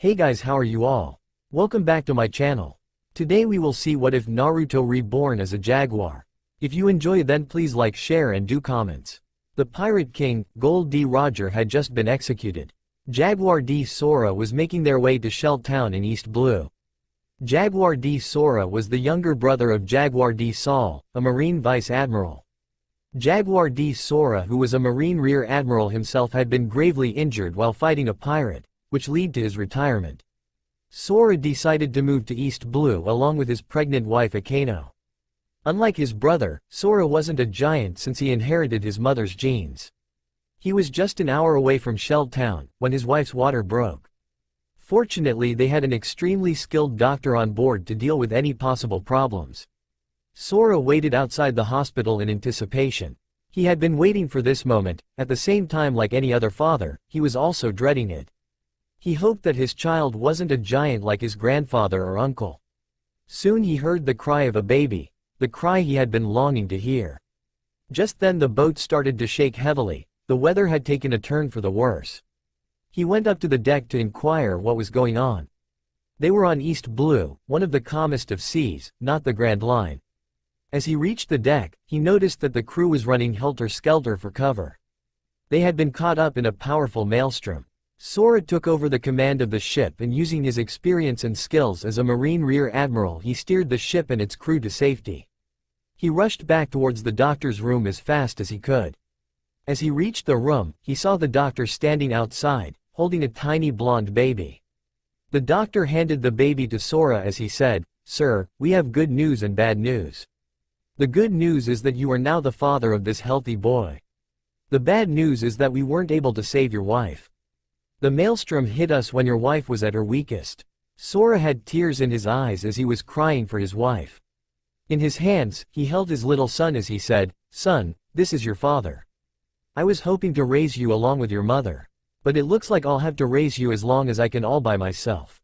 Hey guys, how are you all? Welcome back to my channel. Today we will see what if Naruto Reborn as a Jaguar. If you enjoy it, then please like, share and do comments. The Pirate King, Gold D. Roger, had just been executed. Jaguar D. Sora was making their way to Shell Town in East Blue. Jaguar D. Sora was the younger brother of Jaguar D. Saul, a Marine Vice Admiral. Jaguar D. Sora, who was a Marine Rear Admiral himself, had been gravely injured while fighting a pirate, which led to his retirement. Sora decided to move to East Blue along with his pregnant wife Akano. Unlike his brother, Sora wasn't a giant since he inherited his mother's genes. He was just an hour away from Shell Town when his wife's water broke. Fortunately, they had an extremely skilled doctor on board to deal with any possible problems. Sora waited outside the hospital in anticipation. He had been waiting for this moment. At the same time, like any other father, he was also dreading it. He hoped that his child wasn't a giant like his grandfather or uncle. Soon he heard the cry of a baby, the cry he had been longing to hear. Just then the boat started to shake heavily. The weather had taken a turn for the worse. He went up to the deck to inquire what was going on. They were on East Blue, one of the calmest of seas, not the Grand Line. As he reached the deck, he noticed that the crew was running helter-skelter for cover. They had been caught up in a powerful maelstrom. Sora took over the command of the ship, and using his experience and skills as a Marine Rear Admiral, he steered the ship and its crew to safety. He rushed back towards the doctor's room as fast as he could. As he reached the room, he saw the doctor standing outside, holding a tiny blonde baby. The doctor handed the baby to Sora as he said, "Sir, we have good news and bad news. The good news is that you are now the father of this healthy boy. The bad news is that we weren't able to save your wife. The maelstrom hit us when your wife was at her weakest." Sora had tears in his eyes as he was crying for his wife. In his hands, he held his little son as he said, "Son, this is your father. I was hoping to raise you along with your mother. But it looks like I'll have to raise you as long as I can all by myself.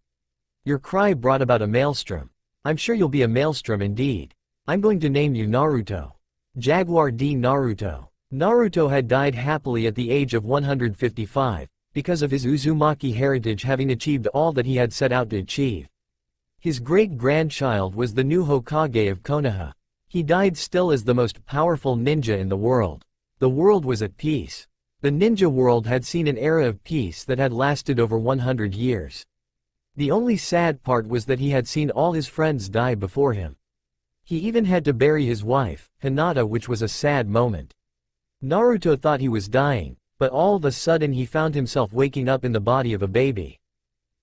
Your cry brought about a maelstrom. I'm sure you'll be a maelstrom indeed. I'm going to name you Naruto. Jaguar D. Naruto." Naruto had died happily at the age of 155, because of his Uzumaki heritage having achieved all that he had set out to achieve. His great-grandchild was the new Hokage of Konoha. He died still as the most powerful ninja in the world. The world was at peace. The ninja world had seen an era of peace that had lasted over 100 years. The only sad part was that he had seen all his friends die before him. He even had to bury his wife, Hinata, which was a sad moment. Naruto thought he was dying, but all of a sudden he found himself waking up in the body of a baby.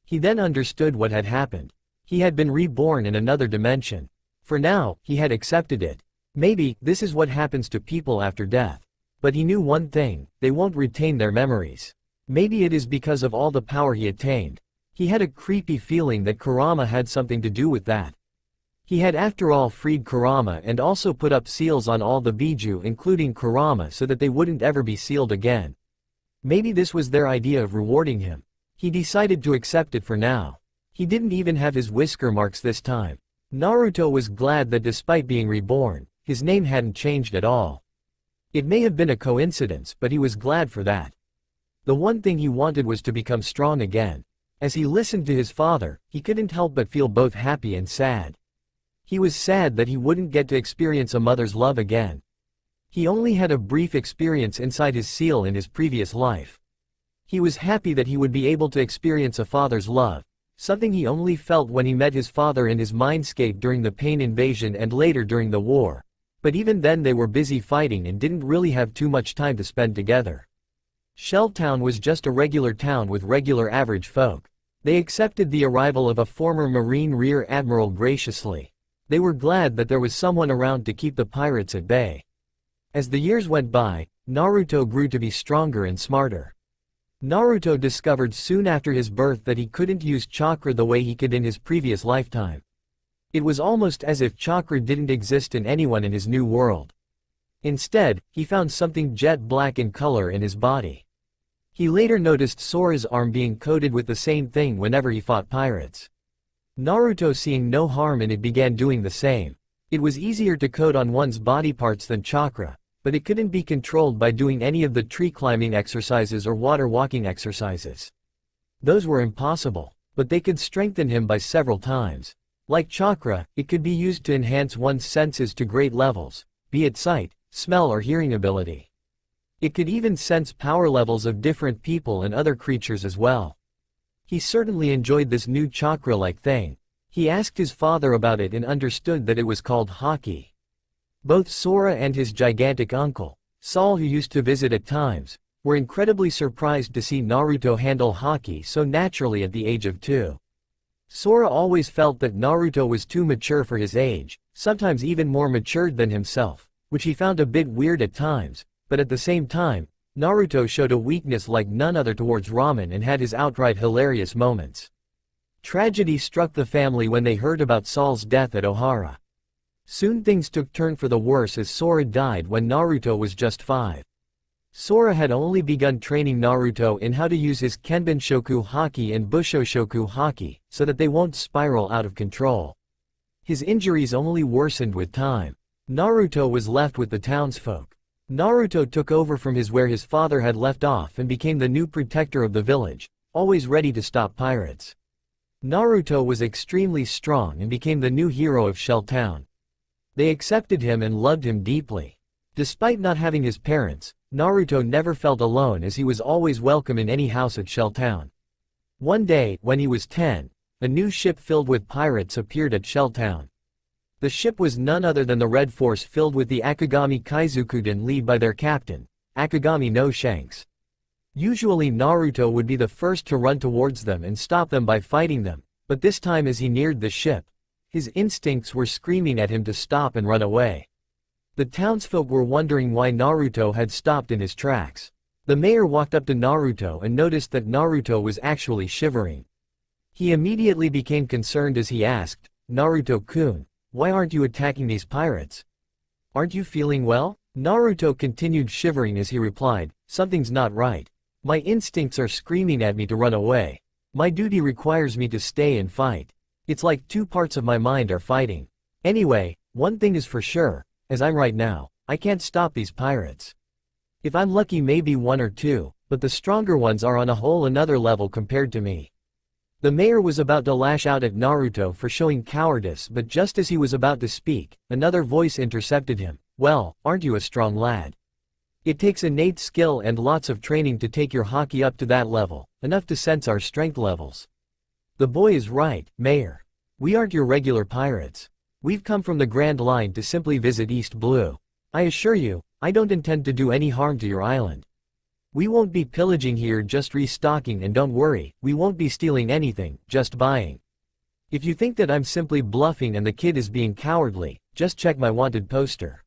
He then understood what had happened. He had been reborn in another dimension. For now, he had accepted it. Maybe, this is what happens to people after death. But he knew one thing: they won't retain their memories. Maybe it is because of all the power he attained. He had a creepy feeling that Kurama had something to do with that. He had after all freed Kurama and also put up seals on all the Biju including Kurama so that they wouldn't ever be sealed again. Maybe this was their idea of rewarding him. He decided to accept it for now. He didn't even have his whisker marks this time. Naruto was glad that despite being reborn, his name hadn't changed at all. It may have been a coincidence, but he was glad for that. The one thing he wanted was to become strong again. As he listened to his father, he couldn't help but feel both happy and sad. He was sad that he wouldn't get to experience a mother's love again. He only had a brief experience inside his seal in his previous life. He was happy that he would be able to experience a father's love, something he only felt when he met his father in his mindscape during the Pain invasion and later during the war. But even then they were busy fighting and didn't really have too much time to spend together. Shell Town was just a regular town with regular average folk. They accepted the arrival of a former Marine Rear Admiral graciously. They were glad that there was someone around to keep the pirates at bay. As the years went by, Naruto grew to be stronger and smarter. Naruto discovered soon after his birth that he couldn't use chakra the way he could in his previous lifetime. It was almost as if chakra didn't exist in anyone in his new world. Instead, he found something jet black in color in his body. He later noticed Sora's arm being coated with the same thing whenever he fought pirates. Naruto, seeing no harm in it, began doing the same. It was easier to coat on one's body parts than chakra, but it couldn't be controlled by doing any of the tree climbing exercises or water walking exercises. Those were impossible. but they could strengthen him by several times. Like chakra, it could be used to enhance one's senses to great levels, be it sight, smell or hearing ability. It could even sense power levels of different people and other creatures as well. He certainly enjoyed this new chakra-like thing. He asked his father about it and understood that it was called Haki. Both Sora and his gigantic uncle, Saul, who used to visit at times, were incredibly surprised to see Naruto handle Haki so naturally at the age of 2. Sora always felt that Naruto was too mature for his age, sometimes even more matured than himself, which he found a bit weird at times, but at the same time, Naruto showed a weakness like none other towards ramen and had his outright hilarious moments. Tragedy struck the family when they heard about Saul's death at Ohara. Soon things took turn for the worse as Sora died when Naruto was just 5. Sora had only begun training Naruto in how to use his Kenbun Shoku Haki and Busho Shoku Haki, so that they won't spiral out of control. His injuries only worsened with time. Naruto was left with the townsfolk. Naruto took over from where his father had left off and became the new protector of the village, always ready to stop pirates. Naruto was extremely strong and became the new hero of Shell Town. They accepted him and loved him deeply. Despite not having his parents, Naruto never felt alone as he was always welcome in any house at Shell Town. One day, when he was 10, a new ship filled with pirates appeared at Shell Town. The ship was none other than the Red Force, filled with the Akagami Kaizukuden, led by their captain, Akagami no Shanks. Usually Naruto would be the first to run towards them and stop them by fighting them, but this time as he neared the ship, his instincts were screaming at him to stop and run away. The townsfolk were wondering why Naruto had stopped in his tracks. The mayor walked up to Naruto and noticed that Naruto was actually shivering. He immediately became concerned as he asked, "Naruto-kun, why aren't you attacking these pirates? Aren't you feeling well?" Naruto continued shivering as he replied, "Something's not right. My instincts are screaming at me to run away. My duty requires me to stay and fight. It's like two parts of my mind are fighting. Anyway, one thing is for sure, as I'm right now, I can't stop these pirates. If I'm lucky maybe one or two, but the stronger ones are on a whole another level compared to me." The mayor was about to lash out at Naruto for showing cowardice, but just as he was about to speak, another voice intercepted him. "Well, aren't you a strong lad? It takes innate skill and lots of training to take your Haki up to that level, enough to sense our strength levels." "The boy is right, Mayor. We aren't your regular pirates. We've come from the Grand Line to simply visit East Blue. I assure you, I don't intend to do any harm to your island. We won't be pillaging here, just restocking, and don't worry, we won't be stealing anything, just buying. If you think that I'm simply bluffing and the kid is being cowardly, just check my wanted poster.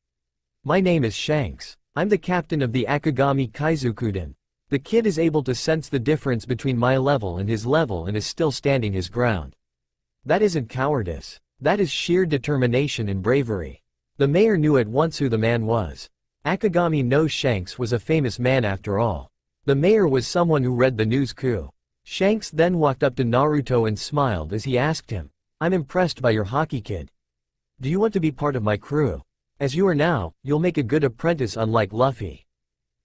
My name is Shanks. I'm the captain of the Akagami Kaizukuden. The kid is able to sense the difference between my level and his level and is still standing his ground. That isn't cowardice. That is sheer determination and bravery." The mayor knew at once who the man was. Akagami no Shanks was a famous man after all. The mayor was someone who read the news coup. Shanks then walked up to Naruto and smiled as he asked him, "I'm impressed by your Haki, kid. Do you want to be part of my crew? As you are now, you'll make a good apprentice, unlike Luffy.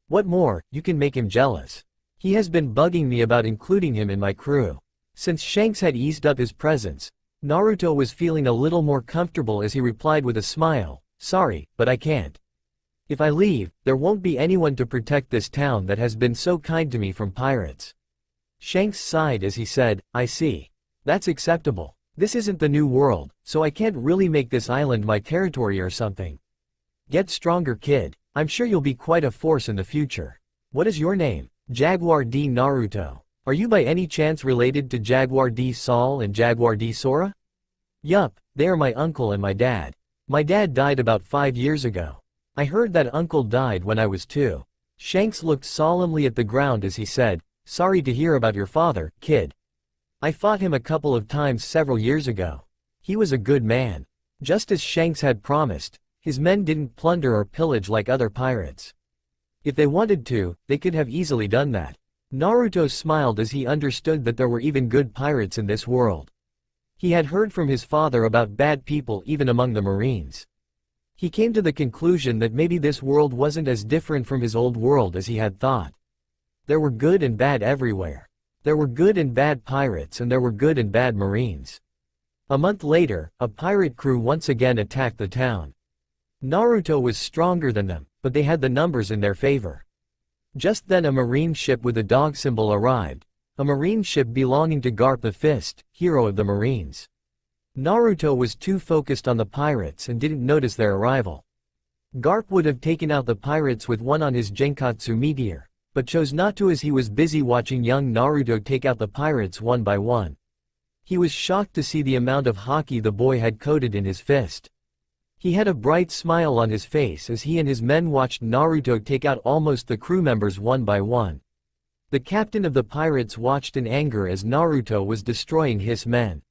What more, you can make him jealous. He has been bugging me about including him in my crew." Since Shanks had eased up his presence, Naruto was feeling a little more comfortable as he replied with a smile, "Sorry, but I can't. If I leave, there won't be anyone to protect this town that has been so kind to me from pirates." Shanks sighed as he said, "I see. That's acceptable. This isn't the new world, so I can't really make this island my territory or something. Get stronger, kid. I'm sure you'll be quite a force in the future. What is your name?" "Jaguar D. Naruto. Are you by any chance related to Jaguar D. Saul and Jaguar D. Sora?" "Yup, they are my uncle and my dad. My dad died about 5 years ago. I heard that uncle died when I was 2. Shanks looked solemnly at the ground as he said, "Sorry to hear about your father, kid. I fought him a couple of times several years ago. He was a good man." Just as Shanks had promised, his men didn't plunder or pillage like other pirates. If they wanted to, they could have easily done that. Naruto smiled as he understood that there were even good pirates in this world. He had heard from his father about bad people even among the Marines. He came to the conclusion that maybe this world wasn't as different from his old world as he had thought. There were good and bad everywhere. There were good and bad pirates and there were good and bad Marines. A month later, a pirate crew once again attacked the town. Naruto was stronger than them, but they had the numbers in their favor. Just then a marine ship with a dog symbol arrived, a marine ship belonging to Garp the Fist, hero of the Marines. Naruto was too focused on the pirates and didn't notice their arrival. Garp would have taken out the pirates with one on his Genkatsu meteor, but chose not to as he was busy watching young Naruto take out the pirates one by one. He was shocked to see the amount of haki the boy had coated in his fist. He had a bright smile on his face as he and his men watched Naruto take out almost the crew members one by one. The captain of the pirates watched in anger as Naruto was destroying his men.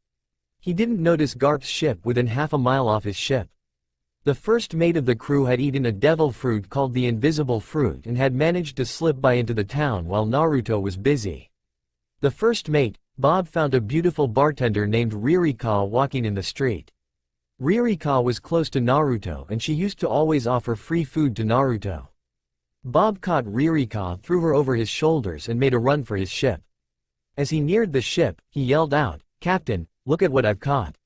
He didn't notice Garp's ship within half a mile off his ship. The first mate of the crew had eaten a devil fruit called the invisible fruit and had managed to slip by into the town while Naruto was busy. The first mate, Bob, found a beautiful bartender named Ririka walking in the street. Ririka was close to Naruto and she used to always offer free food to Naruto. Bob caught Ririka, threw her over his shoulders and made a run for his ship. As he neared the ship, he yelled out, "Captain, look at what I've caught.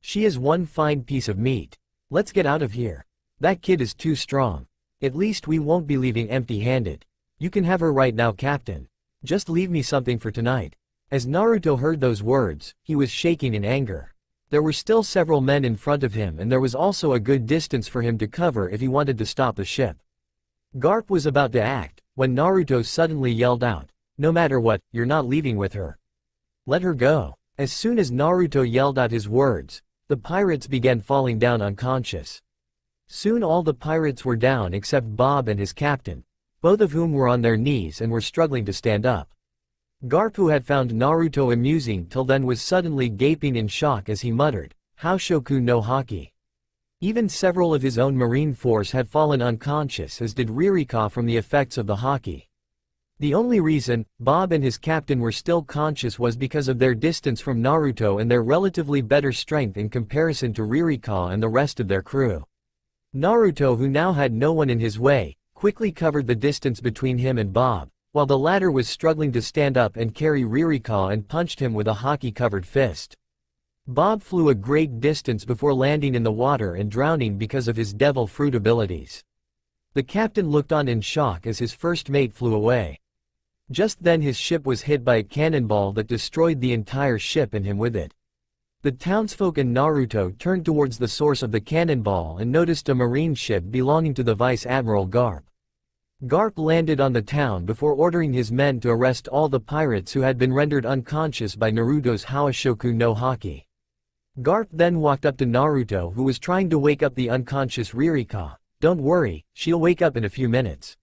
She is one fine piece of meat. Let's get out of here. That kid is too strong. At least we won't be leaving empty-handed. You can have her right now, Captain. Just leave me something for tonight." As Naruto heard those words, he was shaking in anger. There were still several men in front of him and there was also a good distance for him to cover if he wanted to stop the ship. Garp was about to act, when Naruto suddenly yelled out, "No matter what, you're not leaving with her. Let her go." As soon as Naruto yelled out his words, the pirates began falling down unconscious. Soon all the pirates were down except Bob and his captain, both of whom were on their knees and were struggling to stand up. Garp, who had found Naruto amusing till then, was suddenly gaping in shock as he muttered, "Haoshoku no haki." Even several of his own marine force had fallen unconscious, as did Ririka from the effects of the haki. The only reason Bob and his captain were still conscious was because of their distance from Naruto and their relatively better strength in comparison to Ririka and the rest of their crew. Naruto, who now had no one in his way, quickly covered the distance between him and Bob, while the latter was struggling to stand up and carry Ririka, and punched him with a haki-covered fist. Bob flew a great distance before landing in the water and drowning because of his devil fruit abilities. The captain looked on in shock as his first mate flew away. Just then his ship was hit by a cannonball that destroyed the entire ship and him with it. The townsfolk and Naruto turned towards the source of the cannonball and noticed a marine ship belonging to the Vice Admiral Garp. Garp landed on the town before ordering his men to arrest all the pirates who had been rendered unconscious by Naruto's Haoshoku no haki. Garp then walked up to Naruto, who was trying to wake up the unconscious Ririka. "Don't worry, she'll wake up in a few minutes."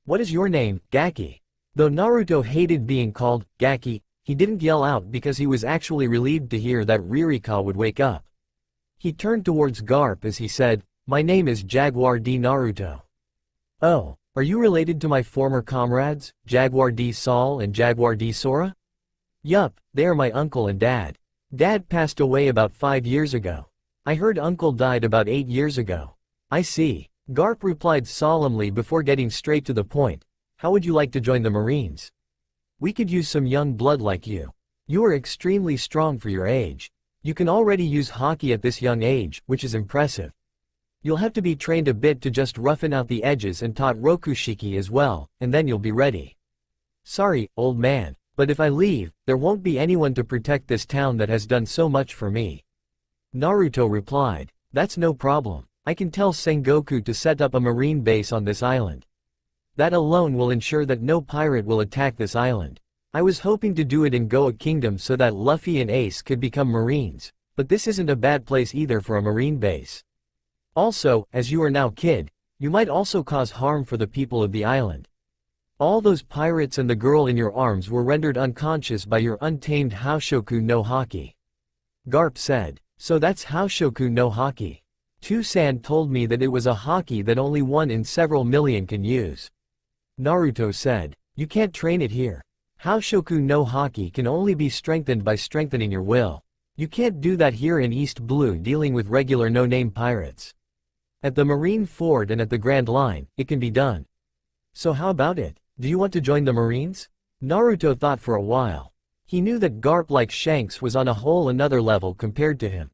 "What is your name, Gaki?" Though Naruto hated being called Gaki, he didn't yell out because he was actually relieved to hear that Ririka would wake up. He turned towards Garp as he said, "My name is Jaguar D. Naruto." "Oh. Are you related to my former comrades, Jaguar D. Saul and Jaguar D. Sora?" "Yup, they are my uncle and dad. Dad passed away about 5 years ago. I heard uncle died about 8 years ago." "I see," Garp replied solemnly before getting straight to the point. "How would you like to join the Marines? We could use some young blood like you. You are extremely strong for your age. You can already use haki at this young age, which is impressive. You'll have to be trained a bit to just roughen out the edges and taught Rokushiki as well, and then you'll be ready." "Sorry, old man, but if I leave, there won't be anyone to protect this town that has done so much for me." Naruto replied, "That's no problem. I can tell Sengoku to set up a marine base on this island. That alone will ensure that no pirate will attack this island. I was hoping to do it in Goa Kingdom so that Luffy and Ace could become Marines, but this isn't a bad place either for a marine base. Also, as you are now kid, you might also cause harm for the people of the island. All those pirates and the girl in your arms were rendered unconscious by your untamed Haoshoku no haki." Garp said, "So that's Haoshoku no haki. Tusan told me that it was a haki that only one in several million can use." Naruto said, "You can't train it here. Haoshoku no haki can only be strengthened by strengthening your will. You can't do that here in East Blue dealing with regular no-name pirates. At the Marine Fort and at the Grand Line, it can be done. So how about it? Do you want to join the Marines?" Naruto thought for a while. He knew that Garp like Shanks was on a whole another level compared to him.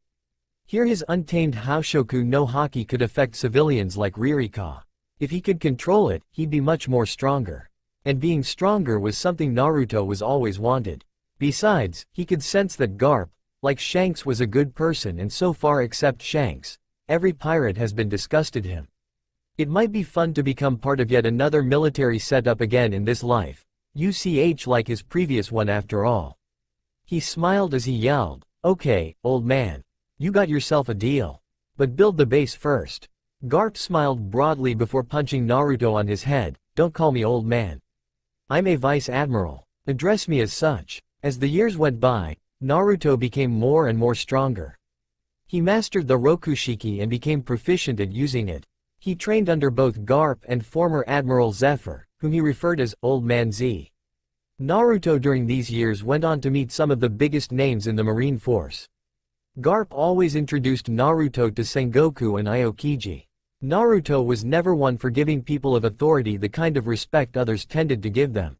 Here his untamed Haoshoku no Haki could affect civilians like Ririka. If he could control it, he'd be much more stronger. And being stronger was something Naruto was always wanted. Besides, he could sense that Garp, like Shanks, was a good person, and so far except Shanks, every pirate has been disgusted him. It might be fun to become part of yet another military setup again in this life. UCH like his previous one after all. He smiled as he yelled, "Okay, old man. You got yourself a deal. But build the base first." Garp smiled broadly before punching Naruto on his head. "Don't call me old man. I'm a vice admiral. Address me as such." As the years went by, Naruto became more and more stronger. He mastered the Rokushiki and became proficient at using it. He trained under both Garp and former Admiral Zephyr, whom he referred as Old Man Z. Naruto during these years went on to meet some of the biggest names in the Marine Force. Garp always introduced Naruto to Sengoku and Aokiji. Naruto was never one for giving people of authority the kind of respect others tended to give them.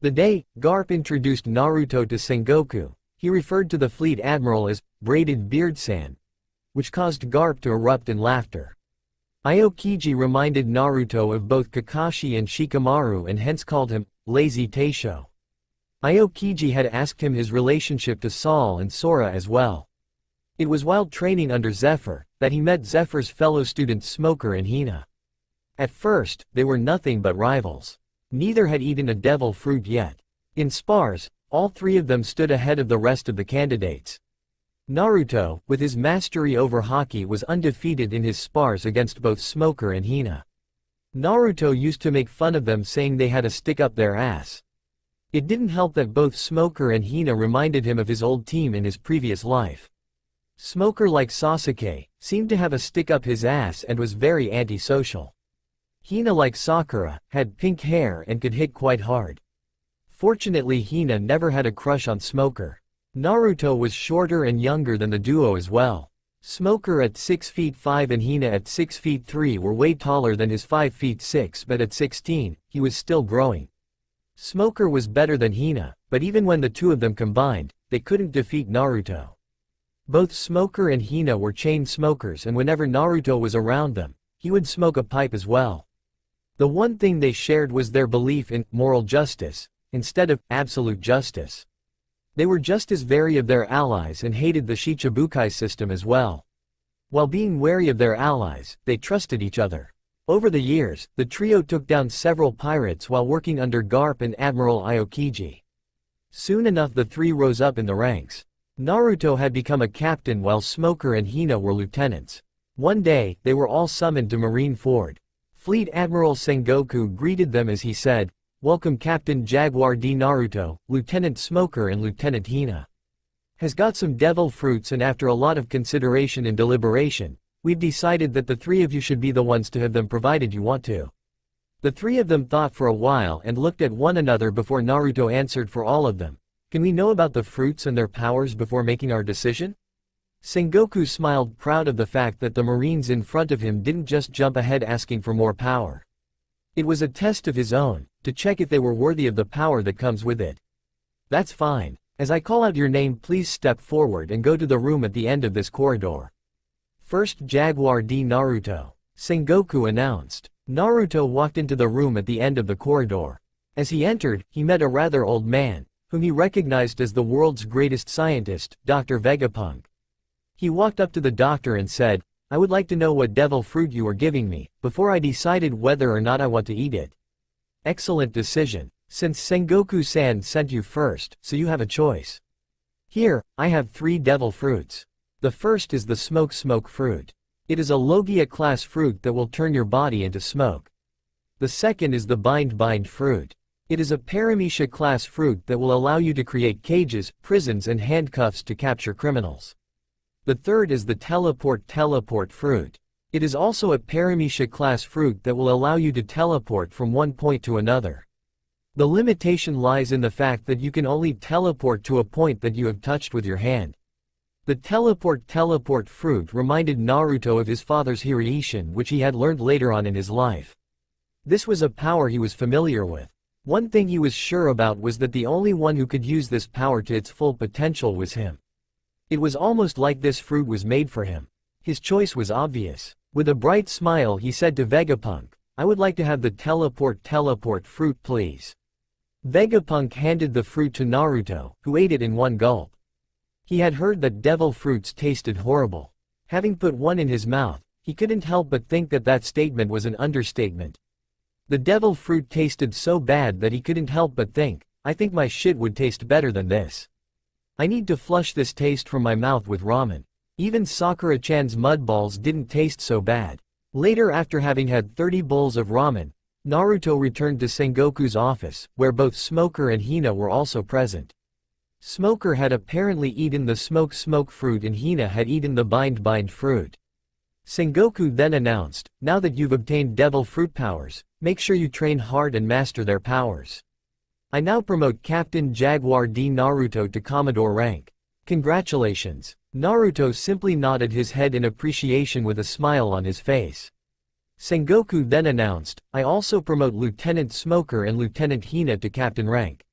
The day Garp introduced Naruto to Sengoku, he referred to the fleet admiral as Braided Beard-san, which caused Garp to erupt in laughter. Aokiji reminded Naruto of both Kakashi and Shikamaru and hence called him Lazy Teisho. Aokiji had asked him his relationship to Saul and Sora as well. It was while training under Zephyr that he met Zephyr's fellow students Smoker and Hina. At first, they were nothing but rivals. Neither had eaten a devil fruit yet. In spars, all three of them stood ahead of the rest of the candidates. Naruto, with his mastery over Haki, was undefeated in his spars against both Smoker and Hina. Naruto used to make fun of them, saying they had a stick up their ass. It didn't help that both Smoker and Hina reminded him of his old team in his previous life. Smoker, like Sasuke, seemed to have a stick up his ass and was very antisocial. Hina, like Sakura, had pink hair and could hit quite hard. Fortunately, Hina never had a crush on Smoker. Naruto was shorter and younger than the duo as well. Smoker at 6 feet 5 and Hina at 6 feet 3 were way taller than his 5 feet 6, but at 16, he was still growing. Smoker was better than Hina, but even when the two of them combined, they couldn't defeat Naruto. Both Smoker and Hina were chain smokers, and whenever Naruto was around them, he would smoke a pipe as well. The one thing they shared was their belief in moral justice, instead of absolute justice. They were just as wary of their allies and hated the Shichibukai system as well. While being wary of their allies, they trusted each other. Over the years, the trio took down several pirates while working under Garp and Admiral Aokiji. Soon enough the three rose up in the ranks. Naruto had become a captain while Smoker and Hina were lieutenants. One day, they were all summoned to Marineford. Fleet Admiral Sengoku greeted them as he said, "Welcome Captain Jaguar D. Naruto, Lieutenant Smoker and Lieutenant Hina. Has got some devil fruits, and after a lot of consideration and deliberation, we've decided that the three of you should be the ones to have them provided you want to." The three of them thought for a while and looked at one another before Naruto answered for all of them. "Can we know about the fruits and their powers before making our decision?" Sengoku smiled, proud of the fact that the Marines in front of him didn't just jump ahead asking for more power. It was a test of his own, to check if they were worthy of the power that comes with it. "That's fine. As I call out your name, please step forward and go to the room at the end of this corridor." "First Jaguar D. Naruto," Sengoku announced. Naruto walked into the room at the end of the corridor. As he entered, he met a rather old man, whom he recognized as the world's greatest scientist, Dr. Vegapunk. He walked up to the doctor and said, "I would like to know what devil fruit you are giving me, before I decided whether or not I want to eat it." "Excellent decision. Since Sengoku-san sent you first, so you have a choice. Here, I have 3 devil fruits. The first is the smoke fruit. It is a Logia class fruit that will turn your body into smoke. The second is the bind fruit. It is a Paramecia class fruit that will allow you to create cages, prisons and handcuffs to capture criminals. The third is the teleport fruit. It is also a Paramecia class fruit that will allow you to teleport from one point to another. The limitation lies in the fact that you can only teleport to a point that you have touched with your hand. The teleport fruit reminded Naruto of his father's Hiraishin, which he had learned later on in his life. This was a power he was familiar with. One thing he was sure about was that the only one who could use this power to its full potential was him. It was almost like this fruit was made for him. His choice was obvious. With a bright smile he said to Vegapunk, "I would like to have the teleport fruit please." Vegapunk handed the fruit to Naruto, who ate it in one gulp. He had heard that devil fruits tasted horrible. Having put one in his mouth, he couldn't help but think that that statement was an understatement. The devil fruit tasted so bad that he couldn't help but think, "I think my shit would taste better than this. I need to flush this taste from my mouth with ramen." Even Sakura-chan's mud balls didn't taste so bad. Later, after having had 30 bowls of ramen, Naruto returned to Sengoku's office, where both Smoker and Hina were also present. Smoker had apparently eaten the smoke fruit and Hina had eaten the bind fruit. Sengoku then announced, "Now that you've obtained devil fruit powers, make sure you train hard and master their powers. I now promote Captain Jaguar D. Naruto to Commodore rank. Congratulations." Naruto simply nodded his head in appreciation with a smile on his face. Sengoku then announced, "I also promote Lieutenant Smoker and Lieutenant Hina to captain rank.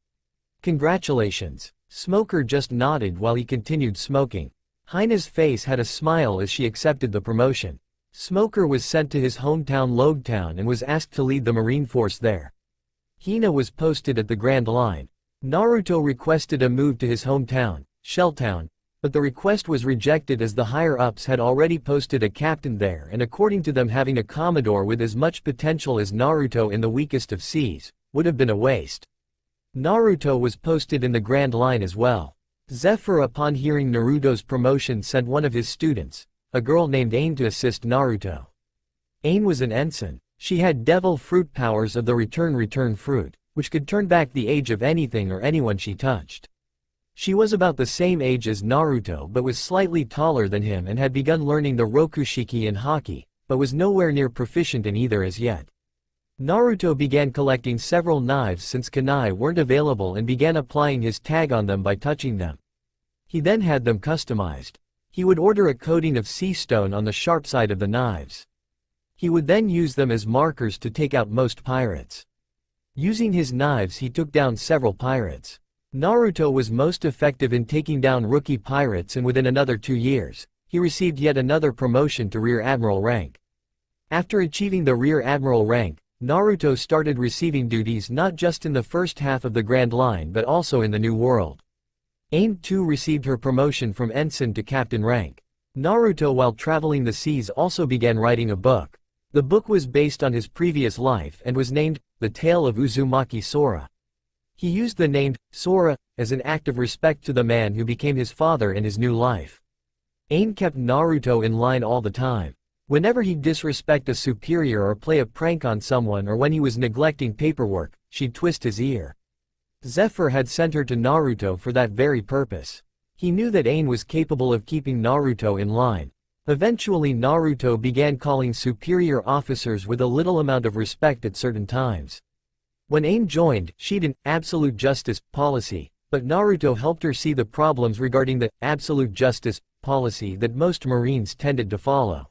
Congratulations." Smoker just nodded while he continued smoking. Hina's face had a smile as she accepted the promotion. Smoker was sent to his hometown Logetown and was asked to lead the Marine Force there. Hina was posted at the Grand Line. Naruto requested a move to his hometown, Shelltown, but the request was rejected as the higher-ups had already posted a captain there, and according to them, having a commodore with as much potential as Naruto in the weakest of seas would have been a waste. Naruto was posted in the Grand Line as well. Zephyr, upon hearing Naruto's promotion, sent one of his students, a girl named Ain, to assist Naruto. Ain was an ensign. She had devil fruit powers of the return fruit, which could turn back the age of anything or anyone she touched. She was about the same age as Naruto but was slightly taller than him and had begun learning the Rokushiki and Haki, but was nowhere near proficient in either as yet. Naruto began collecting several knives since kunai weren't available and began applying his tag on them by touching them. He then had them customized. He would order a coating of sea stone on the sharp side of the knives. He would then use them as markers to take out most pirates. Using his knives he took down several pirates. Naruto was most effective in taking down rookie pirates, and within another 2 years, he received yet another promotion to Rear Admiral rank. After achieving the Rear Admiral rank, Naruto started receiving duties not just in the first half of the Grand Line but also in the New World. Ain too received her promotion from ensign to captain rank. Naruto, while traveling the seas, also began writing a book. The book was based on his previous life and was named The Tale of Uzumaki Sora. He used the name Sora as an act of respect to the man who became his father in his new life. Ain kept Naruto in line all the time. Whenever he'd disrespect a superior or play a prank on someone, or when he was neglecting paperwork, she'd twist his ear. Zephyr had sent her to Naruto for that very purpose. He knew that Ain was capable of keeping Naruto in line. Eventually Naruto began calling superior officers with a little amount of respect at certain times. When Ain joined, she'd an absolute justice policy, but Naruto helped her see the problems regarding the absolute justice policy that most Marines tended to follow.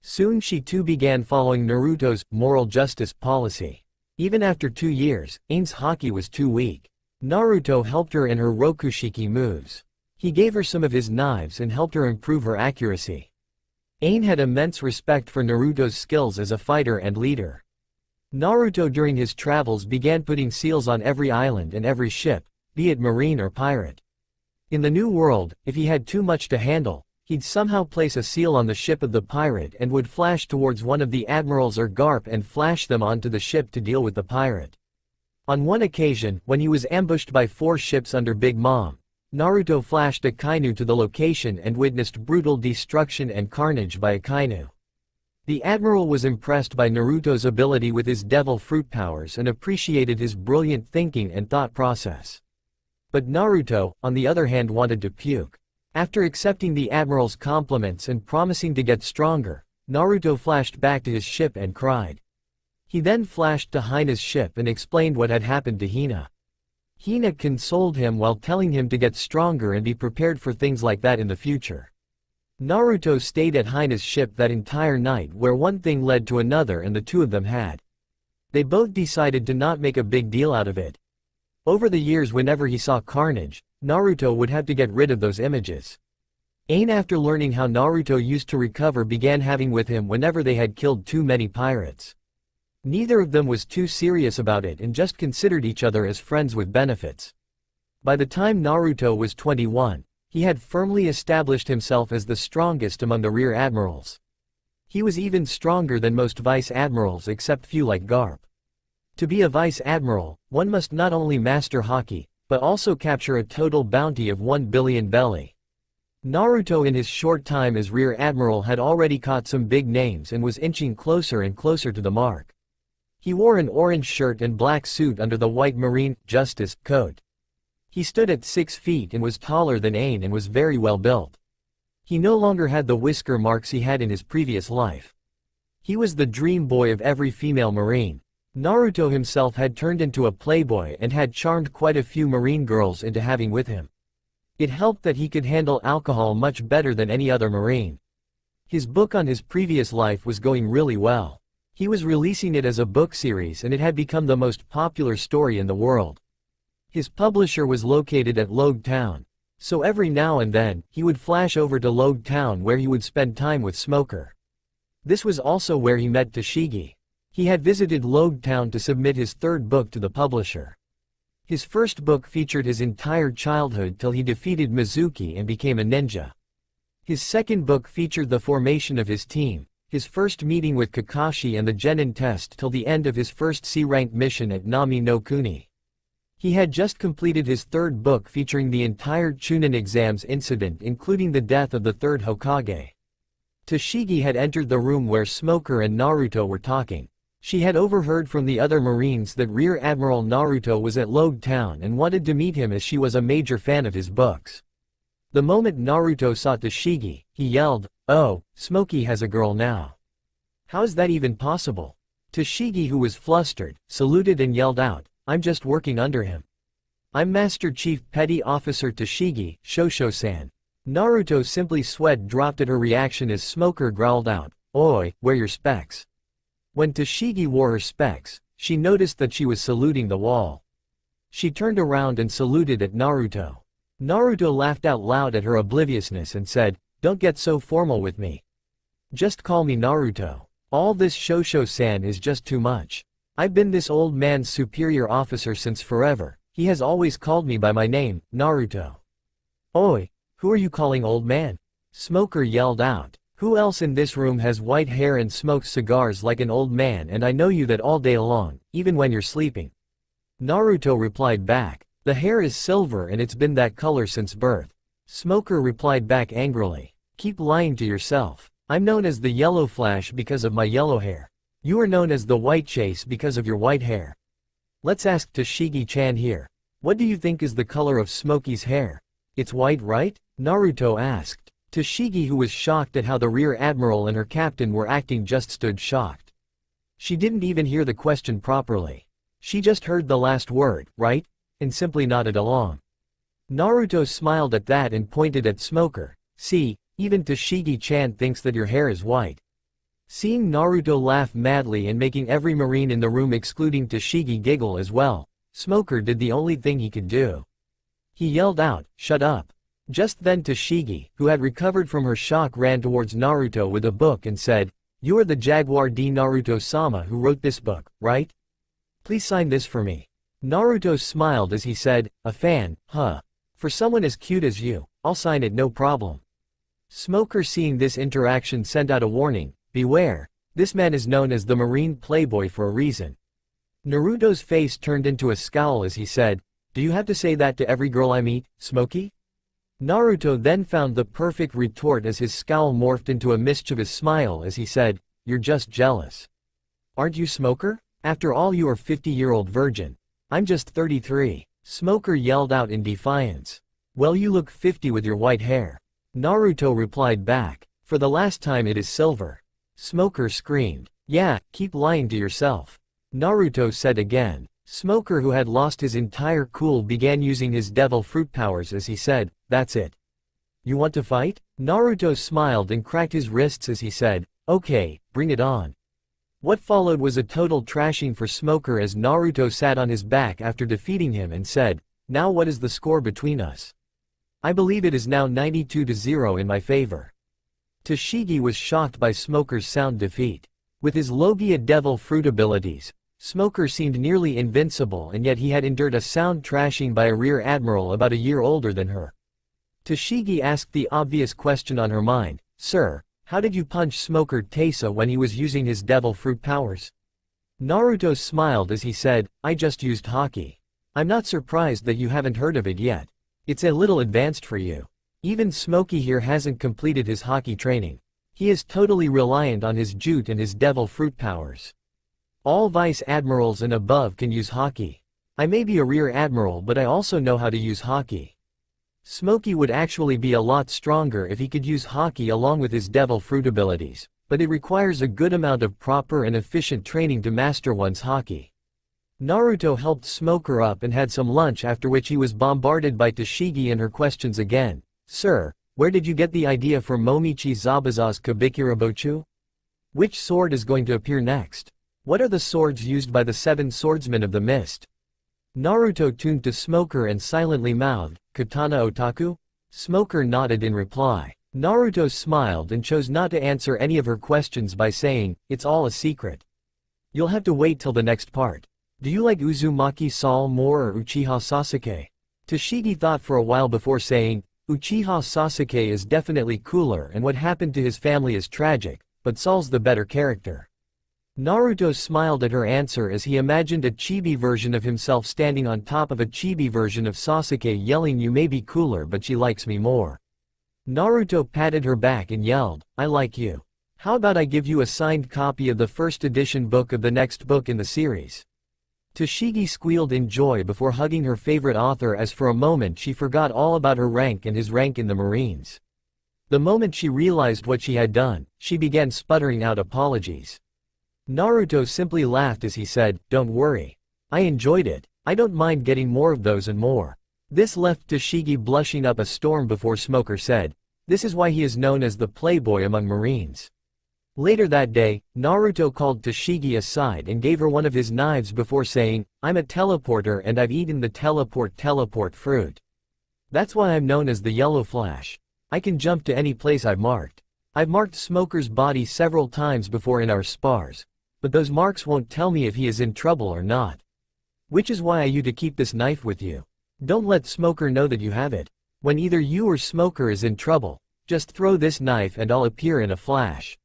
Soon she too began following Naruto's moral justice policy. Even after 2 years, Ain's Haki was too weak. Naruto helped her in her Rokushiki moves. He gave her some of his knives and helped her improve her accuracy. Ain had immense respect for Naruto's skills as a fighter and leader. Naruto during his travels began putting seals on every island and every ship, be it marine or pirate. In the New World, if he had too much to handle, he'd somehow place a seal on the ship of the pirate and would flash towards one of the admirals or Garp and flash them onto the ship to deal with the pirate. On one occasion, when he was ambushed by 4 ships under Big Mom, Naruto flashed a Kainu to the location and witnessed brutal destruction and carnage by a Kainu. The admiral was impressed by Naruto's ability with his devil fruit powers and appreciated his brilliant thinking and thought process. But Naruto, on the other hand, wanted to puke. After accepting the admiral's compliments and promising to get stronger, Naruto flashed back to his ship and cried. He then flashed to Hina's ship and explained what had happened to Hina. Hina consoled him while telling him to get stronger and be prepared for things like that in the future. Naruto stayed at Hina's ship that entire night, where one thing led to another and the two of them had They both decided to not make a big deal out of it. Over the years, whenever he saw carnage, Naruto would have to get rid of those images. Ain, after learning how Naruto used to recover, began having with him whenever they had killed too many pirates. Neither of them was too serious about it and just considered each other as friends with benefits. By the time Naruto was 21, he had firmly established himself as the strongest among the rear admirals. He was even stronger than most vice admirals except few like Garp. To be a vice admiral, one must not only master Haki, but also capture a total bounty of 1 billion belly. Naruto in his short time as rear admiral had already caught some big names and was inching closer and closer to the mark. He wore an orange shirt and black suit under the white Marine Justice coat. He stood at 6 feet and was taller than Ain and was very well built. He no longer had the whisker marks he had in his previous life. He was the dream boy of every female Marine. Naruto himself had turned into a playboy and had charmed quite a few Marine girls into having with him. It helped that he could handle alcohol much better than any other Marine. His book on his previous life was going really well. He was releasing it as a book series and it had become the most popular story in the world. His publisher was located at Logue Town, so every now and then, he would flash over to Logue Town where he would spend time with Smoker. This was also where he met Tashigi. He had visited Logue Town to submit his third book to the publisher. His first book featured his entire childhood till he defeated Mizuki and became a ninja. His second book featured the formation of his team, his first meeting with Kakashi and the Genin test till the end of his first C-rank mission at Nami no Kuni. He had just completed his third book featuring the entire Chunin exams incident including the death of the third Hokage. Tashigi had entered the room where Smoker and Naruto were talking. She had overheard from the other Marines that Rear Admiral Naruto was at Logue Town and wanted to meet him as she was a major fan of his books. The moment Naruto saw Tashigi, he yelled, "Oh, Smokey has a girl now. How is that even possible?" Tashigi, who was flustered, saluted and yelled out, "I'm just working under him. I'm Master Chief Petty Officer Tashigi, Shosho-san." Naruto simply sweat dropped at her reaction as Smoker growled out, "Oi, wear your specs." When Tashigi wore her specs, she noticed that she was saluting the wall. She turned around and saluted at Naruto. Naruto laughed out loud at her obliviousness and said, "Don't get so formal with me. Just call me Naruto. All this Shosho-san is just too much. I've been this old man's superior officer since forever. He has always called me by my name, Naruto." "Oi, who are you calling old man?" Smoker yelled out. "Who else in this room has white hair and smokes cigars like an old man, and I know you that all day long, even when you're sleeping?" Naruto replied back, "The hair is silver and it's been that color since birth." Smoker replied back angrily, "Keep lying to yourself. I'm known as the Yellow Flash because of my yellow hair. You are known as the White Chase because of your white hair. Let's ask Tashigi-chan here. What do you think is the color of Smokey's hair? It's white, right?" Naruto asked. Tashigi, who was shocked at how the Rear Admiral and her captain were acting, just stood shocked. She didn't even hear the question properly. She just heard the last word, "right?" and simply nodded along. Naruto smiled at that and pointed at Smoker. "See, even Tashigi-chan thinks that your hair is white." Seeing Naruto laugh madly and making every Marine in the room excluding Tashigi giggle as well, Smoker did the only thing he could do. He yelled out, "Shut up." Just then Tashigi, who had recovered from her shock, ran towards Naruto with a book and said, "You are the Jaguar D Naruto-sama who wrote this book, right? Please sign this for me." Naruto smiled as he said, "A fan, huh? For someone as cute as you, I'll sign it no problem." Smoker, seeing this interaction, sent out a warning, "Beware, this man is known as the Marine Playboy for a reason." Naruto's face turned into a scowl as he said, "Do you have to say that to every girl I meet, Smokey?" Naruto then found the perfect retort as his scowl morphed into a mischievous smile as he said, "You're just jealous. Aren't you, Smoker? After all, you are 50-year-old virgin. I'm just 33. Smoker yelled out in defiance. "Well, you look 50 with your white hair." Naruto replied back, "For the last time, it is silver." Smoker screamed, "Yeah, keep lying to yourself." Naruto said again. Smoker, who had lost his entire cool, began using his devil fruit powers as he said, "That's it. You want to fight?" Naruto smiled and cracked his wrists as he said, "Okay, bring it on." What followed was a total trashing for Smoker as Naruto sat on his back after defeating him and said, "Now what is the score between us? I believe it is now 92-0 in my favor." Tashigi was shocked by Smoker's sound defeat. With his Logia Devil Fruit abilities, Smoker seemed nearly invincible, and yet he had endured a sound trashing by a Rear Admiral about a year older than her. Tashigi asked the obvious question on her mind, "Sir, how did you punch Smoker Tesa when he was using his Devil Fruit powers?" Naruto smiled as he said, "I just used Haki. I'm not surprised that you haven't heard of it yet. It's a little advanced for you. Even Smokey here hasn't completed his Haki training. He is totally reliant on his Jute and his Devil Fruit powers. All Vice Admirals and above can use Haki. I may be a Rear Admiral, but I also know how to use Haki." Smokey would actually be a lot stronger if he could use Haki along with his Devil Fruit abilities, but it requires a good amount of proper and efficient training to master one's Haki. Naruto helped Smoker up and had some lunch, after which he was bombarded by Tashigi and her questions again. "Sir, where did you get the idea for Momichi Zabuza's Kabikirabochu? Which sword is going to appear next? What are the swords used by the 7 swordsmen of the mist?" Naruto tuned to Smoker and silently mouthed, "Katana Otaku?" Smoker nodded in reply. Naruto smiled and chose not to answer any of her questions by saying, "It's all a secret. You'll have to wait till the next part. Do you like Uzumaki Sal more or Uchiha Sasuke?" Tashigi thought for a while before saying, "Uchiha Sasuke is definitely cooler, and what happened to his family is tragic, but Sal's the better character." Naruto smiled at her answer as he imagined a chibi version of himself standing on top of a chibi version of Sasuke yelling, "You may be cooler, but she likes me more." Naruto patted her back and yelled, "I like you. How about I give you a signed copy of the first edition book of the next book in the series?" Tashigi squealed in joy before hugging her favorite author, as for a moment she forgot all about her rank and his rank in the Marines. The moment she realized what she had done, she began sputtering out apologies. Naruto simply laughed as he said, "Don't worry. I enjoyed it. I don't mind getting more of those and more." This left Tashigi blushing up a storm before Smoker said, "This is why he is known as the playboy among Marines." Later that day, Naruto called Tashigi aside and gave her one of his knives before saying, "I'm a teleporter and I've eaten the teleport fruit. That's why I'm known as the Yellow Flash. I can jump to any place I've marked. I've marked Smoker's body several times before in our spars, but those marks won't tell me if he is in trouble or not. Which is why I you to keep this knife with you. Don't let Smoker know that you have it. When either you or Smoker is in trouble, just throw this knife and I'll appear in a flash.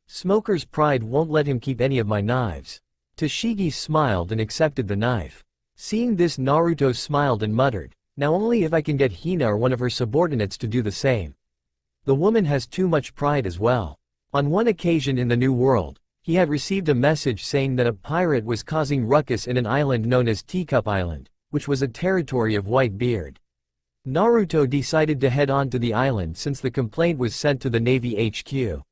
Smoker's pride won't let him keep any of my knives." Tashigi smiled and accepted the knife. Seeing this, Naruto smiled and muttered, "Now only if I can get Hina or one of her subordinates to do the same. The woman has too much pride as well." On one occasion in the New World, he had received a message saying that a pirate was causing ruckus in an island known as Teacup Island, which was a territory of Whitebeard. Naruto decided to head on to the island since the complaint was sent to the Navy HQ.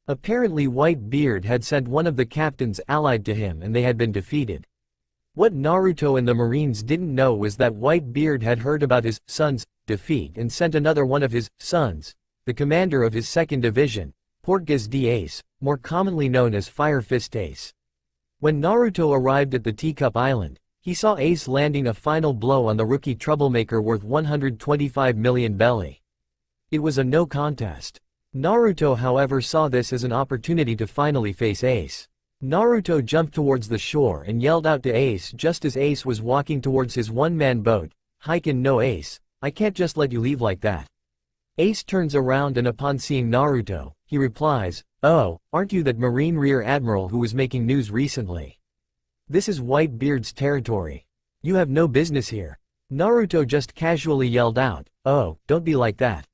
Apparently Whitebeard had sent one of the captains allied to him and they had been defeated. What Naruto and the Marines didn't know was that Whitebeard had heard about his son's defeat and sent another one of his sons, the commander of his 2nd Division, Portgas D. Ace, more commonly known as Fire Fist Ace. When Naruto arrived at the Teacup Island, he saw Ace landing a final blow on the rookie troublemaker worth 125 million belly. It was a no contest. Naruto however saw this as an opportunity to finally face Ace. Naruto jumped towards the shore and yelled out to Ace just as Ace was walking towards his one-man boat, "Heiken no Ace, I can't just let you leave like that." Ace turns around and upon seeing Naruto, he replies, "Oh, aren't you that Marine Rear Admiral who was making news recently? This is Whitebeard's territory. You have no business here." Naruto just casually yelled out, "Oh, don't be like that.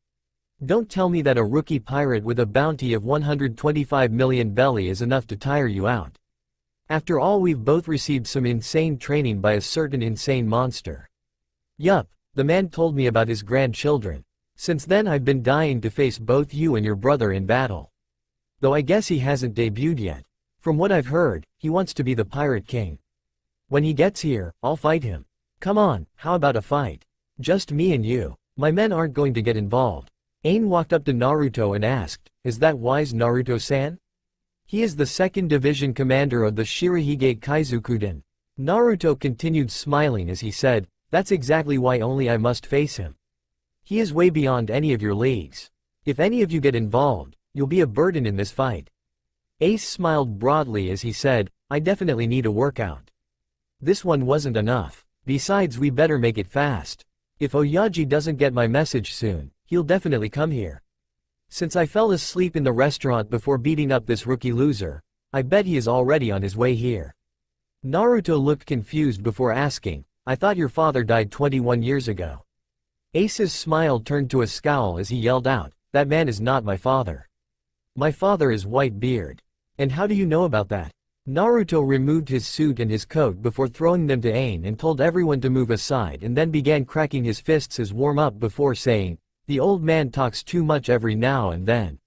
Don't tell me that a rookie pirate with a bounty of 125 million belly is enough to tire you out. After all, we've both received some insane training by a certain insane monster. Yup, the man told me about his grandchildren. Since then I've been dying to face both you and your brother in battle. Though I guess he hasn't debuted yet. From what I've heard, he wants to be the Pirate King. When he gets here, I'll fight him. Come on, how about a fight? Just me and you. My men aren't going to get involved." Ain walked up to Naruto and asked, "Is that wise, Naruto-san?" He is the 2nd Division commander of the Shirahige Kaizukuden. Naruto continued smiling as he said, that's exactly why only I must face him. He is way beyond any of your leagues. If any of you get involved, you'll be a burden in this fight. Ace smiled broadly as he said, I definitely need a workout. This one wasn't enough. Besides, we better make it fast. If Oyaji doesn't get my message soon, he'll definitely come here. Since I fell asleep in the restaurant before beating up this rookie loser, I bet he is already on his way here. Naruto looked confused before asking, I thought your father died 21 years ago. Ace's smile turned to a scowl as he yelled out, that man is not my father. My father is Whitebeard. And how do you know about that? Naruto removed his suit and his coat before throwing them to Ain and told everyone to move aside and then began cracking his fists as warm-up before saying, the old man talks too much every now and then.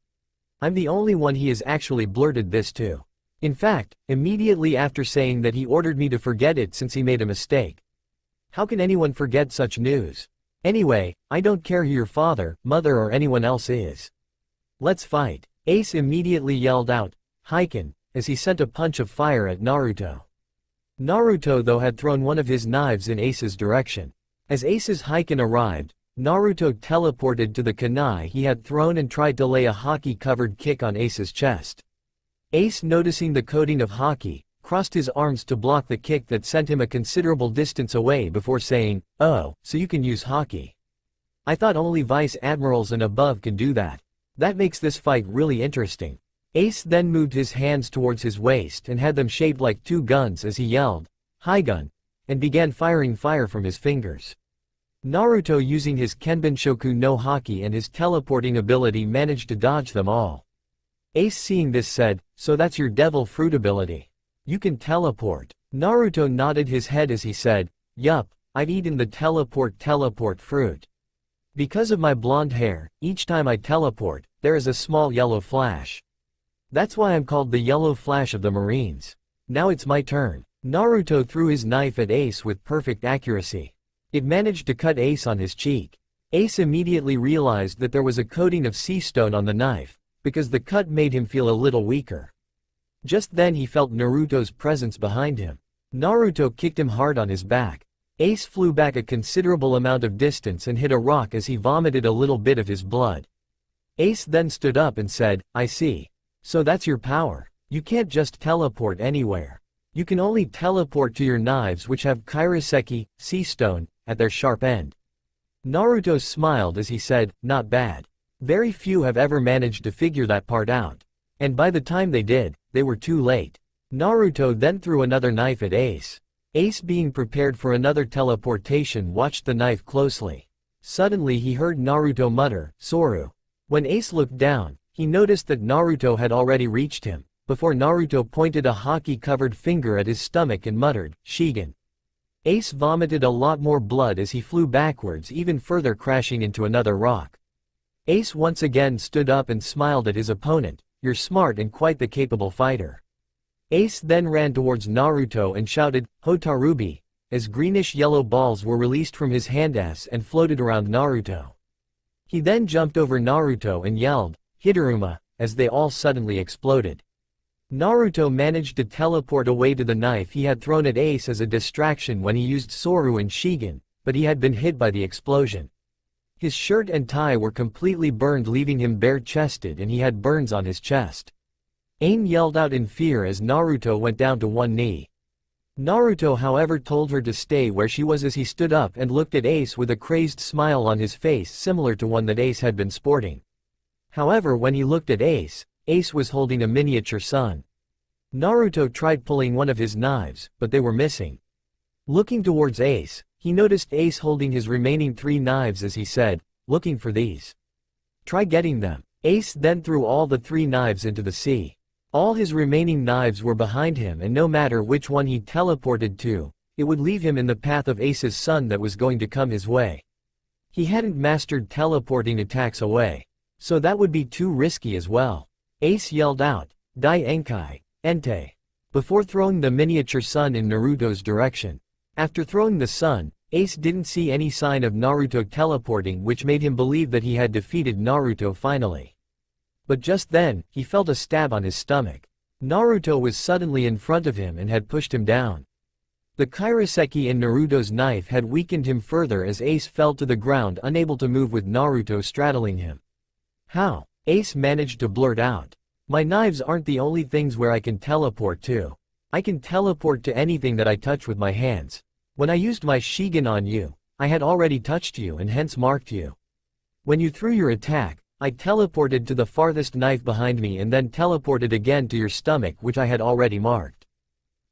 I'm the only one he has actually blurted this to. In fact, immediately after saying that he ordered me to forget it since he made a mistake. How can anyone forget such news? Anyway, I don't care who your father, mother or anyone else is. Let's fight. Ace immediately yelled out, Heiken, as he sent a punch of fire at Naruto. Naruto though had thrown one of his knives in Ace's direction. As Ace's Heiken arrived, Naruto teleported to the kunai he had thrown and tried to lay a hockey-covered kick on Ace's chest. Ace, noticing the coating of hockey, crossed his arms to block the kick that sent him a considerable distance away before saying, oh, so you can use hockey. I thought only vice admirals and above can do that. That makes this fight really interesting. Ace then moved his hands towards his waist and had them shaped like two guns as he yelled, Hi-gun, and began firing fire from his fingers. Naruto, using his Kenbenshoku no Haki and his teleporting ability, managed to dodge them all. Ace, seeing this, said, so that's your devil fruit ability. You can teleport. Naruto nodded his head as he said, yup, I've eaten the teleport fruit. Because of my blonde hair, each time I teleport, there is a small yellow flash. That's why I'm called the Yellow Flash of the Marines. Now it's my turn. Naruto threw his knife at Ace with perfect accuracy. It managed to cut Ace on his cheek. Ace immediately realized that there was a coating of sea stone on the knife, because the cut made him feel a little weaker. Just then he felt Naruto's presence behind him. Naruto kicked him hard on his back. Ace flew back a considerable amount of distance and hit a rock as he vomited a little bit of his blood. Ace then stood up and said, I see. So that's your power. You can't just teleport anywhere. You can only teleport to your knives, which have kairoseki, sea stone, at their sharp end. Naruto smiled as he said, not bad. Very few have ever managed to figure that part out. And by the time they did, they were too late. Naruto then threw another knife at Ace. Ace, being prepared for another teleportation, watched the knife closely. Suddenly he heard Naruto mutter, Soru. When Ace looked down, he noticed that Naruto had already reached him, before Naruto pointed a hockey-covered finger at his stomach and muttered, Shigen. Ace vomited a lot more blood as he flew backwards, even further crashing into another rock. Ace once again stood up and smiled at his opponent, you're smart and quite the capable fighter. Ace then ran towards Naruto and shouted, Hotarubi, as greenish-yellow balls were released from his handass and floated around Naruto. He then jumped over Naruto and yelled, Hidoruma, as they all suddenly exploded. Naruto managed to teleport away to the knife he had thrown at Ace as a distraction when he used Soru and Shigen, but he had been hit by the explosion. His shirt and tie were completely burned, leaving him bare-chested, and he had burns on his chest. Ain yelled out in fear as Naruto went down to one knee. Naruto, however, told her to stay where she was as he stood up and looked at Ace with a crazed smile on his face similar to one that Ace had been sporting. However, when he looked at Ace, Ace was holding a miniature sun. Naruto tried pulling one of his knives, but they were missing. Looking towards Ace, he noticed Ace holding his remaining 3 knives as he said, looking for these. Try getting them. Ace then threw all the 3 knives into the sea. All his remaining knives were behind him, and no matter which one he teleported to, it would leave him in the path of Ace's sun that was going to come his way. He hadn't mastered teleporting attacks away, so that would be too risky as well. Ace yelled out, Dai Enkai, Entei, before throwing the miniature sun in Naruto's direction. After throwing the sun, Ace didn't see any sign of Naruto teleporting, which made him believe that he had defeated Naruto finally. But just then, he felt a stab on his stomach. Naruto was suddenly in front of him and had pushed him down. The kairoseki in Naruto's knife had weakened him further as Ace fell to the ground unable to move with Naruto straddling him. How? Ace managed to blurt out. My knives aren't the only things where I can teleport to. I can teleport to anything that I touch with my hands. When I used my Shigen on you, I had already touched you and hence marked you. When you threw your attack, I teleported to the farthest knife behind me and then teleported again to your stomach which I had already marked.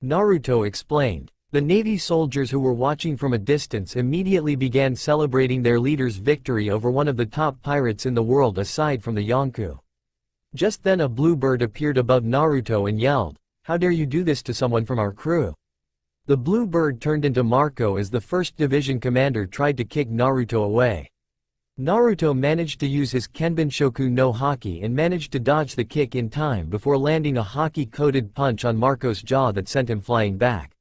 Naruto explained. The Navy soldiers who were watching from a distance immediately began celebrating their leader's victory over one of the top pirates in the world aside from the Yonkou. Just then a blue bird appeared above Naruto and yelled, "How dare you do this to someone from our crew?" The blue bird turned into Marco as the 1st Division commander tried to kick Naruto away. Naruto managed to use his Kenbun-shoku no Haki and managed to dodge the kick in time before landing a Haki-coated punch on Marco's jaw that sent him flying back.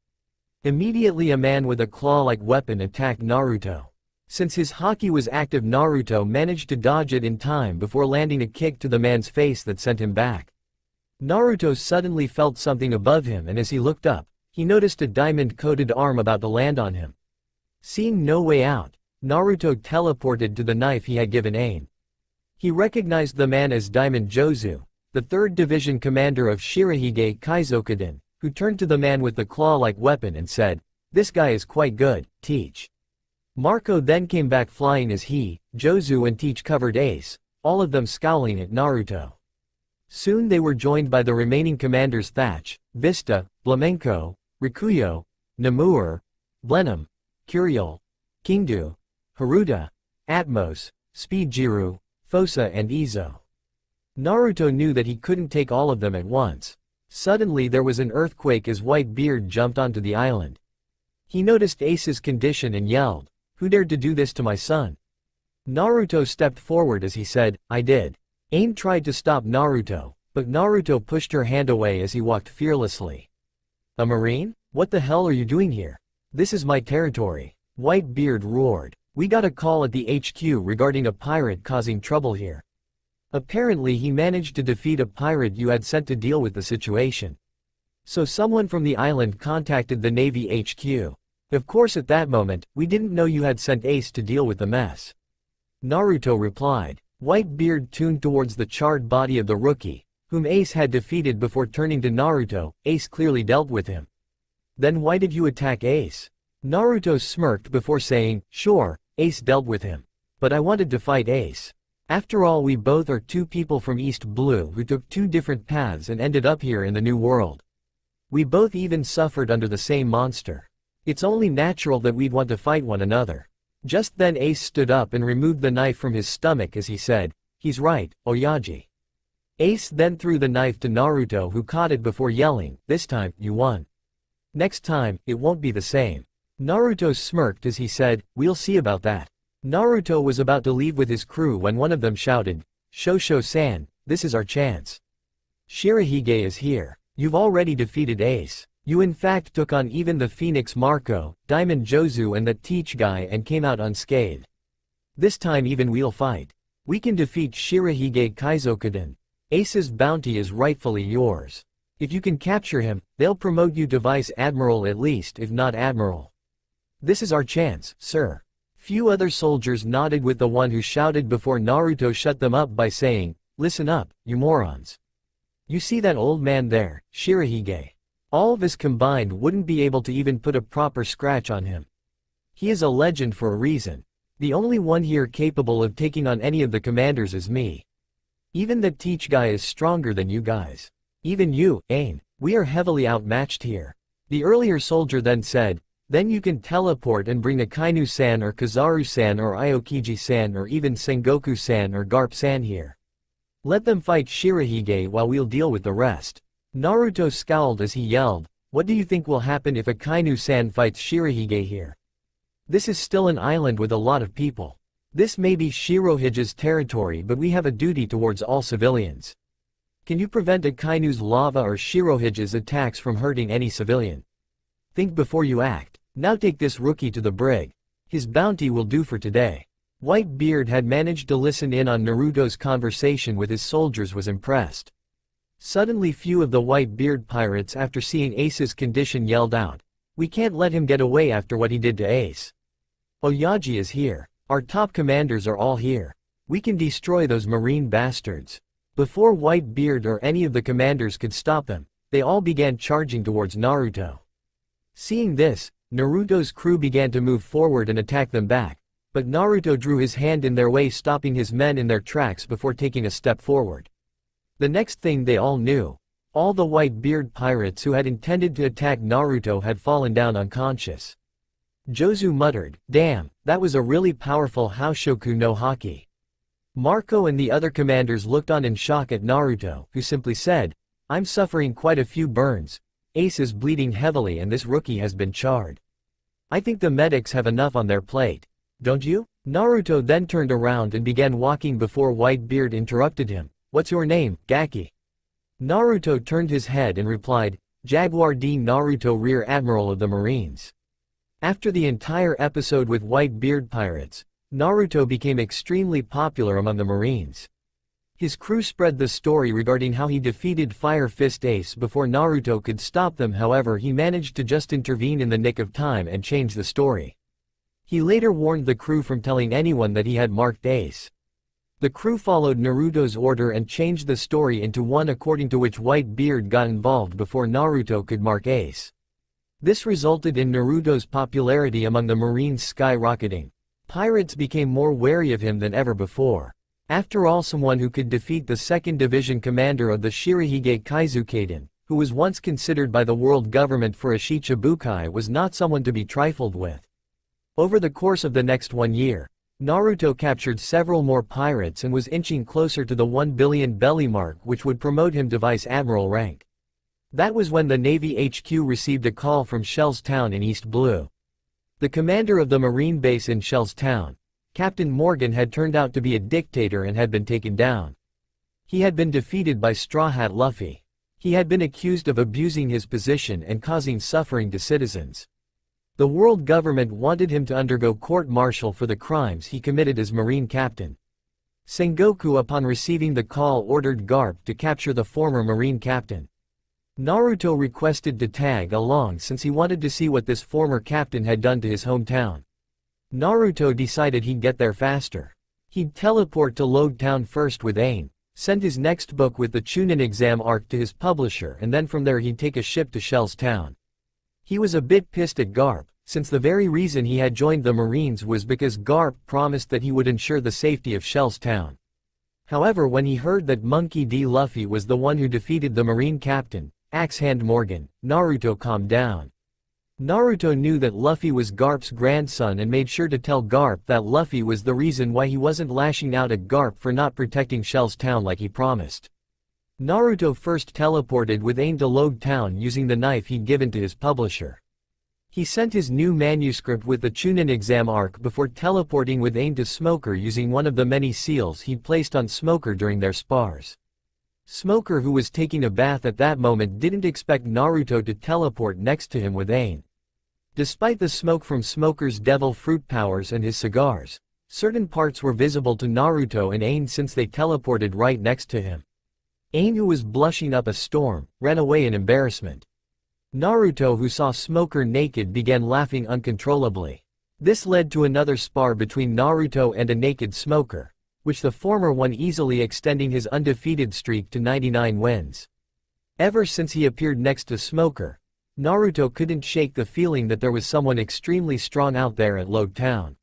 Immediately a man with a claw-like weapon attacked Naruto. Since his Haki was active, Naruto managed to dodge it in time before landing a kick to the man's face that sent him back. Naruto suddenly felt something above him and as he looked up, he noticed a diamond-coated arm about to land on him. Seeing no way out, Naruto teleported to the knife he had given Ain. He recognized the man as Diamond Jozu, the 3rd Division commander of Shirahige Kaizokuden, who turned to the man with the claw-like weapon and said, "This guy is quite good, Teach." Marco then came back flying as he, Jozu and Teach covered Ace, all of them scowling at Naruto. Soon they were joined by the remaining commanders Thatch, Vista, Flamenco, Rikuyo, Namur, Blenheim, Curiel, Kingdu, Haruta, Atmos, Speedjiru, Fosa and Izo. Naruto knew that he couldn't take all of them at once. Suddenly there was an earthquake as Whitebeard jumped onto the island. He noticed Ace's condition and yelled, "Who dared to do this to my son?" Naruto stepped forward as he said, "I did." Ain tried to stop Naruto, but Naruto pushed her hand away as he walked fearlessly. "A marine? What the hell are you doing here? This is my territory," Whitebeard roared. "We got a call at the HQ regarding a pirate causing trouble here. Apparently he managed to defeat a pirate you had sent to deal with the situation. So someone from the island contacted the Navy HQ. Of course at that moment, we didn't know you had sent Ace to deal with the mess." Naruto replied. Whitebeard tuned towards the charred body of the rookie, whom Ace had defeated before turning to Naruto. "Ace clearly dealt with him. Then why did you attack Ace?" Naruto smirked before saying, "Sure, Ace dealt with him. But I wanted to fight Ace. After all, we both are two people from East Blue who took two different paths and ended up here in the New World. We both even suffered under the same monster. It's only natural that we'd want to fight one another." Just then Ace stood up and removed the knife from his stomach as he said, "He's right, Oyaji." Ace then threw the knife to Naruto who caught it before yelling, "This time, you won. Next time, it won't be the same." Naruto smirked as he said, "We'll see about that." Naruto was about to leave with his crew when one of them shouted, "Shosho-san, this is our chance. Shirahige is here. You've already defeated Ace. You in fact took on even the Phoenix Marco, Diamond Jozu and that Teach guy and came out unscathed. This time even we'll fight. We can defeat Shirahige Kaizokuden. Ace's bounty is rightfully yours. If you can capture him, they'll promote you to Vice Admiral at least if not Admiral. This is our chance, sir." Few other soldiers nodded with the one who shouted before Naruto shut them up by saying, "Listen up, you morons. You see that old man there, Shirahige? All of us combined wouldn't be able to even put a proper scratch on him. He is a legend for a reason. The only one here capable of taking on any of the commanders is me. Even the Teach guy is stronger than you guys. Even you, Ain, we are heavily outmatched here." The earlier soldier then said, "Then you can teleport and bring Akainu-san or Kizaru-san or Aokiji-san or even Sengoku-san or Garp-san here. Let them fight Shirahige while we'll deal with the rest." Naruto scowled as he yelled, "What do you think will happen if Akainu-san fights Shirahige here? This is still an island with a lot of people. This may be Shirohige's territory but we have a duty towards all civilians. Can you prevent Akainu's lava or Shirohige's attacks from hurting any civilian? Think before you act. Now take this rookie to the brig. His bounty will do for today." Whitebeard had managed to listen in on Naruto's conversation with his soldiers was impressed. Suddenly few of the white-beard pirates after seeing Ace's condition yelled out, "We can't let him get away after what he did to Ace. Oyaji is here. Our top commanders are all here. We can destroy those marine bastards." Before Whitebeard or any of the commanders could stop them, they all began charging towards Naruto. Seeing this, Naruto's crew began to move forward and attack them back, but Naruto drew his hand in their way, stopping his men in their tracks before taking a step forward. The next thing they all knew, all the white-beard pirates who had intended to attack Naruto had fallen down unconscious. Jozu muttered, "Damn, that was a really powerful Houshoku no Haki." Marco and the other commanders looked on in shock at Naruto, who simply said, "I'm suffering quite a few burns. Ace is bleeding heavily and this rookie has been charred. I think the medics have enough on their plate. Don't you?" Naruto then turned around and began walking before Whitebeard interrupted him. "What's your name, Gaki?" Naruto turned his head and replied, "Jaguar D. Naruto, Rear Admiral of the Marines." After the entire episode with White-beard pirates, Naruto became extremely popular among the Marines. His crew spread the story regarding how he defeated Fire Fist Ace before Naruto could stop them. However, he managed to just intervene in the nick of time and change the story. He later warned the crew from telling anyone that he had marked Ace. The crew followed Naruto's order and changed the story into one according to which Whitebeard got involved before Naruto could mark Ace. This resulted in Naruto's popularity among the Marines skyrocketing. Pirates became more wary of him than ever before. After all, someone who could defeat the 2nd Division commander of the Shirahige Kaizukaden, who was once considered by the world government for a Shichibukai, was not someone to be trifled with. Over the course of the next 1 year, Naruto captured several more pirates and was inching closer to the 1 billion belly mark, which would promote him to Vice Admiral rank. That was when the Navy HQ received a call from Shell's Town in East Blue. The commander of the Marine base in Shell's Town, Captain Morgan, had turned out to be a dictator and had been taken down. He had been defeated by Straw Hat Luffy. He had been accused of abusing his position and causing suffering to citizens. The world government wanted him to undergo court-martial for the crimes he committed as Marine captain. Sengoku, upon receiving the call, ordered Garp to capture the former Marine captain. Naruto requested to tag along since he wanted to see what this former captain had done to his hometown. Naruto decided he'd get there faster. He'd teleport to Lode Town first with Ain, send his next book with the Chunin exam arc to his publisher, and then from there he'd take a ship to Shell's Town. He was a bit pissed at Garp, since the very reason he had joined the Marines was because Garp promised that he would ensure the safety of Shell's Town. However, when he heard that Monkey D. Luffy was the one who defeated the Marine captain, Axe Hand Morgan, Naruto calmed down. Naruto knew that Luffy was Garp's grandson and made sure to tell Garp that Luffy was the reason why he wasn't lashing out at Garp for not protecting Shell's Town like he promised. Naruto first teleported with Ain to Lode Town using the knife he'd given to his publisher. He sent his new manuscript with the Chunin exam arc before teleporting with Ain to Smoker using one of the many seals he'd placed on Smoker during their spars. Smoker, who was taking a bath at that moment, didn't expect Naruto to teleport next to him with Ain. Despite the smoke from Smoker's devil fruit powers and his cigars, certain parts were visible to Naruto and Ain since they teleported right next to him. Ain, who was blushing up a storm, ran away in embarrassment. Naruto, who saw Smoker naked, began laughing uncontrollably. This led to another spar between Naruto and a naked Smoker, which the former won easily, extending his undefeated streak to 99 wins. Ever since he appeared next to Smoker, Naruto couldn't shake the feeling that there was someone extremely strong out there at Lode Town.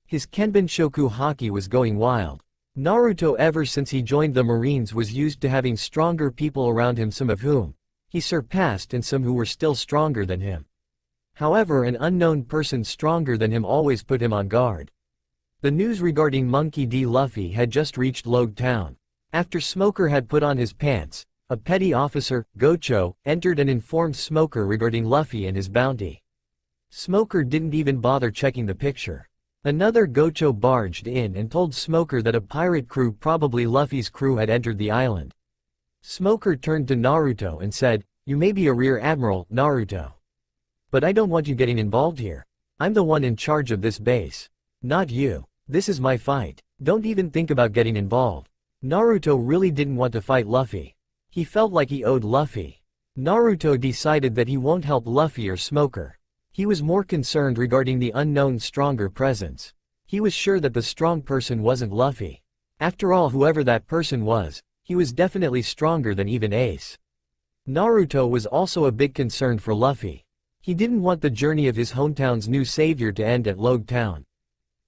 His Kenbenshoku Haki was going wild. Naruto, ever since he joined the Marines, was used to having stronger people around him, some of whom he surpassed and some who were still stronger than him. However, an unknown person stronger than him always put him on guard. The news regarding Monkey D. Luffy had just reached Lode Town. After Smoker had put on his pants, a petty officer, Gocho, entered and informed Smoker regarding Luffy and his bounty. Smoker didn't even bother checking the picture. Another Gocho barged in and told Smoker that a pirate crew, probably Luffy's crew, had entered the island. Smoker turned to Naruto and said, "You may be a rear admiral, Naruto. But I don't want you getting involved here. I'm the one in charge of this base. Not you. This is my fight. Don't even think about getting involved." Naruto really didn't want to fight Luffy. He felt like he owed Luffy. Naruto decided that he won't help Luffy or Smoker. He was more concerned regarding the unknown stronger presence. He was sure that the strong person wasn't Luffy. After all, whoever that person was, he was definitely stronger than even Ace. Naruto was also a big concern for Luffy. He didn't want the journey of his hometown's new savior to end at Logue Town.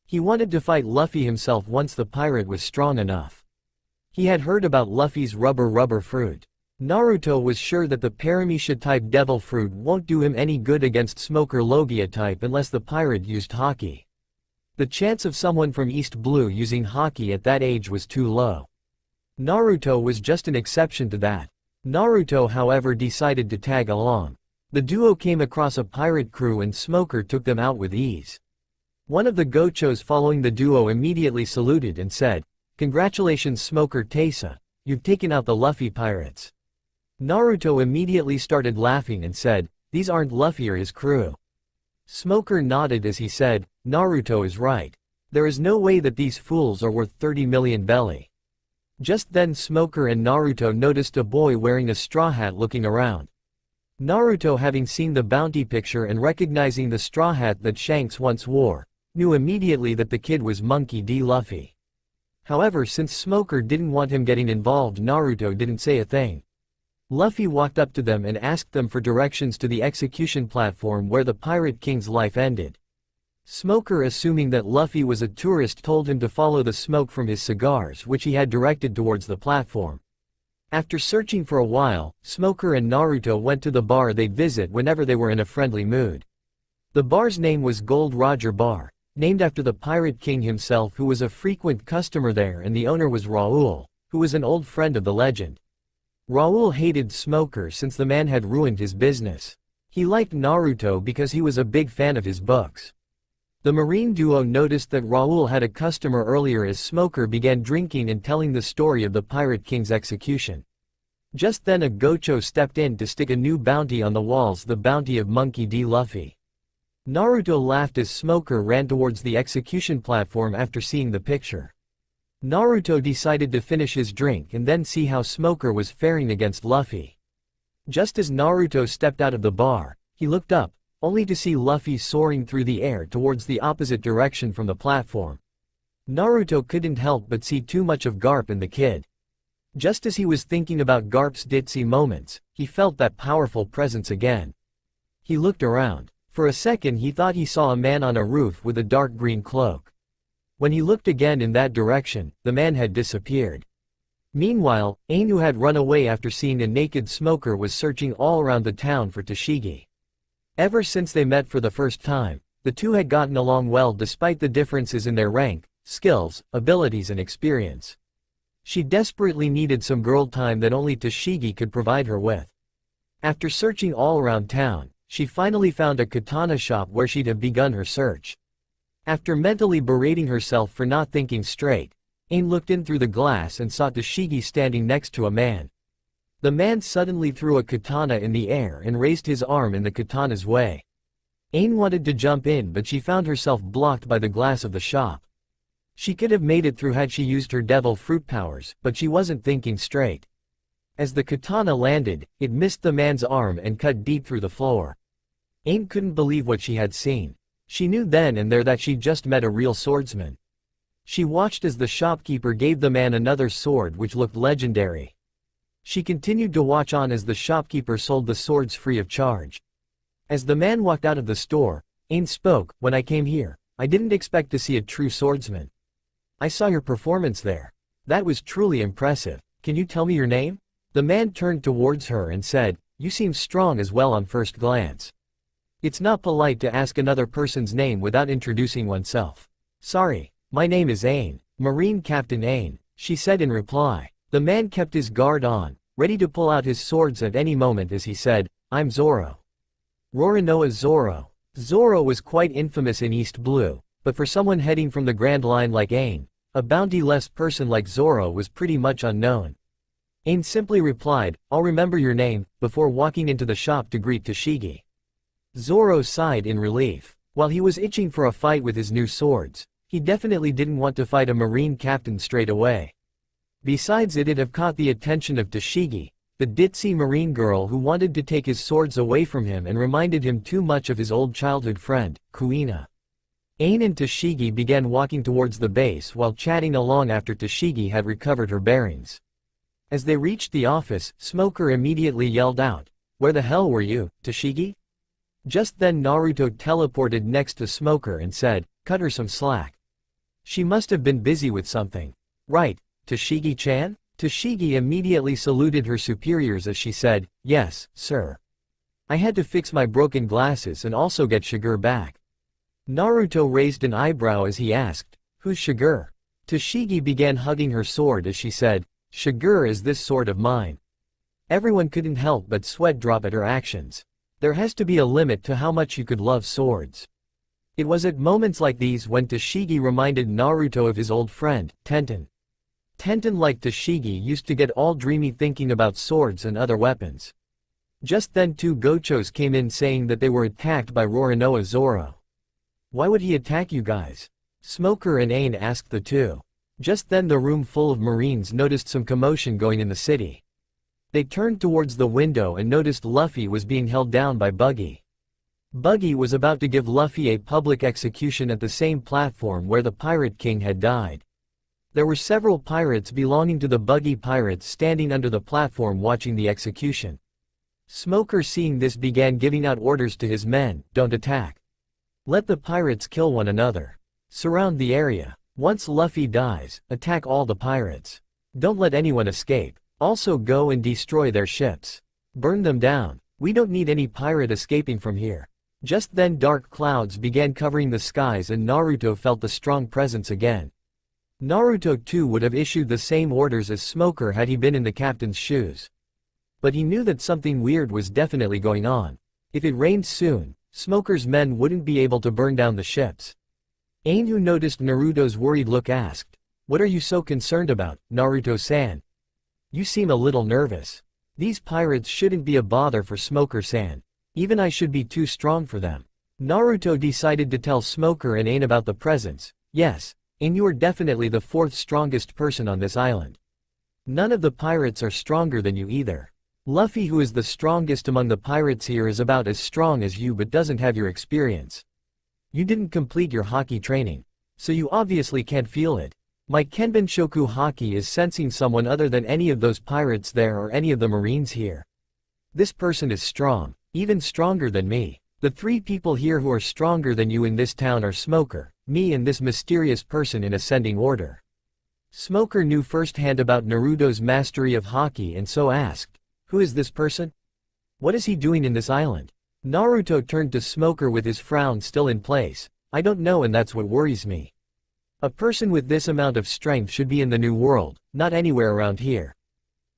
He wanted to fight Luffy himself once the pirate was strong enough. He had heard about Luffy's rubber fruit. Naruto was sure that the Paramecia-type devil fruit won't do him any good against Smoker Logia-type unless the pirate used Haki. The chance of someone from East Blue using Haki at that age was too low. Naruto was just an exception to that. Naruto, however, decided to tag along. The duo came across a pirate crew and Smoker took them out with ease. One of the Gochos following the duo immediately saluted and said, "Congratulations Smoker Tesa, you've taken out the Luffy pirates." Naruto immediately started laughing and said, "These aren't Luffy or his crew." Smoker nodded as he said, "Naruto is right. There is no way that these fools are worth 30 million belly." Just then Smoker and Naruto noticed a boy wearing a straw hat looking around. Naruto, having seen the bounty picture and recognizing the straw hat that Shanks once wore, knew immediately that the kid was Monkey D. Luffy. However, since Smoker didn't want him getting involved, Naruto didn't say a thing. Luffy walked up to them and asked them for directions to the execution platform where the Pirate King's life ended. Smoker, assuming that Luffy was a tourist, told him to follow the smoke from his cigars, which he had directed towards the platform. After searching for a while, Smoker and Naruto went to the bar they'd visit whenever they were in a friendly mood. The bar's name was Gold Roger Bar, named after the Pirate King himself, who was a frequent customer there, and the owner was Raoul, who was an old friend of the legend. Raoul hated Smoker since the man had ruined his business. He liked Naruto because he was a big fan of his books. The Marine duo noticed that Raoul had a customer earlier as Smoker began drinking and telling the story of the Pirate King's execution. Just then a Gocho stepped in to stick a new bounty on the walls, the bounty of Monkey D. Luffy. Naruto laughed as Smoker ran towards the execution platform after seeing the picture. Naruto decided to finish his drink and then see how Smoker was faring against Luffy. Just as Naruto stepped out of the bar, he looked up, only to see Luffy soaring through the air towards the opposite direction from the platform. Naruto couldn't help but see too much of Garp in the kid. Just as he was thinking about Garp's ditzy moments, he felt that powerful presence again. He looked around. For a second he thought he saw a man on a roof with a dark green cloak. When he looked again in that direction, the man had disappeared. Meanwhile, Ain, who had run away after seeing a naked Smoker, was searching all around the town for Tashigi. Ever since they met for the first time, the two had gotten along well despite the differences in their rank, skills, abilities and experience. She desperately needed some girl time that only Tashigi could provide her with. After searching all around town, she finally found a katana shop where she'd have begun her search. After mentally berating herself for not thinking straight, Ain looked in through the glass and saw Tashigi standing next to a man. The man suddenly threw a katana in the air and raised his arm in the katana's way. Ain wanted to jump in, but she found herself blocked by the glass of the shop. She could have made it through had she used her devil fruit powers, but she wasn't thinking straight. As the katana landed, it missed the man's arm and cut deep through the floor. Ain couldn't believe what she had seen. She knew then and there that she'd just met a real swordsman. She watched as the shopkeeper gave the man another sword which looked legendary. She continued to watch on as the shopkeeper sold the swords free of charge. As the man walked out of the store, Ain spoke, "When I came here, I didn't expect to see a true swordsman. I saw your performance there. That was truly impressive. Can you tell me your name?" The man turned towards her and said, "You seem strong as well on first glance. It's not polite to ask another person's name without introducing oneself." "Sorry, my name is Ain, Marine Captain Ain," she said in reply. The man kept his guard on, ready to pull out his swords at any moment as he said, "I'm Zoro. Roronoa Zoro." Zoro was quite infamous in East Blue, but for someone heading from the Grand Line like Ain, a bounty-less person like Zoro was pretty much unknown. Ain simply replied, "I'll remember your name," before walking into the shop to greet Tashigi. Zoro sighed in relief. While he was itching for a fight with his new swords, he definitely didn't want to fight a marine captain straight away. Besides, it'd have caught the attention of Tashigi, the ditzy marine girl who wanted to take his swords away from him and reminded him too much of his old childhood friend, Kuina. Ain and Toshigi began walking towards the base while chatting along after Toshigi had recovered her bearings. As they reached the office, Smoker immediately yelled out, "Where the hell were you, Toshigi?" Just then Naruto teleported next to Smoker and said, "Cut her some slack. She must have been busy with something. Right, Toshigi-chan?" Toshigi immediately saluted her superiors as she said, "Yes, sir. I had to fix my broken glasses and also get Jaguar back." Naruto raised an eyebrow as he asked, "Who's Jaguar?" Toshigi began hugging her sword as she said, "Jaguar is this sword of mine." Everyone couldn't help but sweat drop at her actions. There has to be a limit to how much you could love swords. It was at moments like these when Toshigi reminded Naruto of his old friend, Tenten. Tenten, like Toshigi, used to get all dreamy thinking about swords and other weapons. Just then two Gochos came in saying that they were attacked by Roronoa Zoro. "Why would he attack you guys?" Smoker and Ain asked the two. Just then the room full of Marines noticed some commotion going in the city. They turned towards the window and noticed Luffy was being held down by Buggy. Buggy was about to give Luffy a public execution at the same platform where the Pirate King had died. There were several pirates belonging to the Buggy pirates standing under the platform watching the execution. Smoker, seeing this, began giving out orders to his men, "Don't attack. Let the pirates kill one another. Surround the area. Once Luffy dies, attack all the pirates. Don't let anyone escape. Also go and destroy their ships. Burn them down. We don't need any pirate escaping from here." Just then dark clouds began covering the skies and Naruto felt the strong presence again. Naruto too would have issued the same orders as Smoker had he been in the captain's shoes. But he knew that something weird was definitely going on. If it rained soon, Smoker's men wouldn't be able to burn down the ships. Ain, who noticed Naruto's worried look, asked, "What are you so concerned about, Naruto-san? You seem a little nervous. These pirates shouldn't be a bother for Smoker-san. Even I should be too strong for them." Naruto decided to tell Smoker and Ain about the presence. "Yes, Ain, you are definitely the fourth strongest person on this island. None of the pirates are stronger than you either. Luffy, who is the strongest among the pirates here, is about as strong as you but doesn't have your experience. You didn't complete your haki training, so you obviously can't feel it. My Kenbenshoku haki is sensing someone other than any of those pirates there or any of the marines here. This person is strong, even stronger than me. The three people here who are stronger than you in this town are Smoker, me and this mysterious person in ascending order." Smoker knew firsthand about Naruto's mastery of haki and so asked, "Who is this person? What is he doing in this island?" Naruto turned to Smoker with his frown still in place. "I don't know, and that's what worries me. A person with this amount of strength should be in the New World, not anywhere around here."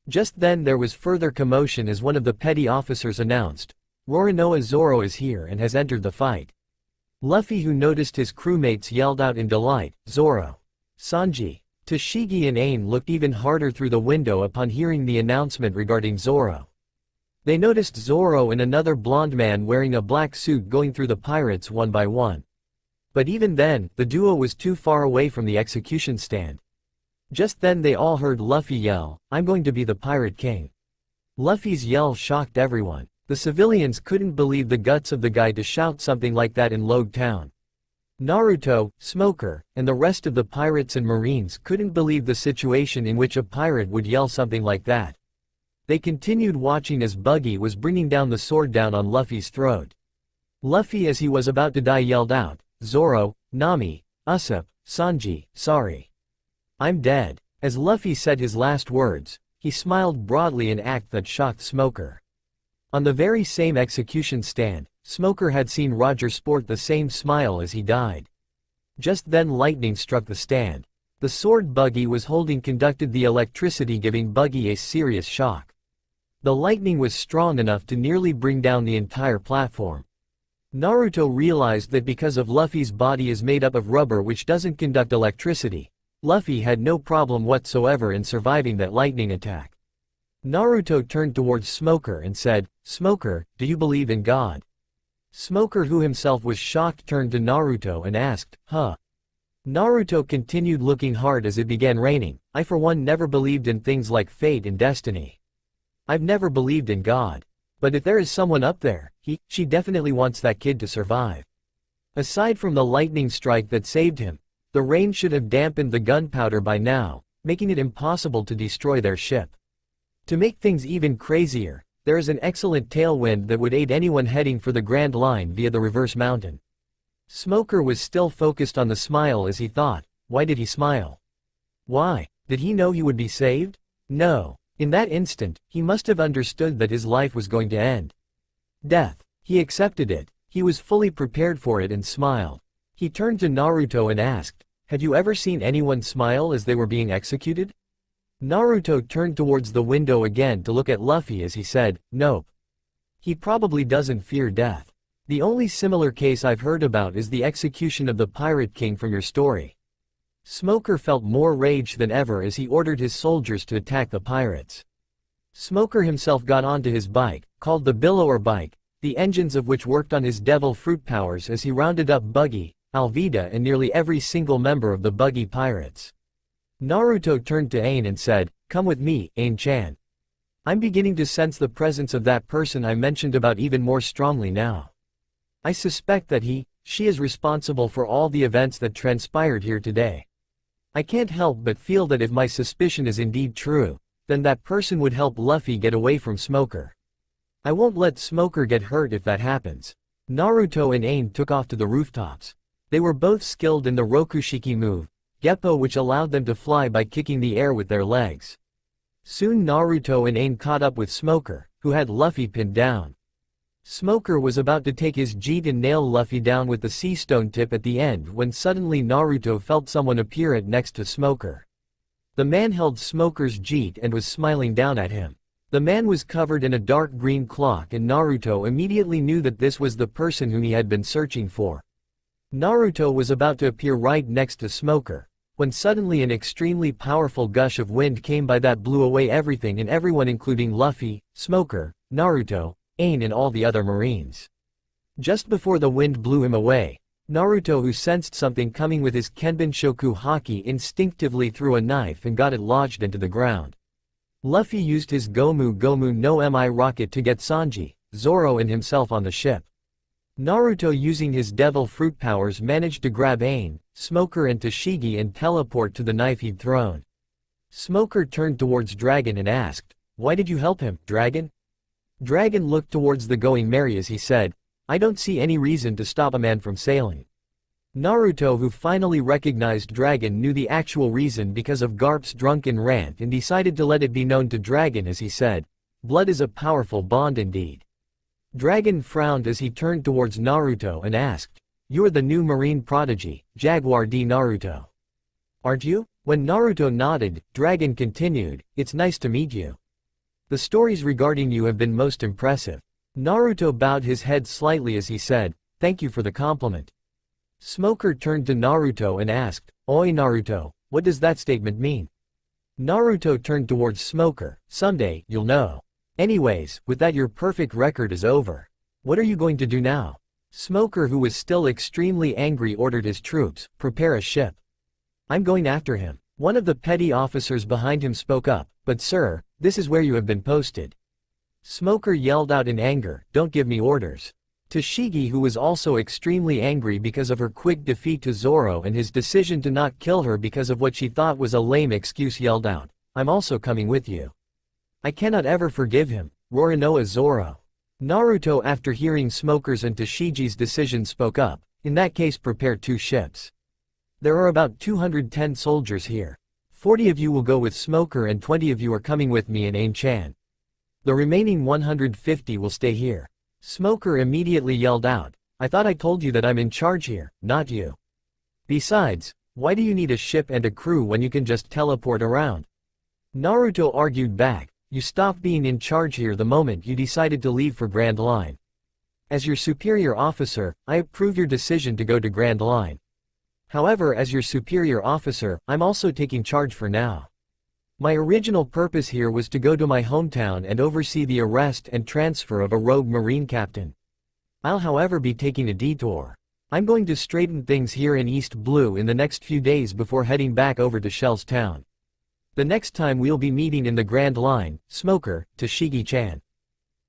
Just then there was further commotion as one of the petty officers announced, "Roronoa Zoro is here and has entered the fight." Luffy, who noticed his crewmates, yelled out in delight, "Zoro! Sanji!" Toshigi and Ain looked even harder through the window upon hearing the announcement regarding Zoro. They noticed Zoro and another blonde man wearing a black suit going through the pirates one by one. But even then, the duo was too far away from the execution stand. Just then they all heard Luffy yell, "I'm going to be the Pirate King." Luffy's yell shocked everyone. The civilians couldn't believe the guts of the guy to shout something like that in Logue Town. Naruto, Smoker, and the rest of the pirates and marines couldn't believe the situation in which a pirate would yell something like that. They continued watching as Buggy was bringing down the sword down on Luffy's throat. Luffy, as he was about to die, yelled out, "Zoro, Nami, Usopp, Sanji, sorry. I'm dead." As Luffy said his last words, he smiled broadly, an act that shocked Smoker. On the very same execution stand, Smoker had seen Roger sport the same smile as he died. Just then lightning struck the stand. The sword Buggy was holding conducted the electricity, giving Buggy a serious shock. The lightning was strong enough to nearly bring down the entire platform. Naruto realized that because of Luffy's body is made up of rubber which doesn't conduct electricity, Luffy had no problem whatsoever in surviving that lightning attack. Naruto turned towards Smoker and said, "Smoker, do you believe in God?" Smoker, who himself was shocked, turned to Naruto and asked, "Huh?" Naruto continued looking hard as it began raining. "I for one never believed in things like fate and destiny. I've never believed in God. But if there is someone up there, she definitely wants that kid to survive. Aside from the lightning strike that saved him, the rain should have dampened the gunpowder by now, making it impossible to destroy their ship. To make things even crazier, there is an excellent tailwind that would aid anyone heading for the Grand Line via the reverse mountain. Smoker was still focused on the smile as he thought, why did he smile? Why? Did he know he would be saved? No. In that instant, he must have understood that his life was going to end. Death. He accepted it. He was fully prepared for it and smiled. He turned to Naruto and asked, "Have you ever seen anyone smile as they were being executed?" Naruto turned towards the window again to look at Luffy as he said, "Nope. He probably doesn't fear death. The only similar case I've heard about is the execution of the Pirate King from your story." Smoker felt more rage than ever as he ordered his soldiers to attack the pirates. Smoker himself got onto his bike, called the Billower bike, the engines of which worked on his devil fruit powers as he rounded up Buggy, Alvida and nearly every single member of the Buggy pirates. Naruto turned to Ain and said, "Come with me, Ain-chan. I'm beginning to sense the presence of that person I mentioned about even more strongly now. I suspect that she is responsible for all the events that transpired here today. I can't help but feel that if my suspicion is indeed true, then that person would help Luffy get away from Smoker. I won't let Smoker get hurt if that happens." Naruto and Ain took off to the rooftops. They were both skilled in the Rokushiki move, Geppo, which allowed them to fly by kicking the air with their legs. Soon Naruto and Ain caught up with Smoker, who had Luffy pinned down. Smoker was about to take his jeet and nail Luffy down with the sea stone tip at the end when suddenly Naruto felt someone appear at next to Smoker. The man held Smoker's jeet and was smiling down at him. The man was covered in a dark green cloak and Naruto immediately knew that this was the person whom he had been searching for. Naruto was about to appear right next to Smoker, when suddenly an extremely powerful gush of wind came by that blew away everything and everyone, including Luffy, Smoker, Naruto, Ain and all the other marines. Just before the wind blew him away, Naruto, who sensed something coming with his Kenbin Shoku Haki, instinctively threw a knife and got it lodged into the ground. Luffy used his Gomu Gomu no Mi rocket to get Sanji, Zoro and himself on the ship. Naruto, using his devil fruit powers, managed to grab Ain, Smoker and Tashigi and teleport to the knife he'd thrown. Smoker turned towards Dragon and asked, "Why did you help him, Dragon?" Dragon looked towards the Going Merry as he said, "I don't see any reason to stop a man from sailing." Naruto, who finally recognized Dragon, knew the actual reason because of Garp's drunken rant and decided to let it be known to Dragon as he said, "Blood is a powerful bond indeed." Dragon frowned as he turned towards Naruto and asked, "You're the new marine prodigy, Jaguar D. Naruto. Aren't you?" When Naruto nodded, Dragon continued, "It's nice to meet you. The stories regarding you have been most impressive." Naruto bowed his head slightly as he said, "Thank you for the compliment." Smoker turned to Naruto and asked, "Oi Naruto, what does that statement mean?" Naruto turned towards Smoker, "Someday, you'll know. Anyways, with that your perfect record is over. What are you going to do now?" Smoker, who was still extremely angry, ordered his troops, "Prepare a ship. I'm going after him." One of the petty officers behind him spoke up, "But sir, this is where you have been posted." Smoker yelled out in anger, "Don't give me orders." Tashigi, who was also extremely angry because of her quick defeat to Zoro and his decision to not kill her because of what she thought was a lame excuse, yelled out, "I'm also coming with you. I cannot ever forgive him, Roronoa Zoro." Naruto, after hearing Smoker's and Tashigi's decision, spoke up, "In that case, prepare 2 ships. There are about 210 soldiers here. 40 of you will go with Smoker and 20 of you are coming with me and Ain-chan. The remaining 150 will stay here." Smoker immediately yelled out, "I thought I told you that I'm in charge here, not you. Besides, why do you need a ship and a crew when you can just teleport around?" Naruto argued back, "You stopped being in charge here the moment you decided to leave for Grand Line. As your superior officer, I approve your decision to go to Grand Line. However, as your superior officer, I'm also taking charge for now. My original purpose here was to go to my hometown and oversee the arrest and transfer of a rogue marine captain. I'll however be taking a detour. I'm going to straighten things here in East Blue in the next few days before heading back over to Shell's town. The next time we'll be meeting in the Grand Line, Smoker, Toshigi-chan.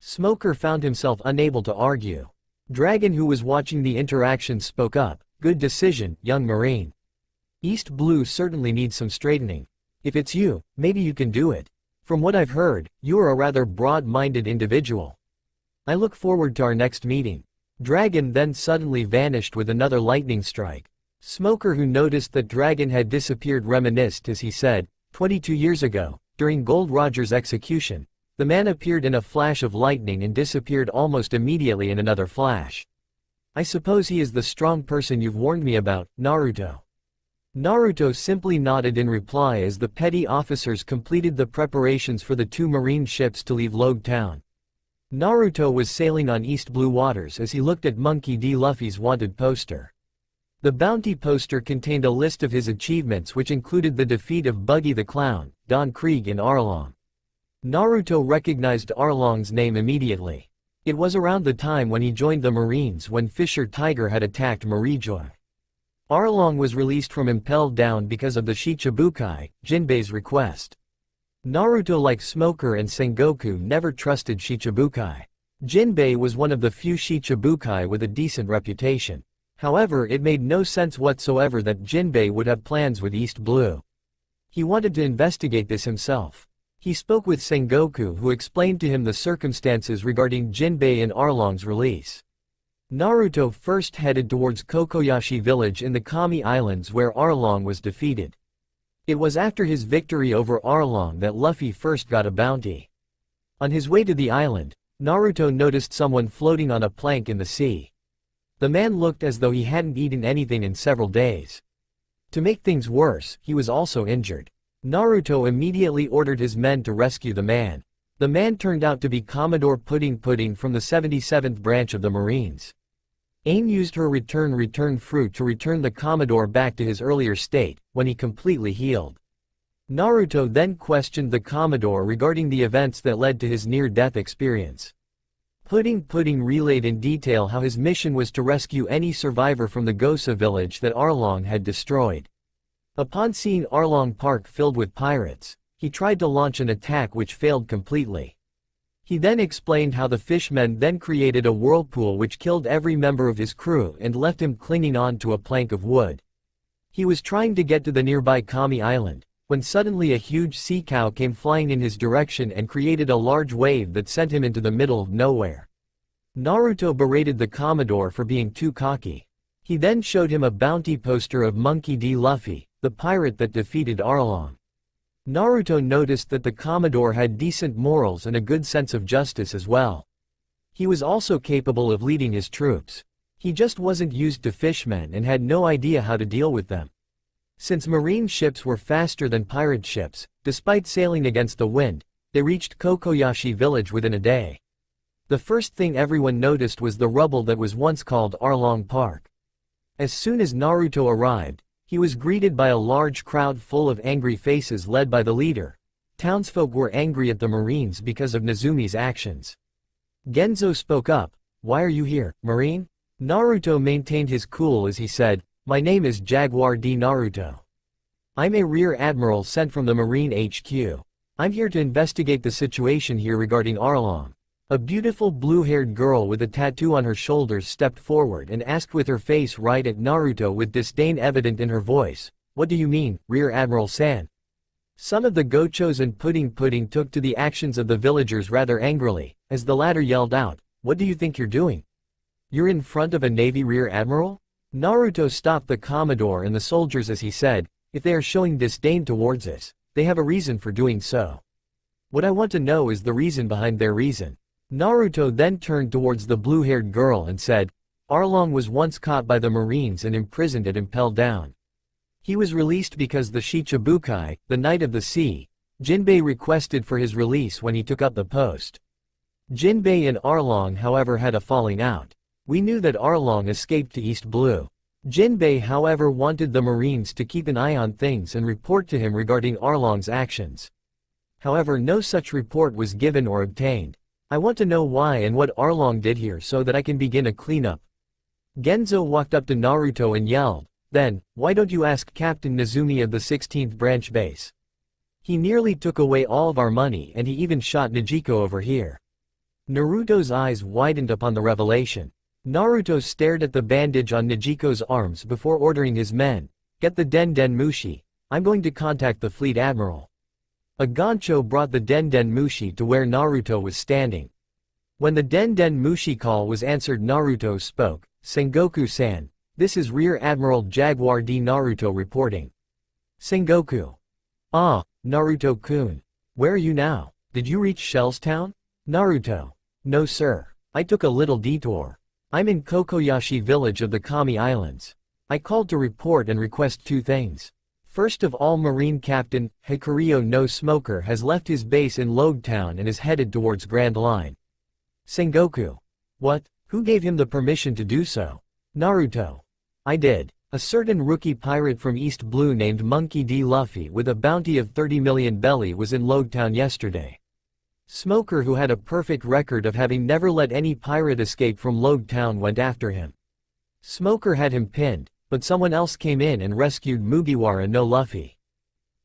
Smoker found himself unable to argue. Dragon, who was watching the interaction, spoke up. Good decision, young Marine. East Blue certainly needs some straightening. If it's you, maybe you can do it. From what I've heard, you're a rather broad-minded individual. I look forward to our next meeting. Dragon then suddenly vanished with another lightning strike. Smoker, who noticed that Dragon had disappeared, reminisced as he said, 22 years ago, during Gold Roger's execution, the man appeared in a flash of lightning and disappeared almost immediately in another flash. I suppose he is the strong person you've warned me about, Naruto. Naruto simply nodded in reply as the petty officers completed the preparations for the two marine ships to leave Logue Town. Naruto was sailing on East Blue waters as he looked at Monkey D. Luffy's wanted poster. The bounty poster contained a list of his achievements, which included the defeat of Buggy the Clown, Don Krieg, and Arlong. Naruto recognized Arlong's name immediately. It was around the time when he joined the Marines when Fisher Tiger had attacked Marijoy. Arlong was released from Impelled Down because of the Shichibukai, Jinbei's request. Naruto, like Smoker and Sengoku, never trusted Shichibukai. Jinbei was one of the few Shichibukai with a decent reputation. However, it made no sense whatsoever that Jinbei would have plans with East Blue. He wanted to investigate this himself. He spoke with Sengoku, who explained to him the circumstances regarding Jinbei and Arlong's release. Naruto first headed towards Kokoyashi village in the Kami Islands, where Arlong was defeated. It was after his victory over Arlong that Luffy first got a bounty. On his way to the island, Naruto noticed someone floating on a plank in the sea. The man looked as though he hadn't eaten anything in several days. To make things worse, he was also injured. Naruto immediately ordered his men to rescue the man. The man turned out to be Commodore Pudding Pudding from the 77th branch of the Marines. Aang used her return fruit to return the Commodore back to his earlier state, when he completely healed. Naruto then questioned the Commodore regarding the events that led to his near-death experience. Pudding Pudding relayed in detail how his mission was to rescue any survivor from the Gosa village that Arlong had destroyed. Upon seeing Arlong Park filled with pirates, he tried to launch an attack which failed completely. He then explained how the fishmen then created a whirlpool which killed every member of his crew and left him clinging on to a plank of wood. He was trying to get to the nearby Kami Island, when suddenly a huge sea cow came flying in his direction and created a large wave that sent him into the middle of nowhere. Naruto berated the Commodore for being too cocky. He then showed him a bounty poster of Monkey D. Luffy, the pirate that defeated Arlong. Naruto noticed that the Commodore had decent morals and a good sense of justice as well. He was also capable of leading his troops. He just wasn't used to fishmen and had no idea how to deal with them. Since marine ships were faster than pirate ships, despite sailing against the wind, they reached Kokoyashi village within a day. The first thing everyone noticed was the rubble that was once called Arlong Park. As soon as Naruto arrived, he was greeted by a large crowd full of angry faces led by the leader. Townsfolk were angry at the Marines because of Nezumi's actions. Genzo spoke up. "Why are you here, Marine?" Naruto maintained his cool as he said, "My name is Jaguar D. Naruto. I'm a Rear Admiral sent from the Marine HQ. I'm here to investigate the situation here regarding Arlong." A beautiful blue-haired girl with a tattoo on her shoulders stepped forward and asked with her face right at Naruto with disdain evident in her voice, "What do you mean, Rear Admiral San?" Some of the Gochos and Pudding Pudding took to the actions of the villagers rather angrily, as the latter yelled out, "What do you think you're doing? You're in front of a Navy Rear Admiral?" Naruto stopped the Commodore and the soldiers as he said, "If they are showing disdain towards us, they have a reason for doing so. What I want to know is the reason behind their reason." Naruto then turned towards the blue-haired girl and said, "Arlong was once caught by the Marines and imprisoned at Impel Down. He was released because the Shichibukai, the Knight of the Sea, Jinbei requested for his release when he took up the post. Jinbei and Arlong however had a falling out. We knew that Arlong escaped to East Blue. Jinbei however wanted the Marines to keep an eye on things and report to him regarding Arlong's actions. However, no such report was given or obtained. I want to know why and what Arlong did here so that I can begin a cleanup." Genzo walked up to Naruto and yelled, "Then, why don't you ask Captain Nezumi of the 16th Branch Base? He nearly took away all of our money and he even shot Nezuko over here. Naruto's eyes widened upon the revelation. Naruto stared at the bandage on Nezuko's arms before ordering his men, "Get the Den Den Mushi. I'm going to contact the fleet admiral." A Gancho brought the Den Den Mushi to where Naruto was standing. When the Den Den Mushi call was answered, Naruto spoke, "Sengoku-san, this is Rear Admiral Jaguar D. Naruto reporting." "Sengoku." "Ah, Naruto-kun. Where are you now? Did you reach Shell's Town?" "Naruto. No sir. I took a little detour. I'm in Kokoyashi village of the Kami Islands. I called to report and request two things. First of all, Marine Captain Hikario no Smoker has left his base in Logue Town and is headed towards Grand Line." "Sengoku. What? Who gave him the permission to do so?" "Naruto. I did. A certain rookie pirate from East Blue named Monkey D. Luffy with a bounty of 30 million belly was in Logue Town yesterday. Smoker, who had a perfect record of having never let any pirate escape from Logue Town, went after him. Smoker had him pinned, but someone else came in and rescued Mugiwara no Luffy.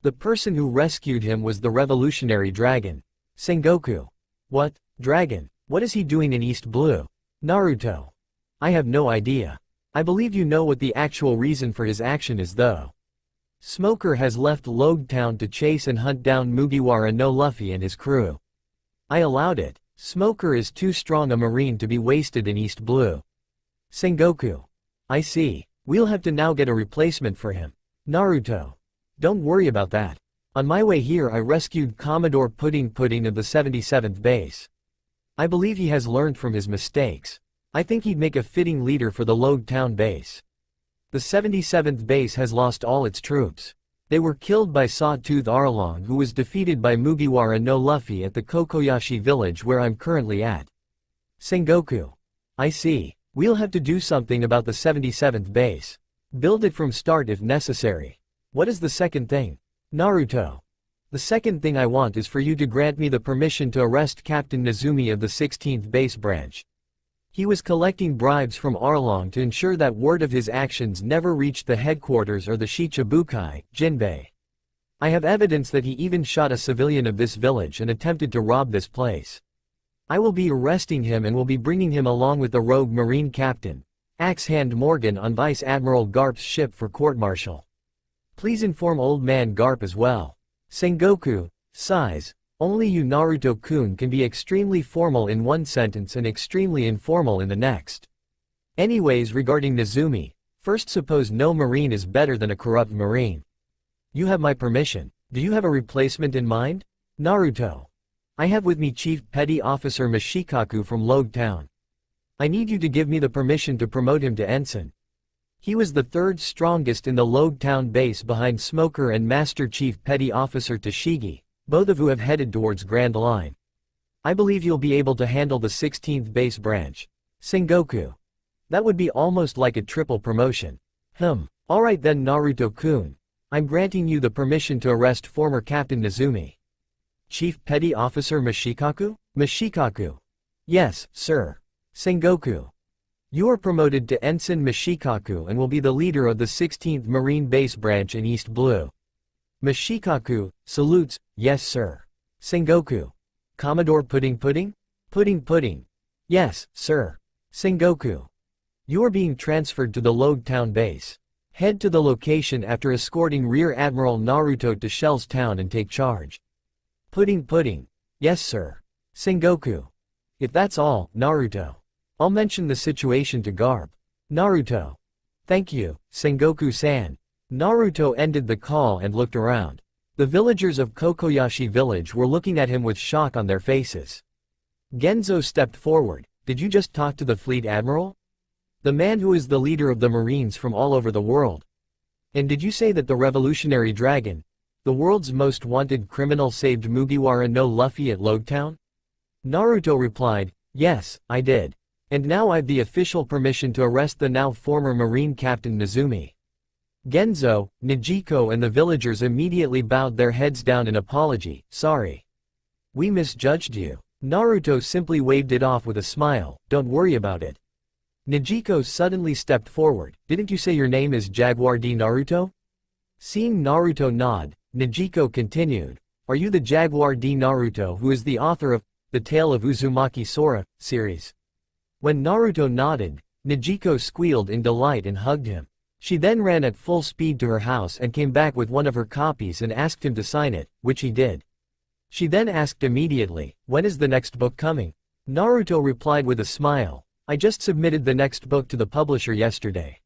The person who rescued him was the revolutionary dragon." "Sengoku. What? Dragon? What is he doing in East Blue?" "Naruto. I have no idea. I believe you know what the actual reason for his action is though. Smoker has left Logue Town to chase and hunt down Mugiwara no Luffy and his crew. I allowed it. Smoker is too strong a marine to be wasted in East Blue." "Sengoku. I see. We'll have to now get a replacement for him." "Naruto. Don't worry about that. On my way here I rescued Commodore Pudding Pudding of the 77th base. I believe he has learned from his mistakes. I think he'd make a fitting leader for the Logue Town base. The 77th base has lost all its troops. They were killed by Sawtooth Arlong, who was defeated by Mugiwara no Luffy at the Kokoyashi village where I'm currently at." "Sengoku. I see. We'll have to do something about the 77th base. Build it from start if necessary. What is the second thing?" "Naruto. The second thing I want is for you to grant me the permission to arrest Captain Nezumi of the 16th base branch. He was collecting bribes from Arlong to ensure that word of his actions never reached the headquarters or the Shichibukai, Jinbei. I have evidence that he even shot a civilian of this village and attempted to rob this place. I will be arresting him and will be bringing him along with the rogue Marine Captain, Axe Hand Morgan, on Vice Admiral Garp's ship for court-martial. Please inform Old Man Garp as well." "Sengoku. Size. Only you Naruto-kun can be extremely formal in one sentence and extremely informal in the next. Anyways, regarding Nezumi, first, suppose no marine is better than a corrupt marine. You have my permission. Do you have a replacement in mind?" "Naruto. I have with me Chief Petty Officer Mashikaku from Logue Town. I need you to give me the permission to promote him to ensign. He was the third strongest in the Logue Town base behind Smoker and Master Chief Petty Officer Tashigi, both of who have headed towards Grand Line. I believe you'll be able to handle the 16th base branch." "Sengoku. That would be almost like a triple promotion." Alright then, Naruto-kun. I'm granting you the permission to arrest former Captain Nezumi." "Chief Petty Officer Mashikaku?" "Mashikaku. Yes, sir." "Sengoku. You are promoted to Ensign Mashikaku and will be the leader of the 16th Marine Base Branch in East Blue." Mashikaku salutes, "Yes sir." "Sengoku. Commodore Pudding Pudding?" "Pudding Pudding. Yes, sir." "Sengoku. You are being transferred to the Logue Town base. Head to the location after escorting Rear Admiral Naruto to Shell's Town and take charge." "Pudding Pudding. Yes sir." "Sengoku. If that's all, Naruto. I'll mention the situation to Garp." "Naruto. Thank you, Sengoku-san." Naruto ended the call and looked around. The villagers of Kokoyashi village were looking at him with shock on their faces. Genzo stepped forward. "Did you just talk to the fleet admiral? The man who is the leader of the marines from all over the world? And did you say that the revolutionary dragon, the world's most wanted criminal, saved Mugiwara no Luffy at Logue Town?" Naruto replied, "Yes, I did. And now I've the official permission to arrest the now former Marine Captain Nezumi." Genzo, Nezuko and the villagers immediately bowed their heads down in apology. "Sorry. We misjudged you." Naruto simply waved it off with a smile, "Don't worry about it." Nezuko suddenly stepped forward. "Didn't you say your name is Jaguar D. Naruto?" Seeing Naruto nod, Nezuko continued, Are you the Jaguar D. Naruto who is the author of The Tale of Uzumaki Sora series? When Naruto nodded, Nijiko squealed in delight and hugged him. She then ran at full speed to her house and came back with one of her copies and asked him to sign it, which he did. She then asked immediately, "When is the next book coming?" Naruto replied with a smile, "I just submitted the next book to the publisher yesterday.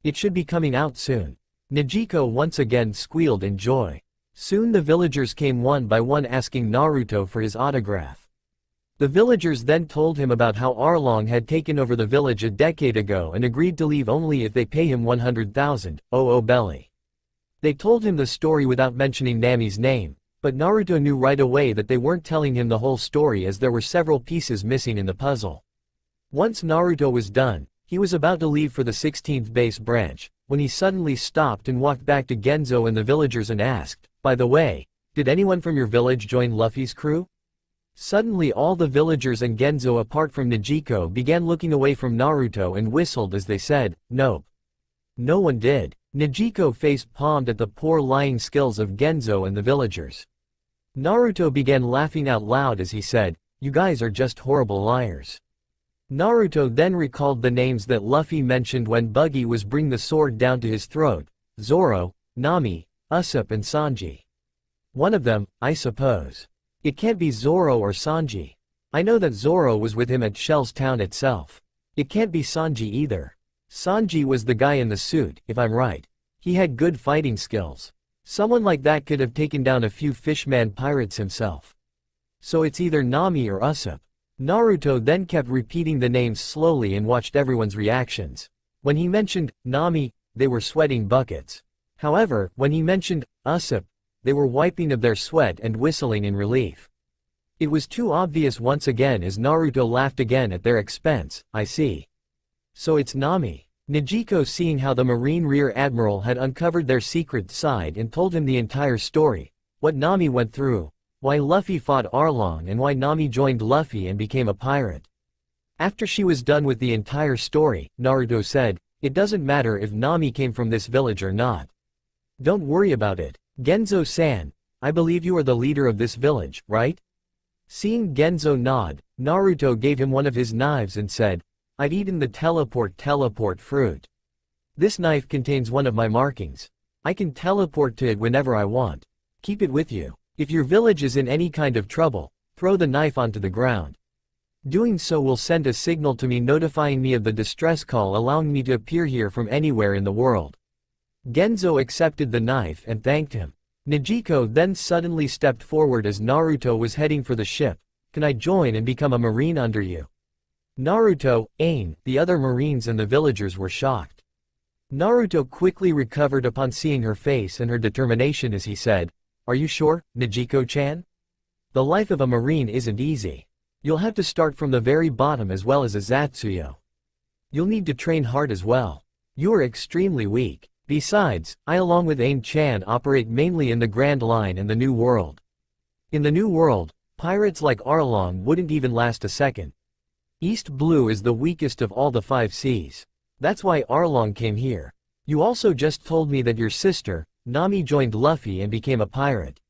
It should be coming out soon." Nijiko once again squealed in joy. Soon the villagers came one by one asking Naruto for his autograph. The villagers then told him about how Arlong had taken over the village a decade ago and agreed to leave only if they pay him 100,000 belly. They told him the story without mentioning Nami's name, but Naruto knew right away that they weren't telling him the whole story as there were several pieces missing in the puzzle. Once Naruto was done, he was about to leave for the 16th base branch, when he suddenly stopped and walked back to Genzo and the villagers and asked, "By the way, did anyone from your village join Luffy's crew?" Suddenly all the villagers and Genzo apart from Nijiko began looking away from Naruto and whistled as they said, "Nope." No one did. Nijiko face-palmed at the poor lying skills of Genzo and the villagers. Naruto began laughing out loud as he said, "You guys are just horrible liars." Naruto then recalled the names that Luffy mentioned when Buggy was bringing the sword down to his throat: Zoro, Nami, Usopp and Sanji. One of them, I suppose. It can't be Zoro or Sanji. I know that Zoro was with him at Shell's town itself. It can't be Sanji either. Sanji was the guy in the suit, if I'm right. He had good fighting skills. Someone like that could have taken down a few fishman pirates himself. So it's either Nami or Usopp. Naruto then kept repeating the names slowly and watched everyone's reactions. When he mentioned Nami, they were sweating buckets. However, when he mentioned Usopp, they were wiping of their sweat and whistling in relief. It was too obvious once again as Naruto laughed again at their expense. "I see. So it's Nami." Nijiko, seeing how the Marine Rear Admiral had uncovered their secret side and told him the entire story, what Nami went through, why Luffy fought Arlong and why Nami joined Luffy and became a pirate. After she was done with the entire story, Naruto said, "It doesn't matter if Nami came from this village or not. Don't worry about it. Genzo-san, I believe you are the leader of this village, right?" Seeing Genzo nod, Naruto gave him one of his knives and said, "I've eaten the teleport fruit. This knife contains one of my markings. I can teleport to it whenever I want. Keep it with you. If your village is in any kind of trouble, throw the knife onto the ground. Doing so will send a signal to me notifying me of the distress call, allowing me to appear here from anywhere in the world." Genzo accepted the knife and thanked him. Nijiko then suddenly stepped forward as Naruto was heading for the ship. "Can I join and become a marine under you?" Naruto, Ain, the other marines and the villagers were shocked. Naruto quickly recovered upon seeing her face and her determination as he said, "Are you sure, Nijiko-chan? The life of a marine isn't easy. You'll have to start from the very bottom as well as a Zatsuyo. You'll need to train hard as well. You are extremely weak. Besides, I along with Ain-chan operate mainly in the Grand Line and the New World. In the New World, pirates like Arlong wouldn't even last a second. East Blue is the weakest of all the 5 seas. That's why Arlong came here. You also just told me that your sister, Nami, joined Luffy and became a pirate.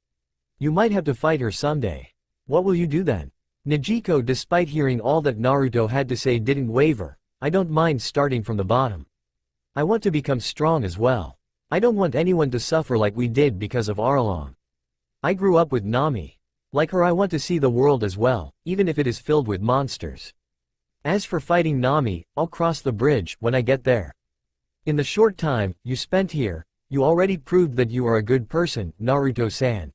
You might have to fight her someday. What will you do then?" Nijiko, despite hearing all that Naruto had to say, didn't waver. "I don't mind starting from the bottom. I want to become strong as well. I don't want anyone to suffer like we did because of Arlong. I grew up with Nami. Like her, I want to see the world as well, even if it is filled with monsters. As for fighting Nami, I'll cross the bridge when I get there. In the short time you spent here, you already proved that you are a good person, Naruto-san.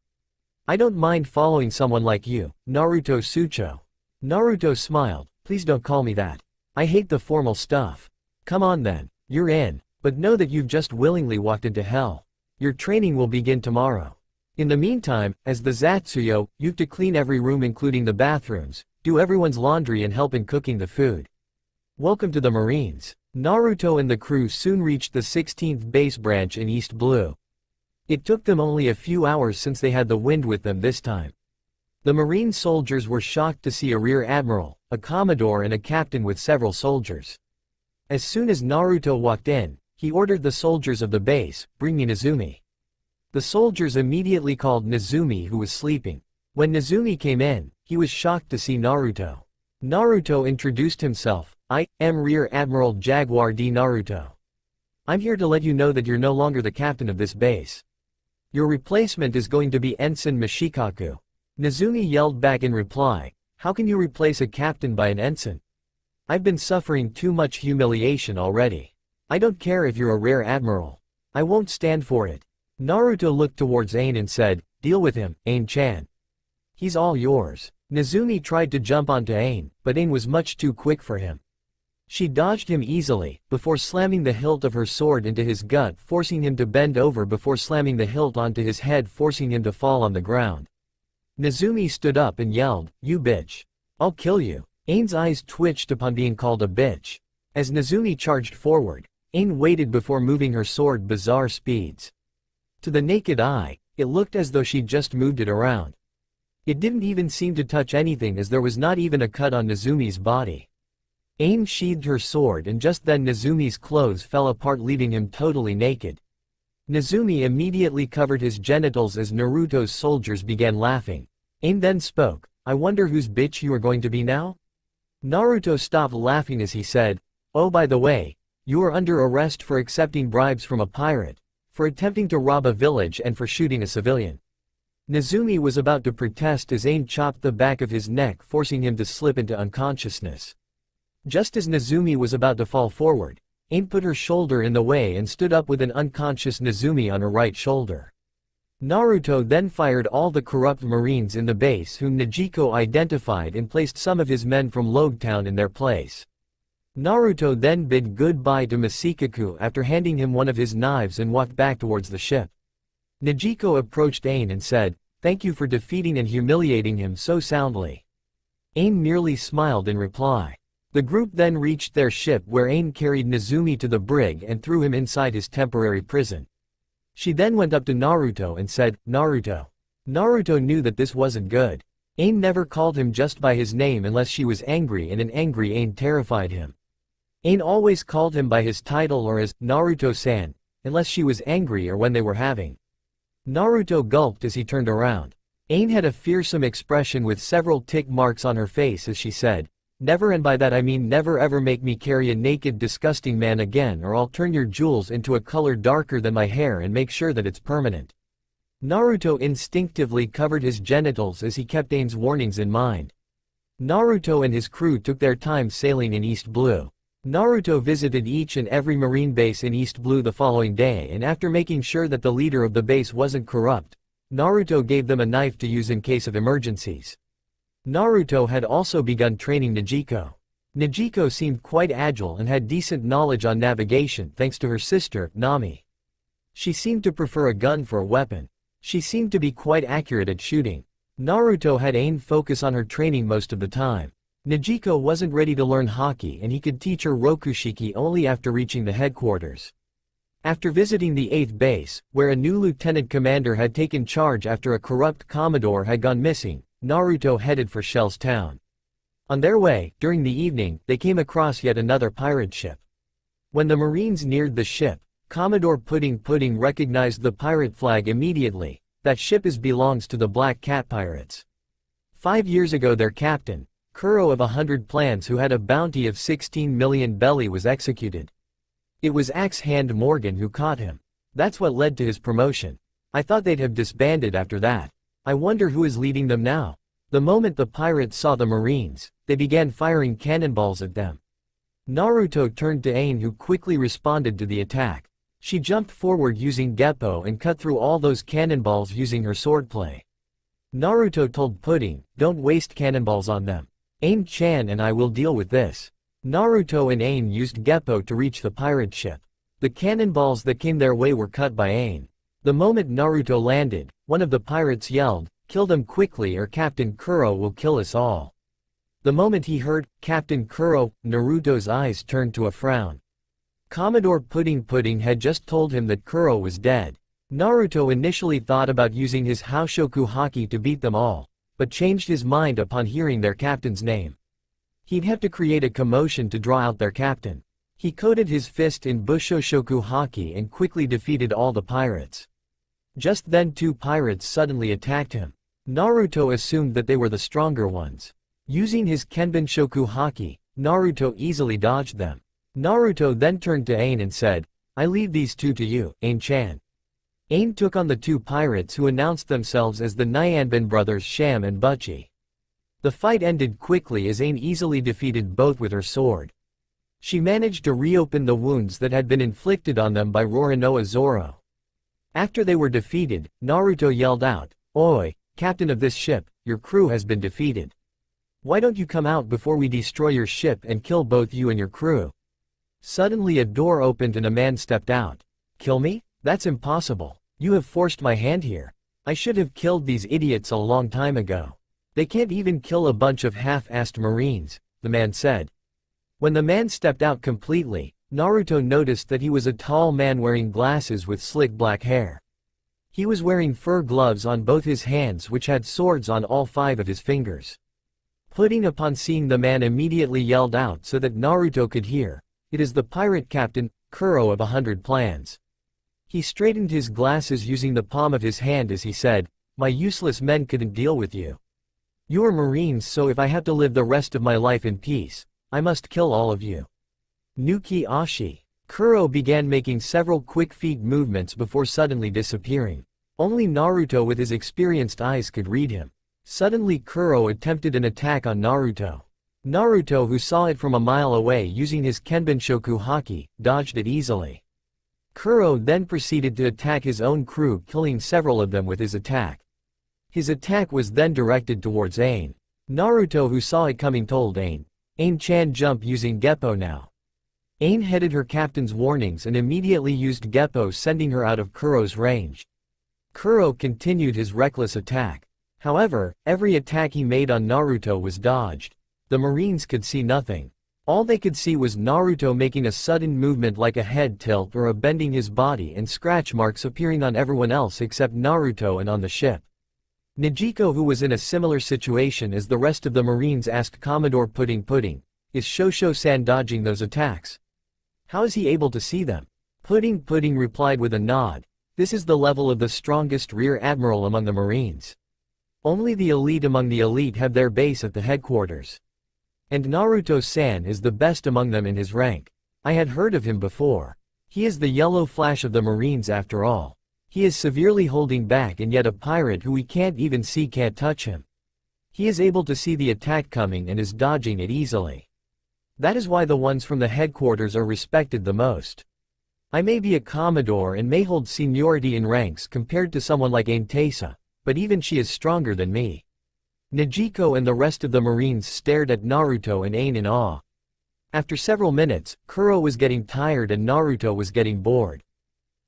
I don't mind following someone like you, Naruto Sucho." Naruto smiled, "Please don't call me that. I hate the formal stuff. Come on then, you're in, but know that you've just willingly walked into hell. Your training will begin tomorrow. In the meantime, as the Zatsuyo, you've to clean every room including the bathrooms, do everyone's laundry and help in cooking the food. Welcome to the Marines." Naruto and the crew soon reached the 16th base branch in East Blue. It took them only a few hours since they had the wind with them this time. The Marine soldiers were shocked to see a rear admiral, a commodore and a captain with several soldiers. As soon as Naruto walked in, he ordered the soldiers of the base, "Bring me Nezumi." The soldiers immediately called Nezumi, who was sleeping. When Nezumi came in, he was shocked to see Naruto. Naruto introduced himself. "I am Rear Admiral Jaguar D. Naruto. I'm here to let you know that you're no longer the captain of this base. Your replacement is going to be Ensign Mishikaku." Nezumi yelled back in reply, "How can you replace a captain by an ensign? I've been suffering too much humiliation already. I don't care if you're a Rear Admiral. I won't stand for it." Naruto looked towards Ain and said, "Deal with him, Ain-chan. He's all yours." Nezumi tried to jump onto Ain, but Ain was much too quick for him. She dodged him easily, before slamming the hilt of her sword into his gut, forcing him to bend over before slamming the hilt onto his head, forcing him to fall on the ground. Nezumi stood up and yelled, "You bitch. I'll kill you." Ain's eyes twitched upon being called a bitch. As Nezumi charged forward, Ain waited before moving her sword bizarre speeds. To the naked eye, it looked as though she'd just moved it around. It didn't even seem to touch anything, as there was not even a cut on Nezumi's body. Ain sheathed her sword, and just then Nezumi's clothes fell apart, leaving him totally naked. Nezumi immediately covered his genitals as Naruto's soldiers began laughing. Ain then spoke, "I wonder whose bitch you are going to be now?" Naruto stopped laughing as he said, "Oh, by the way, you are under arrest for accepting bribes from a pirate, for attempting to rob a village, and for shooting a civilian." Nezumi was about to protest as Ain chopped the back of his neck, forcing him to slip into unconsciousness. Just as Nezumi was about to fall forward, Ain put her shoulder in the way and stood up with an unconscious Nezumi on her right shoulder. Naruto then fired all the corrupt marines in the base, whom Negico identified, and placed some of his men from Logetown in their place. Naruto then bid goodbye to Mishikaku after handing him one of his knives and walked back towards the ship. Negico approached Ain and said, "Thank you for defeating and humiliating him so soundly." Ain merely smiled in reply. The group then reached their ship, where Ain carried Nezumi to the brig and threw him inside his temporary prison. She then went up to Naruto and said, "Naruto." Naruto knew that this wasn't good. Ain never called him just by his name unless she was angry, and an angry Ain terrified him. Ain always called him by his title or as Naruto-san, unless she was angry or when they were having. Naruto gulped as he turned around. Ain had a fearsome expression with several tick marks on her face as she said, "Never, and by that I mean never ever make me carry a naked disgusting man again, or I'll turn your jewels into a color darker than my hair and make sure that it's permanent." Naruto instinctively covered his genitals as he kept Ain's warnings in mind. Naruto and his crew took their time sailing in East Blue. Naruto visited each and every marine base in East Blue the following day, and after making sure that the leader of the base wasn't corrupt, Naruto gave them a knife to use in case of emergencies. Naruto had also begun training Negico. Negico seemed quite agile and had decent knowledge on navigation thanks to her sister, Nami. She seemed to prefer a gun for a weapon. She seemed to be quite accurate at shooting. Naruto had Ain focus on her training most of the time. Negico wasn't ready to learn Haki, and he could teach her Rokushiki only after reaching the headquarters. After visiting the 8th base, where a new lieutenant commander had taken charge after a corrupt commodore had gone missing, Naruto headed for Shell's town. On their way, during the evening, they came across yet another pirate ship. When the Marines neared the ship, Commodore Pudding recognized the pirate flag immediately. That ship belongs to the Black Cat Pirates. 5 years ago their captain, Kuro of 100 Plans, who had a bounty of 16 million belly, was executed. It was Axe Hand Morgan who caught him. That's what led to his promotion. I thought they'd have disbanded after that. I wonder who is leading them now. The moment the pirates saw the Marines, they began firing cannonballs at them. Naruto turned to Ain, who quickly responded to the attack. She jumped forward using Geppo and cut through all those cannonballs using her swordplay. Naruto told Pudding, "Don't waste cannonballs on them. Ain-chan and I will deal with this." Naruto and Ain used Geppo to reach the pirate ship. The cannonballs that came their way were cut by Ain. The moment Naruto landed, one of the pirates yelled, "Kill them quickly or Captain Kuro will kill us all." The moment he heard, Captain Kuro, Naruto's eyes turned to a frown. Commodore Pudding had just told him that Kuro was dead. Naruto initially thought about using his Haoshoku Haki to beat them all, but changed his mind upon hearing their captain's name. He'd have to create a commotion to draw out their captain. He coated his fist in Bushoshoku Haki and quickly defeated all the pirates. Just then two pirates suddenly attacked him. Naruto assumed that they were the stronger ones. Using his Kenbenshoku haki, Naruto easily dodged them. Naruto then turned to Ain and said, "I leave these two to you, Ain-chan." Ain took on the two pirates who announced themselves as the Nyanben brothers Sham and Butchie. The fight ended quickly as Ain easily defeated both with her sword. She managed to reopen the wounds that had been inflicted on them by Roronoa Zoro. After they were defeated, Naruto yelled out, "Oi, captain of this ship, your crew has been defeated. Why don't you come out before we destroy your ship and kill both you and your crew?" Suddenly a door opened and a man stepped out. "Kill me? That's impossible. You have forced my hand here. I should have killed these idiots a long time ago. They can't even kill a bunch of half-assed Marines," the man said. When the man stepped out completely, Naruto noticed that he was a tall man wearing glasses with slick black hair. He was wearing fur gloves on both his hands which had swords on all 5 of his fingers. Pudding upon seeing the man immediately yelled out so that Naruto could hear, "It is the pirate captain, Kuro of 100 Plans." He straightened his glasses using the palm of his hand as he said, "My useless men couldn't deal with you. You are Marines, so if I have to live the rest of my life in peace, I must kill all of you." Nuki Ashi. Kuro began making several quick feet movements before suddenly disappearing. Only Naruto with his experienced eyes could read him. Suddenly Kuro attempted an attack on Naruto. Naruto, who saw it from a mile away using his Kenbenshoku haki, dodged it easily. Kuro then proceeded to attack his own crew, killing several of them with his attack. His attack was then directed towards Ain. Naruto, who saw it coming, told Ain-chan jump using Geppo now. Ain headed her captain's warnings and immediately used Geppo, sending her out of Kuro's range. Kuro continued his reckless attack. However, every attack he made on Naruto was dodged. The Marines could see nothing. All they could see was Naruto making a sudden movement like a head tilt or a bending his body, and scratch marks appearing on everyone else except Naruto and on the ship. Nijiko, who was in a similar situation as the rest of the Marines, asked Commodore Pudding, "Is Shosho-san dodging those attacks? How is he able to see them?" Pudding replied with a nod, "This is the level of the strongest rear admiral among the Marines. Only the elite among the elite have their base at the headquarters. And Naruto-san is the best among them in his rank. I had heard of him before. He is the yellow flash of the Marines after all. He is severely holding back, and yet a pirate who we can't even see can't touch him. He is able to see the attack coming and is dodging it easily. That is why the ones from the headquarters are respected the most. I may be a commodore and may hold seniority in ranks compared to someone like Ain-tesa, but even she is stronger than me." Nijiko and the rest of the Marines stared at Naruto and Ain in awe. After several minutes, Kuro was getting tired and Naruto was getting bored.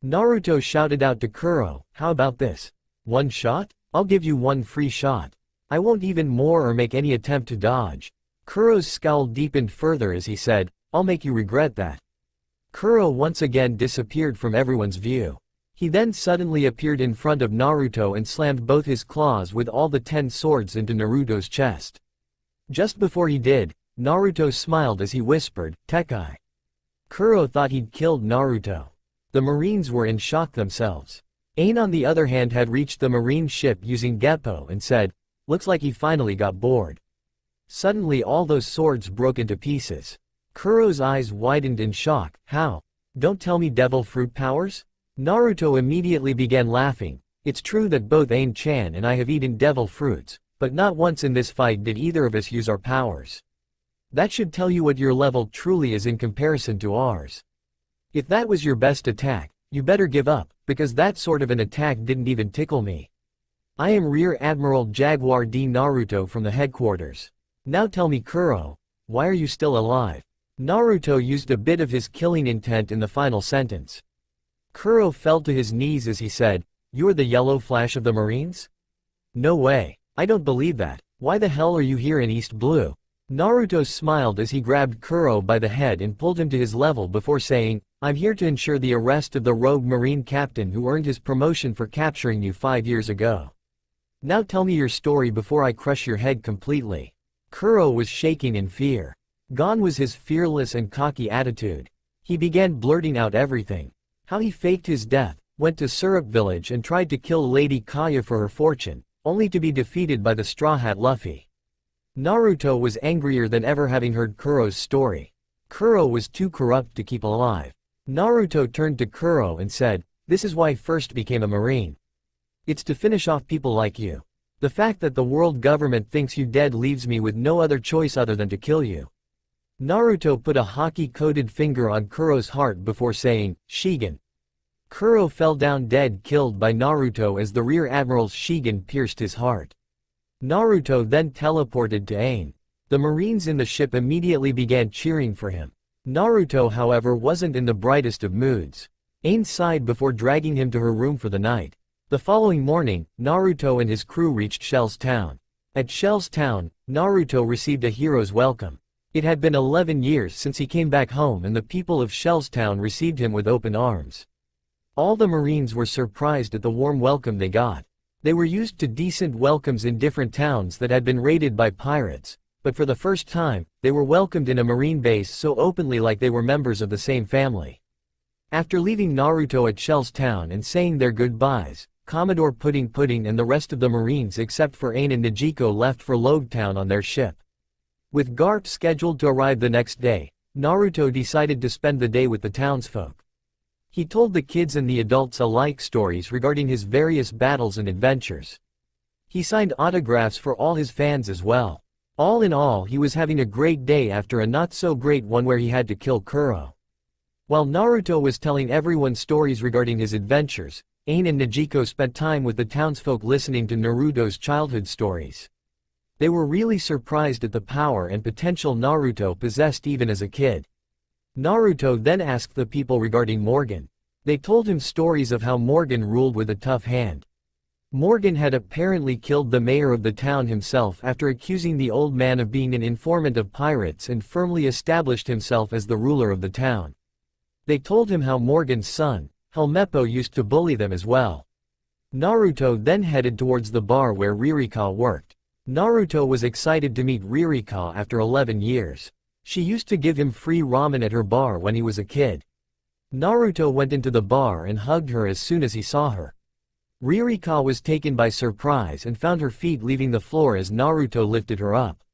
Naruto shouted out to Kuro, "How about this? One shot? I'll give you one free shot. I won't even more or make any attempt to dodge." Kuro's scowl deepened further as he said, "I'll make you regret that." Kuro once again disappeared from everyone's view. He then suddenly appeared in front of Naruto and slammed both his claws with all the 10 swords into Naruto's chest. Just before he did, Naruto smiled as he whispered, "Tekai." Kuro thought he'd killed Naruto. The Marines were in shock themselves. Ain, on the other hand, had reached the Marine ship using Geppo and said, "Looks like he finally got bored." Suddenly all those swords broke into pieces. Kuro's eyes widened in shock. "How? Don't tell me devil fruit powers?" Naruto immediately began laughing. "It's true that both Ain-chan and I have eaten devil fruits, but not once in this fight did either of us use our powers. That should tell you what your level truly is in comparison to ours. If that was your best attack, you better give up, because that sort of an attack didn't even tickle me. I am Rear Admiral Jaguar D. Naruto from the headquarters. Now tell me, Kuro, why are you still alive?" Naruto used a bit of his killing intent in the final sentence. Kuro fell to his knees as he said, "You're the yellow flash of the Marines? No way. I don't believe that. Why the hell are you here in East Blue?" Naruto smiled as he grabbed Kuro by the head and pulled him to his level before saying, "I'm here to ensure the arrest of the rogue Marine captain who earned his promotion for capturing you 5 years ago. Now tell me your story before I crush your head completely." Kuro was shaking in fear. Gone was his fearless and cocky attitude. He began blurting out everything. How he faked his death, went to Syrup Village and tried to kill Lady Kaya for her fortune, only to be defeated by the Straw Hat Luffy. Naruto was angrier than ever having heard Kuro's story. Kuro was too corrupt to keep alive. Naruto turned to Kuro and said, "This is why I first became a marine. It's to finish off people like you. The fact that the world government thinks you dead leaves me with no other choice other than to kill you." Naruto put a hockey-coated finger on Kuro's heart before saying, "Shigen." Kuro fell down dead, killed by Naruto as the Rear Admiral's Shigen pierced his heart. Naruto then teleported to Ain. The Marines in the ship immediately began cheering for him. Naruto, however, wasn't in the brightest of moods. Ain sighed before dragging him to her room for the night. The following morning, Naruto and his crew reached Shell's Town. At Shell's Town, Naruto received a hero's welcome. It had been 11 years since he came back home, and the people of Shell's Town received him with open arms. All the Marines were surprised at the warm welcome they got. They were used to decent welcomes in different towns that had been raided by pirates, but for the first time, they were welcomed in a Marine base so openly, like they were members of the same family. After leaving Naruto at Shell's Town and saying their goodbyes, Commodore Pudding and the rest of the Marines except for Ain and Nijiko left for Logue Town on their ship. With Garp scheduled to arrive the next day, Naruto decided to spend the day with the townsfolk. He told the kids and the adults alike stories regarding his various battles and adventures. He signed autographs for all his fans as well. All in all, he was having a great day after a not-so-great one where he had to kill Kuro. While Naruto was telling everyone stories regarding his adventures, Ain and Nijiko spent time with the townsfolk listening to Naruto's childhood stories. They were really surprised at the power and potential Naruto possessed even as a kid. Naruto then asked the people regarding Morgan. They told him stories of how Morgan ruled with a tough hand. Morgan had apparently killed the mayor of the town himself after accusing the old man of being an informant of pirates, and firmly established himself as the ruler of the town. They told him how Morgan's son, Helmeppo, used to bully them as well. Naruto then headed towards the bar where Ririka worked. Naruto was excited to meet Ririka after 11 years. She used to give him free ramen at her bar when he was a kid. Naruto went into the bar and hugged her as soon as he saw her. Ririka was taken by surprise and found her feet leaving the floor as Naruto lifted her up.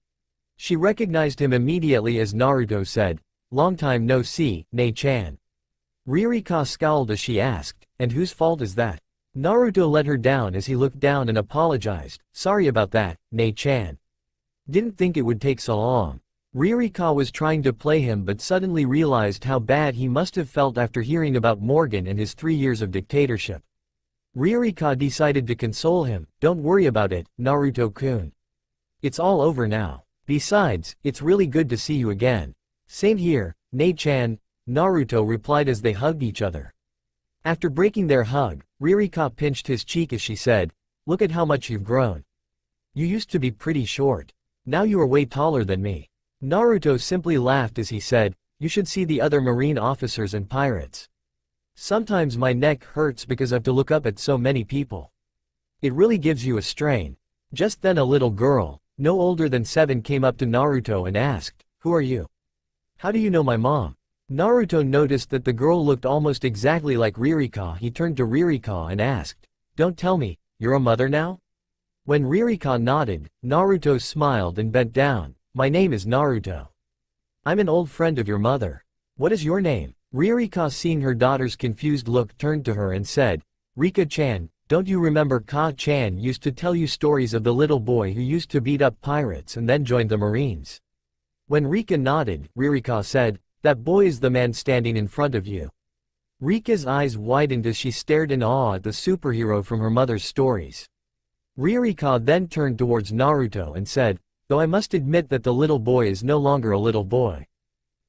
She recognized him immediately as Naruto said, "Long time no see, Nei-chan." Ririka scowled as she asked, "And whose fault is that?" Naruto let her down as he looked down and apologized, "Sorry about that, Nei-chan. Didn't think it would take so long." Ririka was trying to play him but suddenly realized how bad he must have felt after hearing about Morgan and his 3 years of dictatorship. Ririka decided to console him, "Don't worry about it, Naruto-kun. It's all over now. Besides, it's really good to see you again." "Same here, Nei-chan," Naruto replied as they hugged each other. After breaking their hug, Ririka pinched his cheek as she said, "Look at how much you've grown. You used to be pretty short. Now you are way taller than me." Naruto simply laughed as he said, "You should see the other marine officers and pirates. Sometimes my neck hurts because I have to look up at so many people. It really gives you a strain." Just then a little girl, no older than 7, came up to Naruto and asked, "Who are you? How do you know my mom?" Naruto noticed that the girl looked almost exactly like Ririka. He turned to Ririka and asked, "Don't tell me, you're a mother now?" When Ririka nodded, Naruto smiled and bent down. "My name is Naruto. I'm an old friend of your mother. What is your name?" Ririka, seeing her daughter's confused look, turned to her and said, "Rika-chan, don't you remember Ka-chan used to tell you stories of the little boy who used to beat up pirates and then joined the Marines?" When Rika nodded, Ririka said, "That boy is the man standing in front of you." Rika's eyes widened as she stared in awe at the superhero from her mother's stories. Ririka then turned towards Naruto and said, "Though I must admit that the little boy is no longer a little boy.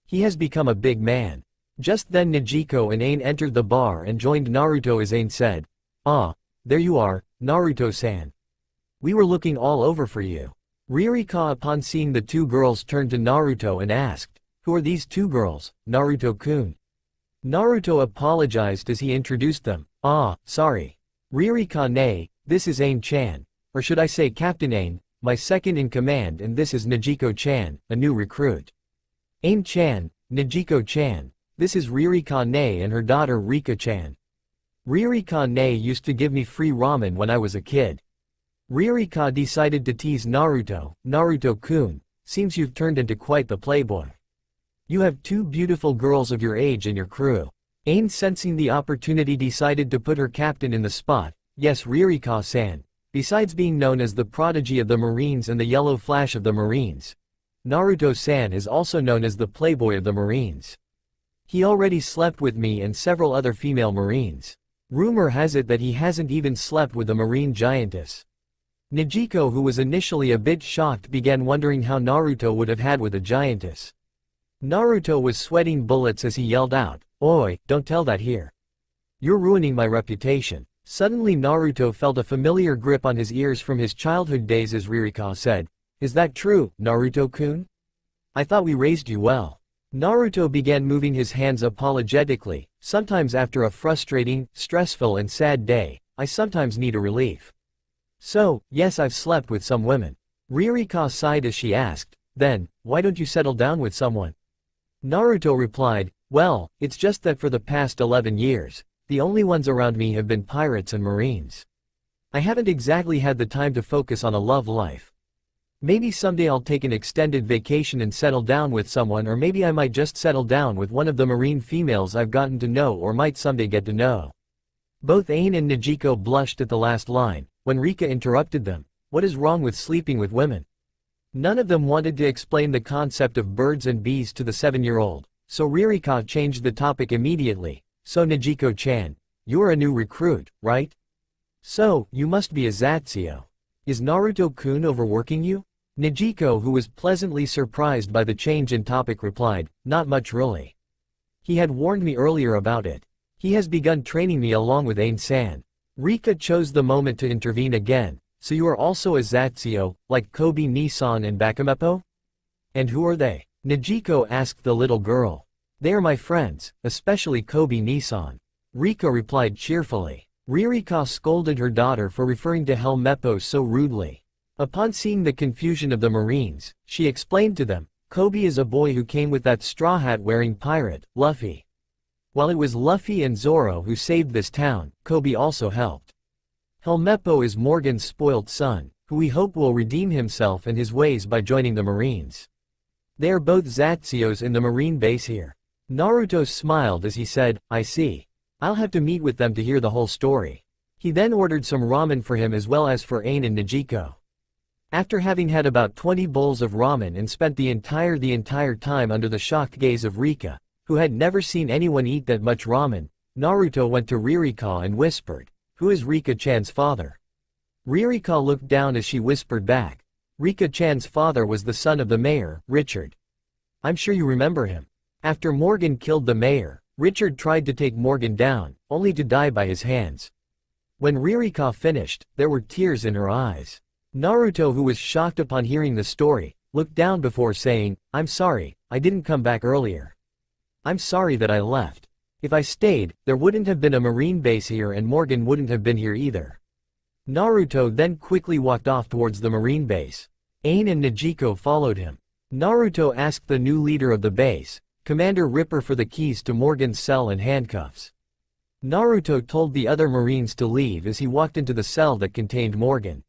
He has become a big man." Just then Nijiko and Ain entered the bar and joined Naruto as Ain said, "Ah, there you are, Naruto-san. We were looking all over for you." Ririka, upon seeing the two girls, turned to Naruto and asked, "Who are these two girls, Naruto-kun?" Naruto apologized as he introduced them. "Ah, sorry. Ririka, nay, this is Ain-chan, or should I say Captain Ain, my second in command, and this is Nijiko-chan, a new recruit." "Ain-chan, Nijiko-chan, this is Ririka, nay, and her daughter Rika-chan." Ririka-ne used to give me free ramen when I was a kid. Ririka decided to tease Naruto. Naruto-kun, seems you've turned into quite the playboy. You have two beautiful girls of your age in your crew. Ain, sensing the opportunity, decided to put her captain in the spot. Yes, Ririka-san. Besides being known as the prodigy of the Marines and the yellow flash of the Marines, Naruto-san is also known as the playboy of the Marines. He already slept with me and several other female Marines. Rumor has it that he hasn't even slept with the Marine giantess. Nijiko, who was initially a bit shocked, began wondering how Naruto would have had with a giantess. Naruto was sweating bullets as he yelled out, "Oi, don't tell that here. You're ruining my reputation." Suddenly Naruto felt a familiar grip on his ears from his childhood days as Ririka said, "Is that true, Naruto-kun? I thought we raised you well." Naruto began moving his hands apologetically. "Sometimes after a frustrating, stressful and sad day, I sometimes need a relief. So, yes, I've slept with some women." Ririka sighed as she asked, "Then, why don't you settle down with someone?" Naruto replied, "Well, it's just that for the past 11 years, the only ones around me have been pirates and Marines. I haven't exactly had the time to focus on a love life. Maybe someday I'll take an extended vacation and settle down with someone, or maybe I might just settle down with one of the Marine females I've gotten to know or might someday get to know." Both Ain and Nijiko blushed at the last line, when Rika interrupted them. "What is wrong with sleeping with women?" None of them wanted to explain the concept of birds and bees to the 7-year-old, so Ririka changed the topic immediately. "So Nijiko-chan, you're a new recruit, right? So, you must be a Zatsuyo. Is Naruto-kun overworking you?" Nijiko, who was pleasantly surprised by the change in topic, replied, "Not much really. He had warned me earlier about it. He has begun training me along with Ain-san." Rika chose the moment to intervene again. "So you are also a Zatsuyo, like Kobe Nissan and Bakumepo? And who are they?" Nijiko asked the little girl. "They are my friends, especially Kobe Nissan," Rika replied cheerfully. Ririka scolded her daughter for referring to Helmeppo so rudely. Upon seeing the confusion of the Marines, she explained to them, "Kobe is a boy who came with that straw hat wearing pirate, Luffy. While it was Luffy and Zoro who saved this town, Kobe also helped. Helmeppo is Morgan's spoilt son, who we hope will redeem himself and his ways by joining the Marines. They are both Zatsuyos in the Marine base here." Naruto smiled as he said, "I see. I'll have to meet with them to hear the whole story." He then ordered some ramen for him as well as for Ain and Nijiko. After having had about 20 bowls of ramen and spent the entire time under the shocked gaze of Rika, who had never seen anyone eat that much ramen, Naruto went to Ririka and whispered, "Who is Rika-chan's father?" Ririka looked down as she whispered back, "Rika-chan's father was the son of the mayor, Richard. I'm sure you remember him. After Morgan killed the mayor, Richard tried to take Morgan down, only to die by his hands." When Ririka finished, there were tears in her eyes. Naruto, who was shocked upon hearing the story, looked down before saying, "I'm sorry, I didn't come back earlier. I'm sorry that I left. If I stayed, there wouldn't have been a Marine base here and Morgan wouldn't have been here either." Naruto then quickly walked off towards the Marine base. Ain and Nijiko followed him. Naruto asked the new leader of the base, Commander Ripper, for the keys to Morgan's cell and handcuffs. Naruto told the other Marines to leave as he walked into the cell that contained Morgan.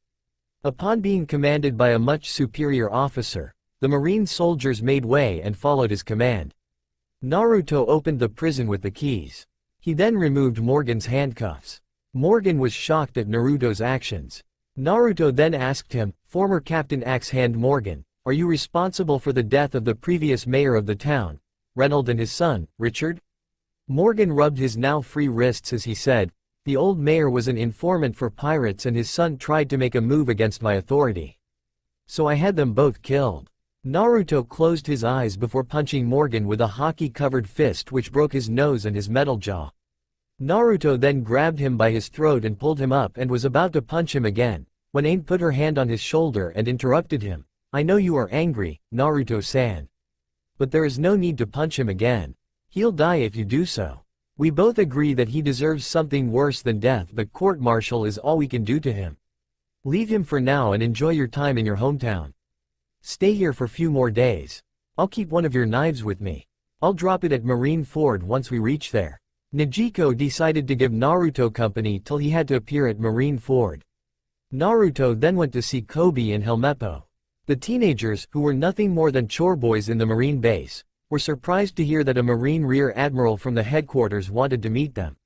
Upon being commanded by a much superior officer, the Marine soldiers made way and followed his command. Naruto opened the prison with the keys. He then removed Morgan's handcuffs. Morgan was shocked at Naruto's actions. Naruto then asked him, "Former Captain Axe-Hand Morgan, are you responsible for the death of the previous mayor of the town, Reynold, and his son, Richard?" Morgan rubbed his now free wrists as he said, "The old mayor was an informant for pirates and his son tried to make a move against my authority. So I had them both killed." Naruto closed his eyes before punching Morgan with a hockey-covered fist which broke his nose and his metal jaw. Naruto then grabbed him by his throat and pulled him up and was about to punch him again, when Ain put her hand on his shoulder and interrupted him. "I know you are angry, Naruto-san. But there is no need to punch him again. He'll die if you do so. We both agree that he deserves something worse than death, but court-martial is all we can do to him. Leave him for now and enjoy your time in your hometown. Stay here for few more days. I'll keep one of your knives with me. I'll drop it at Marine Ford once we reach there." Negico decided to give Naruto company till he had to appear at Marine Ford. Naruto then went to see Kobe and Helmeppo. The teenagers, who were nothing more than chore boys in the Marine base, were surprised to hear that a Marine Rear Admiral from the headquarters wanted to meet them.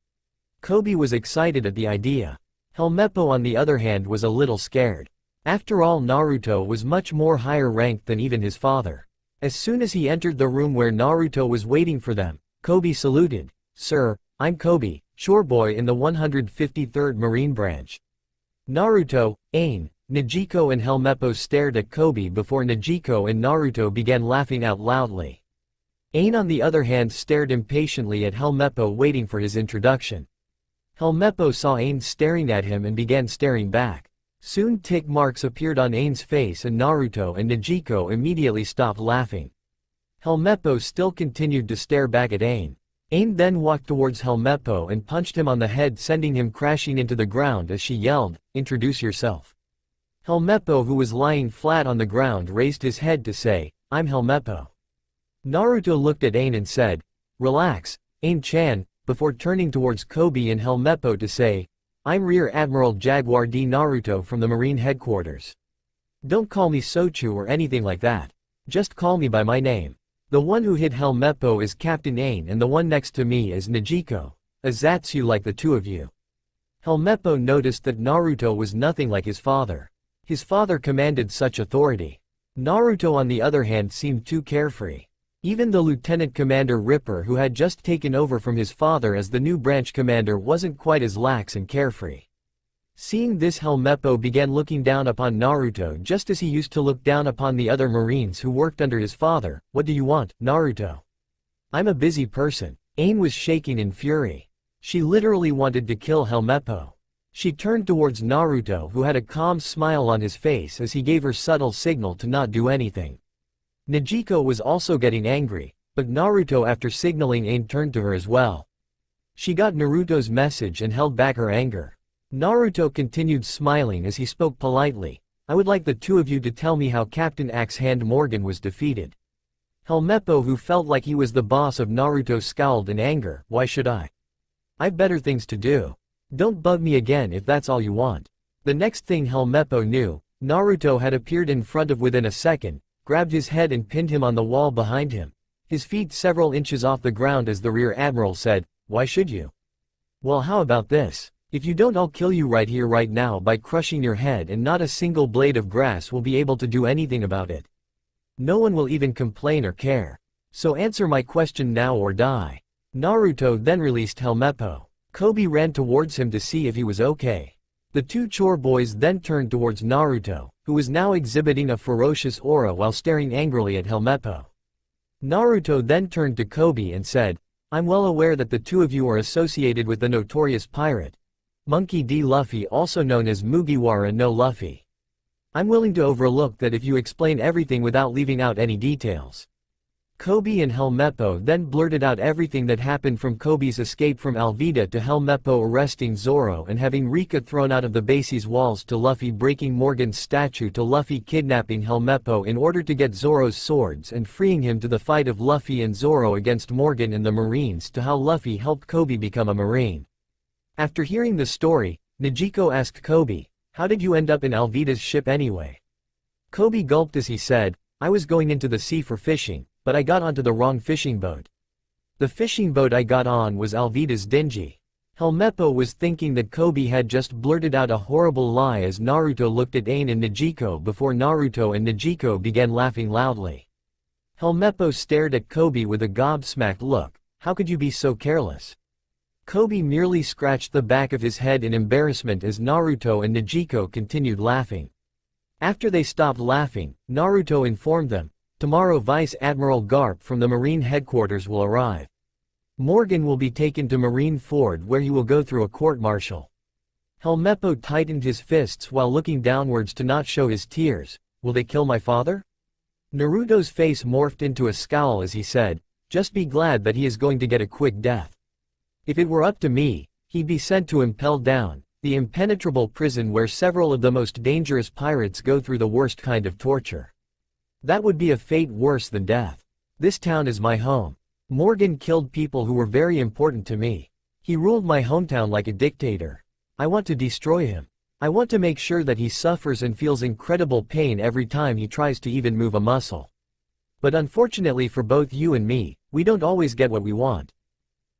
Kobe was excited at the idea. Helmeppo on the other hand was a little scared. After all, Naruto was much more higher ranked than even his father. As soon as he entered the room where Naruto was waiting for them, Kobe saluted. "Sir, I'm Kobe, chore boy in the 153rd Marine Branch." Naruto, Ain, Negico and Helmeppo stared at Kobe before Negico and Naruto began laughing out loudly. Ain on the other hand stared impatiently at Helmeppo waiting for his introduction. Helmeppo saw Ain staring at him and began staring back. Soon tick marks appeared on Ain's face and Naruto and Negico immediately stopped laughing. Helmeppo still continued to stare back at Ain. Ain then walked towards Helmeppo and punched him on the head, sending him crashing into the ground as she yelled, "Introduce yourself." Helmeppo, who was lying flat on the ground, raised his head to say, "I'm Helmeppo." Naruto looked at Ain and said, "Relax, Ain-chan," before turning towards Kobe and Helmeppo to say, "I'm Rear Admiral Jaguar D. Naruto from the Marine Headquarters. Don't call me Sochu or anything like that. Just call me by my name. The one who hit Helmeppo is Captain Ain and the one next to me is Negico. Azatsu like the two of you." Helmeppo noticed that Naruto was nothing like his father. His father commanded such authority. Naruto on the other hand seemed too carefree. Even the Lieutenant Commander Ripper, who had just taken over from his father as the new branch commander, wasn't quite as lax and carefree. Seeing this, Helmeppo began looking down upon Naruto just as he used to look down upon the other Marines who worked under his father. "What do you want, Naruto?" "I'm a busy person." Ain was shaking in fury. She literally wanted to kill Helmeppo. She turned towards Naruto, who had a calm smile on his face as he gave her subtle signal to not do anything. Negico was also getting angry, but Naruto, after signaling Ain, turned to her as well. She got Naruto's message and held back her anger. Naruto continued smiling as he spoke politely. "I would like the two of you to tell me how Captain Axe Hand Morgan was defeated." Helmeppo, who felt like he was the boss of Naruto, scowled in anger. "Why should I? I've better things to do. Don't bug me again if that's all you want." The next thing Helmeppo knew, Naruto had appeared in front of within a second, grabbed his head and pinned him on the wall behind him, his feet several inches off the ground as the Rear Admiral said, "Why should you? Well, how about this? If you don't, I'll kill you right here right now by crushing your head, and not a single blade of grass will be able to do anything about it. No one will even complain or care. So answer my question now or die." Naruto then released Helmeppo. Kobe ran towards him to see if he was okay. The two chore boys then turned towards Naruto, who was now exhibiting a ferocious aura while staring angrily at Helmeppo. Naruto then turned to Kobe and said, "I'm well aware that the two of you are associated with the notorious pirate, Monkey D. Luffy, also known as Mugiwara no Luffy. I'm willing to overlook that if you explain everything without leaving out any details." Kobe and Helmeppo then blurted out everything that happened, from Kobe's escape from Alvida to Helmeppo arresting Zoro and having Rika thrown out of the base's walls to Luffy breaking Morgan's statue to Luffy kidnapping Helmeppo in order to get Zoro's swords and freeing him to the fight of Luffy and Zoro against Morgan and the Marines to how Luffy helped Kobe become a Marine. After hearing the story, Negico asked Kobe, "How did you end up in Alvida's ship anyway?" Kobe gulped as he said, "I was going into the sea for fishing, but I got onto the wrong fishing boat. The fishing boat I got on was Alvida's dingy." Helmeppo was thinking that Kobe had just blurted out a horrible lie as Naruto looked at Ain and Negico before Naruto and Negico began laughing loudly. Helmeppo stared at Kobe with a gobsmacked look. "How could you be so careless?" Kobe merely scratched the back of his head in embarrassment as Naruto and Negico continued laughing. After they stopped laughing, Naruto informed them, "Tomorrow Vice Admiral Garp from the Marine Headquarters will arrive. Morgan will be taken to Marine Ford where he will go through a court-martial." Helmeppo tightened his fists while looking downwards to not show his tears. "Will they kill my father?" Naruto's face morphed into a scowl as he said, "Just be glad that he is going to get a quick death. If it were up to me, he'd be sent to Impel Down, the impenetrable prison where several of the most dangerous pirates go through the worst kind of torture. That would be a fate worse than death. This town is my home. Morgan killed people who were very important to me. He ruled my hometown like a dictator. I want to destroy him. I want to make sure that he suffers and feels incredible pain every time he tries to even move a muscle. But unfortunately for both you and me, we don't always get what we want."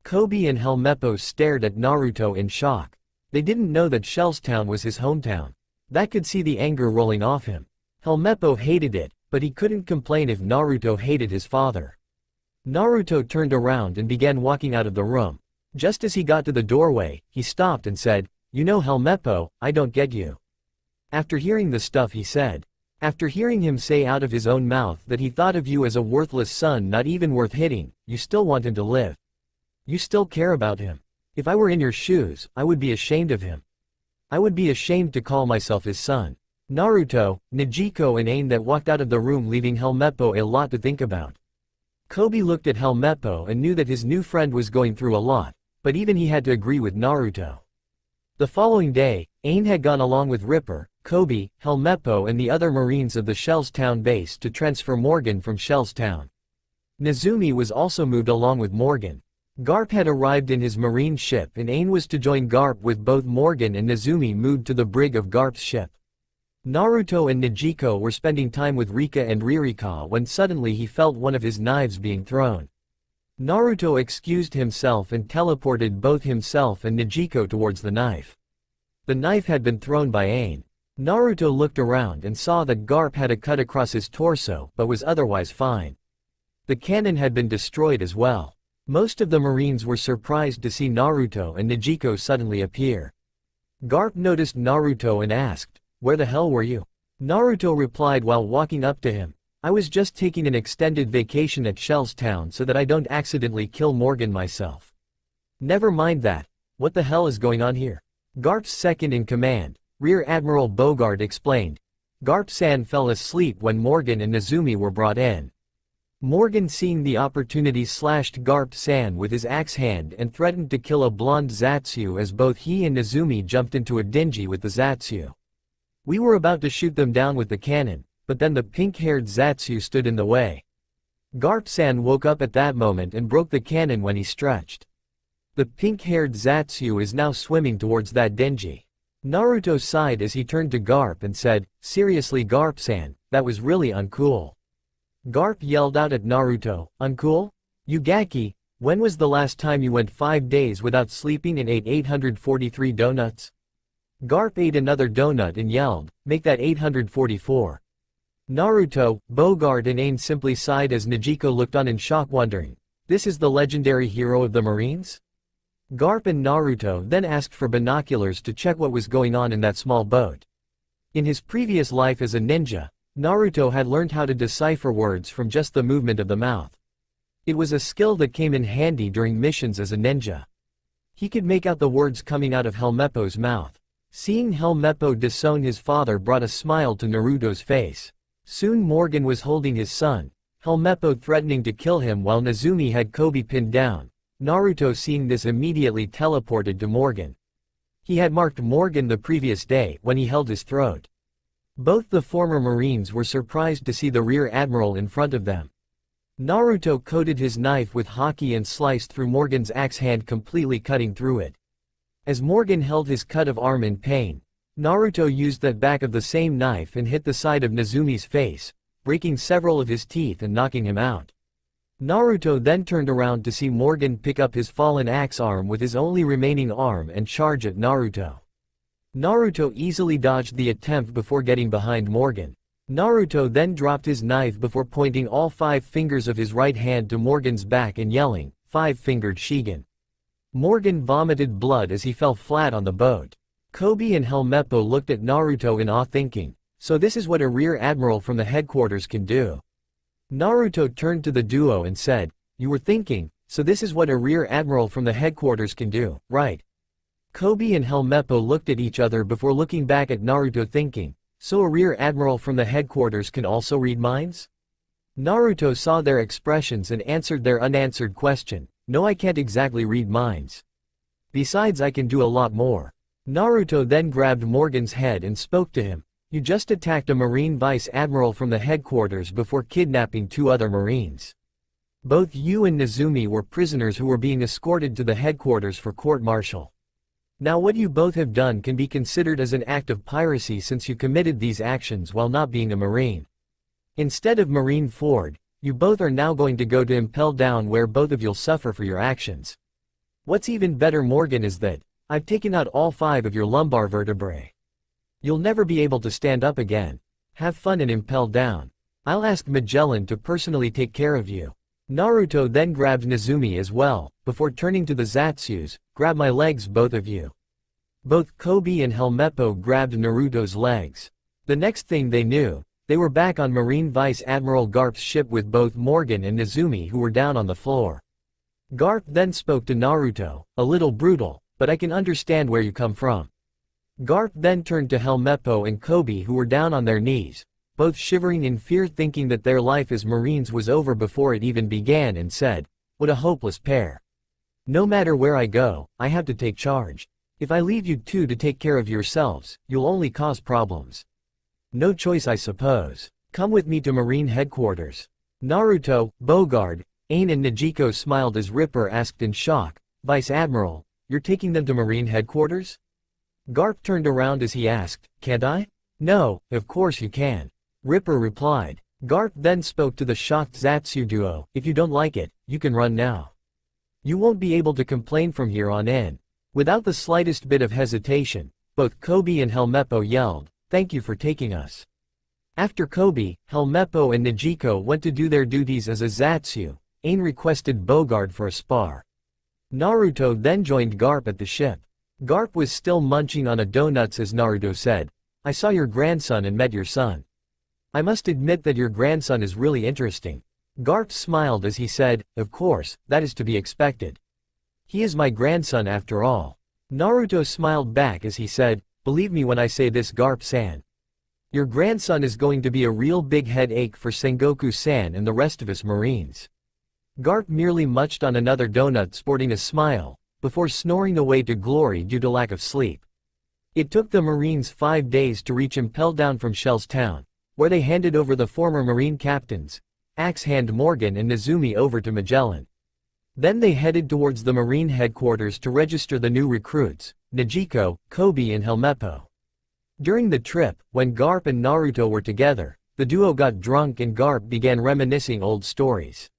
Kobe and Helmeppo stared at Naruto in shock. They didn't know that Shellstown was his hometown. That could see the anger rolling off him. Helmeppo hated it, but he couldn't complain if Naruto hated his father. Naruto turned around and began walking out of the room. Just as he got to the doorway, he stopped and said, "You know Helmeppo, I don't get you." After hearing the stuff he said. After hearing him say out of his own mouth that he thought of you as a worthless son not even worth hitting, you still want him to live. You still care about him. If I were in your shoes, I would be ashamed of him. I would be ashamed to call myself his son. Naruto, Nezuko and Ain that walked out of the room leaving Helmeppo a lot to think about. Kobe looked at Helmeppo and knew that his new friend was going through a lot, but even he had to agree with Naruto. The following day, Ain had gone along with Ripper, Kobe, Helmeppo and the other Marines of the Shellstown base to transfer Morgan from Shellstown. Nezumi was also moved along with Morgan. Garp had arrived in his marine ship and Ain was to join Garp with both Morgan and Nezumi moved to the brig of Garp's ship. Naruto and Nezuko were spending time with Rika and Ririka when suddenly he felt one of his knives being thrown. Naruto excused himself and teleported both himself and Nezuko towards the knife. The knife had been thrown by Ain. Naruto looked around and saw that Garp had a cut across his torso but was otherwise fine. The cannon had been destroyed as well. Most of the Marines were surprised to see Naruto and Nezuko suddenly appear. Garp noticed Naruto and asked, "Where the hell were you?" Naruto replied while walking up to him, "I was just taking an extended vacation at Shellstown so that I don't accidentally kill Morgan myself." "Never mind that. What the hell is going on here?" Garp's second-in-command, Rear Admiral Bogard explained. Garp-san fell asleep when Morgan and Nezumi were brought in. Morgan seeing the opportunity slashed Garp-san with his axe hand and threatened to kill a blonde Zatsu as both he and Nezumi jumped into a dingy with the Zatsu. "We were about to shoot them down with the cannon, but then the pink-haired Zatsu stood in the way." Garp-san woke up at that moment and broke the cannon when he stretched. The pink-haired Zatsu is now swimming towards that dingy. Naruto sighed as he turned to Garp and said, "Seriously Garp-san, that was really uncool." Garp yelled out at Naruto, "Uncool? Ugaki, when was the last time you went 5 days without sleeping and ate 843 donuts?" Garp ate another donut and yelled, "Make that 844. Naruto, Bogard and Ain simply sighed as Nezuko looked on in shock wondering, "This is the legendary hero of the Marines?" Garp and Naruto then asked for binoculars to check what was going on in that small boat. In his previous life as a ninja, Naruto had learned how to decipher words from just the movement of the mouth. It was a skill that came in handy during missions as a ninja. He could make out the words coming out of Helmeppo's mouth. Seeing Helmeppo disown his father brought a smile to Naruto's face. Soon Morgan was holding his son, Helmeppo threatening to kill him while Nezumi had Kobe pinned down. Naruto seeing this immediately teleported to Morgan. He had marked Morgan the previous day when he held his throat. Both the former Marines were surprised to see the Rear Admiral in front of them. Naruto coated his knife with haki and sliced through Morgan's axe hand, completely cutting through it. As Morgan held his cut of arm in pain, Naruto used that back of the same knife and hit the side of Nezumi's face, breaking several of his teeth and knocking him out. Naruto then turned around to see Morgan pick up his fallen axe arm with his only remaining arm and charge at Naruto. Naruto easily dodged the attempt before getting behind Morgan. Naruto then dropped his knife before pointing all 5 fingers of his right hand to Morgan's back and yelling, "Five-fingered Shigen." Morgan vomited blood as he fell flat on the boat. Kobe and Helmeppo looked at Naruto in awe thinking, "So this is what a Rear Admiral from the headquarters can do." Naruto turned to the duo and said, "You were thinking, so this is what a Rear Admiral from the headquarters can do, right?" Kobe and Helmeppo looked at each other before looking back at Naruto thinking, "So a Rear Admiral from the headquarters can also read minds?" Naruto saw their expressions and answered their unanswered question, "No, I can't exactly read minds. Besides, I can do a lot more." Naruto then grabbed Morgan's head and spoke to him, "You just attacked a Marine Vice Admiral from the headquarters before kidnapping 2 other Marines. Both you and Nezumi were prisoners who were being escorted to the headquarters for court-martial. Now what you both have done can be considered as an act of piracy since you committed these actions while not being a Marine. Instead of Marine Ford, you both are now going to go to Impel Down where both of you'll suffer for your actions. What's even better, Morgan, is that I've taken out all 5 of your lumbar vertebrae. You'll never be able to stand up again. Have fun and Impel Down. I'll ask Magellan to personally take care of you. Naruto then grabbed Nezumi as well, before turning to the Zatsus, grab my legs both of you. Both Kobe and Helmeppo grabbed Naruto's legs. The next thing they knew, they were back on Marine Vice Admiral Garp's ship with both Morgan and Nezumi who were down on the floor. Garp then spoke to Naruto, a little brutal, but I can understand where you come from. Garp then turned to Helmeppo and Kobe who were down on their knees, both shivering in fear thinking that their life as Marines was over before it even began, and said, "What a hopeless pair. No matter where I go, I have to take charge. If I leave you two to take care of yourselves, you'll only cause problems. No choice, I suppose. Come with me to Marine headquarters." Naruto, Bogard, Ain and Najiko smiled as Ripper asked in shock, "Vice Admiral, you're taking them to Marine headquarters?" Garp turned around as he asked, "Can't I?" "No, of course you can," Ripper replied. Garp then spoke to the shocked Zatsu duo, "If you don't like it, you can run now. You won't be able to complain from here on in." Without the slightest bit of hesitation, both Kobe and Helmeppo yelled, "Thank you for taking us." After Kobe, Helmeppo and Najiko went to do their duties as a Zatsu, Ain requested Bogard for a spar. Naruto then joined Garp at the ship. Garp was still munching on a donuts as Naruto said, "I saw your grandson and met your son. I must admit that your grandson is really interesting." Garp smiled as he said, "Of course, that is to be expected. He is my grandson after all." Naruto smiled back as he said, "Believe me when I say this, Garp-san. Your grandson is going to be a real big headache for Sengoku-san and the rest of us Marines." Garp merely munched on another donut sporting a smile, before snoring away to glory due to lack of sleep. It took the Marines 5 days to reach Impel Down from Shell's Town, where they handed over the former Marine captains, Axe Hand Morgan and Nezumi, over to Magellan. Then they headed towards the Marine headquarters to register the new recruits, Najiko, Kobe and Helmeppo. During the trip, when Garp and Naruto were together, the duo got drunk and Garp began reminiscing old stories.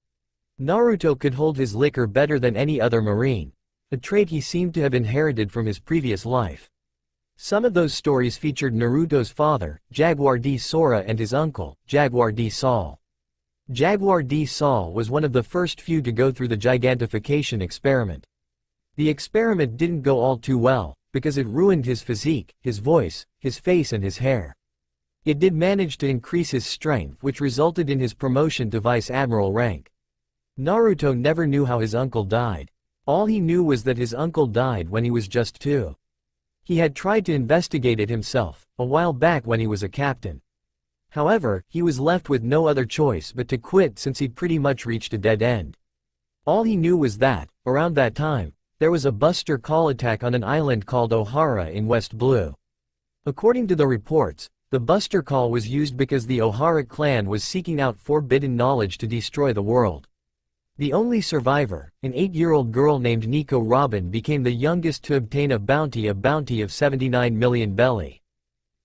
Naruto could hold his liquor better than any other Marine, a trait he seemed to have inherited from his previous life. Some of those stories featured Naruto's father, Jaguar D. Sora, and his uncle, Jaguar D. Saul. Jaguar D. Saul was one of the first few to go through the gigantification experiment. The experiment didn't go all too well, because it ruined his physique, his voice, his face and his hair. It did manage to increase his strength, which resulted in his promotion to Vice Admiral rank. Naruto never knew how his uncle died. All he knew was that his uncle died when he was just 2. He had tried to investigate it himself, a while back when he was a captain. However, he was left with no other choice but to quit since he'd pretty much reached a dead end. All he knew was that, around that time, there was a Buster Call attack on an island called Ohara in West Blue. According to the reports, the Buster Call was used because the Ohara clan was seeking out forbidden knowledge to destroy the world. The only survivor, an 8-year-old girl named Nico Robin, became the youngest to obtain a bounty of 79 million belly.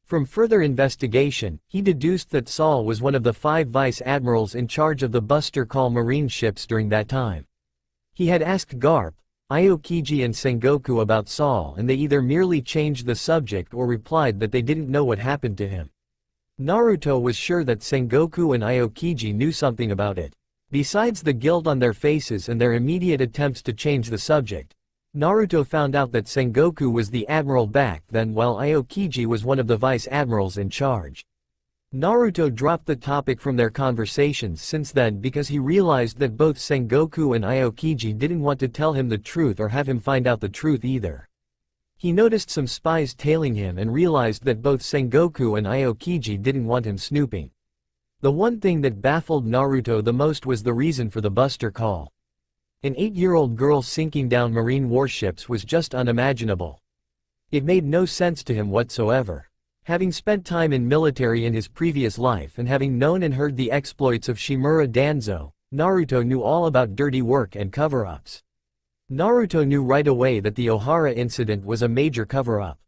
From further investigation, he deduced that Saul was one of the 5 vice admirals in charge of the Buster Call marine ships during that time. He had asked Garp, Aokiji and Sengoku about Saul, and they either merely changed the subject or replied that they didn't know what happened to him. Naruto was sure that Sengoku and Aokiji knew something about it. Besides the guilt on their faces and their immediate attempts to change the subject, Naruto found out that Sengoku was the admiral back then while Aokiji was one of the vice admirals in charge. Naruto dropped the topic from their conversations since then because he realized that both Sengoku and Aokiji didn't want to tell him the truth or have him find out the truth either. He noticed some spies tailing him and realized that both Sengoku and Aokiji didn't want him snooping. The one thing that baffled Naruto the most was the reason for the Buster Call. An 8-year-old girl sinking down marine warships was just unimaginable. It made no sense to him whatsoever. Having spent time in military in his previous life and having known and heard the exploits of Shimura Danzo, Naruto knew all about dirty work and cover-ups. Naruto knew right away that the Ohara incident was a major cover-up.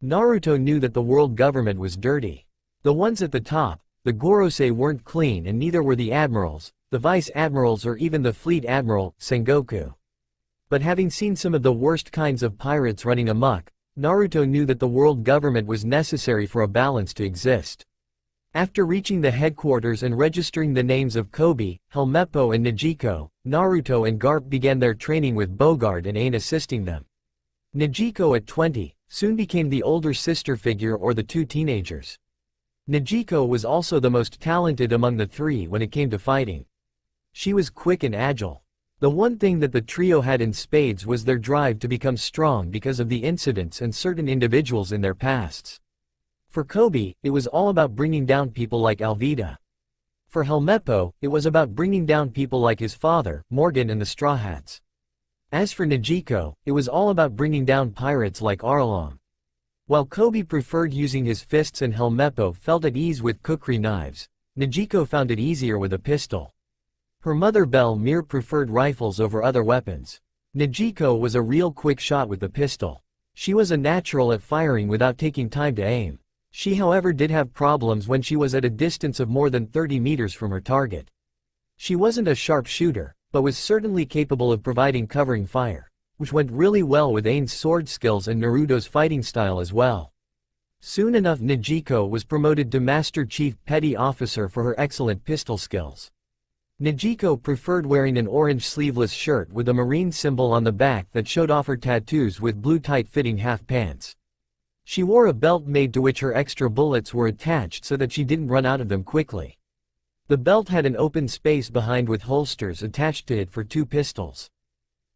Naruto knew that the world government was dirty. The ones at the top, the Gorosei, weren't clean, and neither were the admirals, the vice-admirals, or even the fleet admiral, Sengoku. But having seen some of the worst kinds of pirates running amok, Naruto knew that the world government was necessary for a balance to exist. After reaching the headquarters and registering the names of Kobe, Helmeppo and Negico, Naruto and Garp began their training with Bogard and Ain assisting them. Negico, at 20, soon became the older sister figure or the two teenagers. Negico was also the most talented among the three when it came to fighting. She was quick and agile. The one thing that the trio had in spades was their drive to become strong because of the incidents and certain individuals in their pasts. For Kobe, it was all about bringing down people like Alvida. For Helmeppo, it was about bringing down people like his father, Morgan, and the Straw Hats. As for Negico, it was all about bringing down pirates like Arlong. While Kobe preferred using his fists and Helmeppo felt at ease with kukri knives, Negico found it easier with a pistol. Her mother Belle preferred rifles over other weapons. Negico was a real quick shot with the pistol. She was a natural at firing without taking time to aim. She, however, did have problems when she was at a distance of more than 30 meters from her target. She wasn't a sharp shooter, but was certainly capable of providing covering fire, which went really well with Ain's sword skills and Naruto's fighting style as well. Soon enough, Negico was promoted to Master Chief Petty Officer for her excellent pistol skills. Negico preferred wearing an orange sleeveless shirt with a marine symbol on the back that showed off her tattoos with blue tight-fitting half pants. She wore a belt made to which her extra bullets were attached so that she didn't run out of them quickly. The belt had an open space behind with holsters attached to it for two pistols.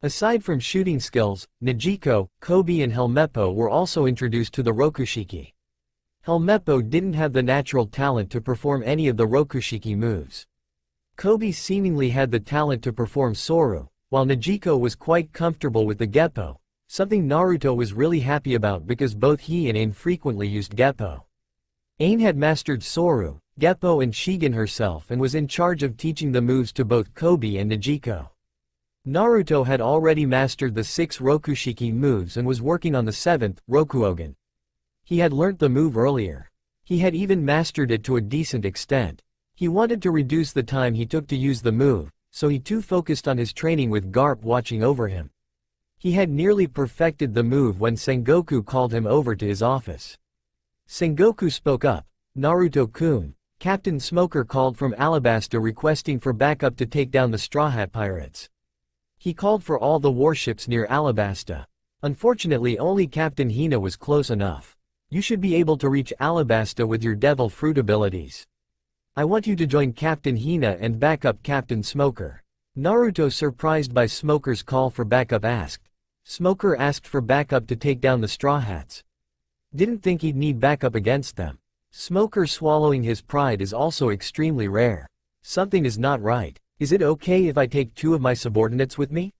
Aside from shooting skills, Negico, Kobe and Helmeppo were also introduced to the Rokushiki. Helmeppo didn't have the natural talent to perform any of the Rokushiki moves. Kobe seemingly had the talent to perform Soru, while Negico was quite comfortable with the Geppo, something Naruto was really happy about because both he and Ain frequently used Geppo. Ain had mastered Soru, Geppo and Shigen herself and was in charge of teaching the moves to both Kobe and Negico. Naruto had already mastered the 6 Rokushiki moves and was working on the 7th, Rokuogen. He had learnt the move earlier. He had even mastered it to a decent extent. He wanted to reduce the time he took to use the move, so he too focused on his training with Garp watching over him. He had nearly perfected the move when Sengoku called him over to his office. Sengoku spoke up. Naruto-kun, Captain Smoker called from Alabasta requesting for backup to take down the Straw Hat pirates. He called for all the warships near Alabasta. Unfortunately, only Captain Hina was close enough. You should be able to reach Alabasta with your devil fruit abilities. I want you to join Captain Hina and back up Captain Smoker. Naruto, surprised by Smoker's call for backup, asked. Smoker asked for backup to take down the Straw Hats. Didn't think he'd need backup against them. Smoker swallowing his pride is also extremely rare. Something is not right. Is it okay if I take 2 of my subordinates with me?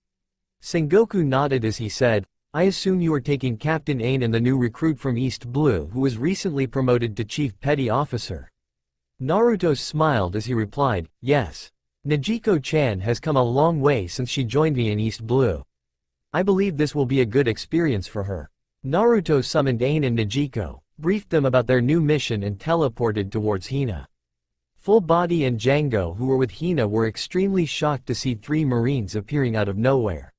Sengoku nodded as he said, I assume you are taking Captain Ain and the new recruit from East Blue who was recently promoted to Chief Petty Officer. Naruto smiled as he replied, yes. Negico-chan has come a long way since she joined me in East Blue. I believe this will be a good experience for her. Naruto summoned Ain and Negico, briefed them about their new mission and teleported towards Hina. Full Body and Django, who were with Hina, were extremely shocked to see 3 Marines appearing out of nowhere.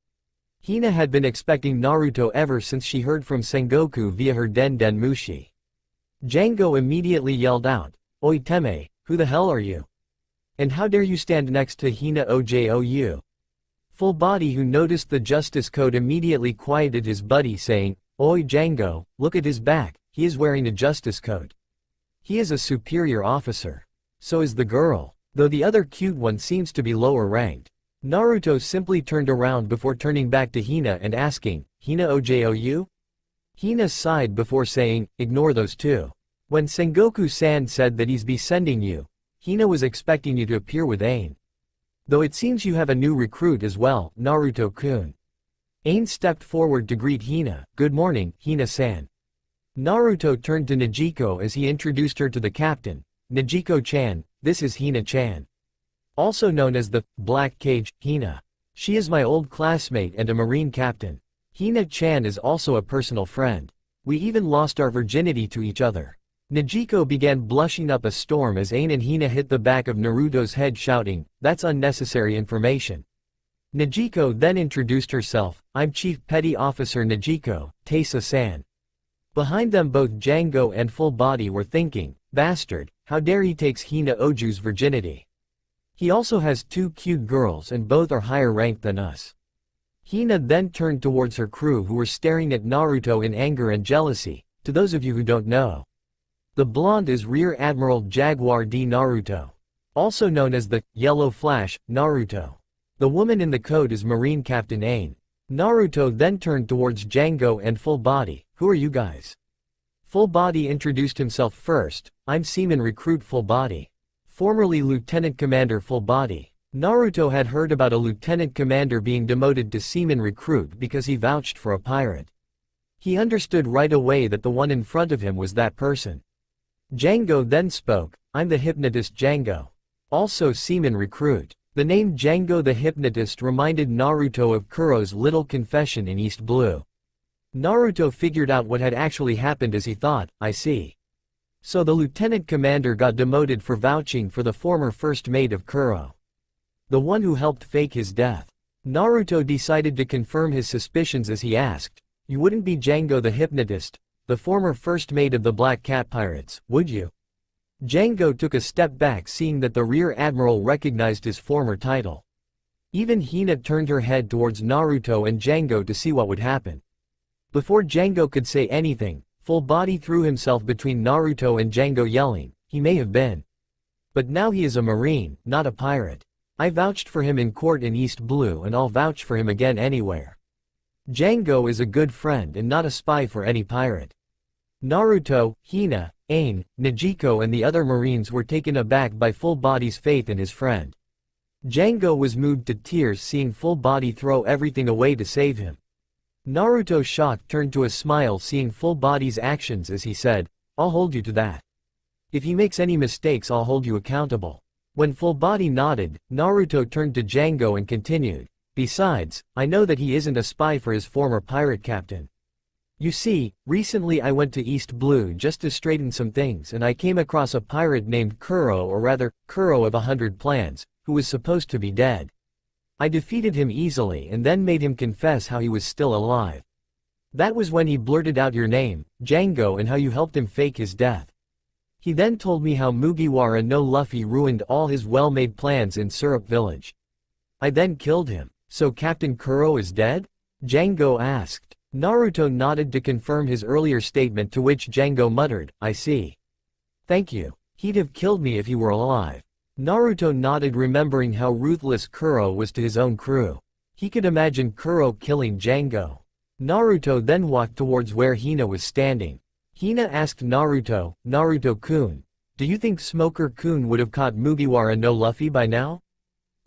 Hina had been expecting Naruto ever since she heard from Sengoku via her Den Mushi. Django immediately yelled out, Oi Teme, who the hell are you? And how dare you stand next to Hina Ojou? Full Body, who noticed the Justice Code, immediately quieted his buddy saying, Oi Django, look at his back, he is wearing a Justice Code. He is a superior officer. So is the girl, though the other cute one seems to be lower ranked. Naruto simply turned around before turning back to Hina and asking, Hina Ojou? Hina sighed before saying, ignore those 2. When Sengoku-san said that he's be sending you, Hina was expecting you to appear with Ain. Though it seems you have a new recruit as well, Naruto-kun. Ain stepped forward to greet Hina. Good morning, Hina-san. Naruto turned to Negico as he introduced her to the captain. Negico-chan, this is Hina-chan. also known as the Black Cage, Hina. She is my old classmate and a Marine captain. Hina-chan is also a personal friend. We even lost our virginity to each other. Najiko began blushing up a storm as Ain and Hina hit the back of Naruto's head shouting, "That's unnecessary information." Najiko then introduced herself, "I'm Chief Petty Officer Najiko, Taisa-san." Behind them both Django and Full Body were thinking, "Bastard, how dare he takes Hina Oju's virginity. He also has two cute girls and both are higher ranked than us." Hina then turned towards her crew who were staring at Naruto in anger and jealousy. To those of you who don't know, the blonde is Rear Admiral Jaguar D. Naruto, also known as the Yellow Flash, Naruto. The woman in the code is Marine Captain Ain. Naruto then turned towards Django and Full Body. "Who are you guys?" Full Body introduced himself first. "I'm Seaman Recruit Full Body. Formerly Lieutenant Commander Full Body." Naruto had heard about a lieutenant commander being demoted to Seaman Recruit because he vouched for a pirate. He understood right away that the one in front of him was that person. Django then spoke, "I'm the hypnotist Django. Also Seaman Recruit." The name Django the Hypnotist reminded Naruto of Kuro's little confession in East Blue. Naruto figured out what had actually happened as he thought, "I see. So the lieutenant commander got demoted for vouching for the former first mate of Kuro. The one who helped fake his death." Naruto decided to confirm his suspicions as he asked, "You wouldn't be Django the Hypnotist, the former first mate of the Black Cat Pirates, would you?" Django took a step back seeing that the Rear Admiral recognized his former title. Even Hina turned her head towards Naruto and Django to see what would happen. Before Django could say anything, Full Body threw himself between Naruto and Django yelling, "He may have been. But now he is a Marine, not a pirate. I vouched for him in court in East Blue and I'll vouch for him again anywhere. Django is a good friend and not a spy for any pirate." Naruto, Hina, Ain, Najiko and the other Marines were taken aback by Full Body's faith in his friend. Django was moved to tears seeing Full Body throw everything away to save him. Naruto's shock turned to a smile seeing Full Body's actions as he said, "I'll hold you to that. If he makes any mistakes I'll hold you accountable." When Full Body nodded, Naruto turned to Django and continued, "Besides, I know that he isn't a spy for his former pirate captain. You see, recently I went to East Blue just to straighten some things and I came across a pirate named Kuro, or rather, Kuro of 100 Plans, who was supposed to be dead. I defeated him easily and then made him confess how he was still alive. That was when he blurted out your name, Django, and how you helped him fake his death. He then told me how Mugiwara no Luffy ruined all his well-made plans in Syrup Village. I then killed him. So Captain Kuro is dead?" Django asked. Naruto nodded to confirm his earlier statement, to which Django muttered, "I see. Thank you. He'd have killed me if he were alive." Naruto nodded, remembering how ruthless Kuro was to his own crew. He could imagine Kuro killing Django. Naruto then walked towards where Hina was standing. Hina asked Naruto, "Naruto-kun, do you think Smoker-kun would have caught Mugiwara no Luffy by now?"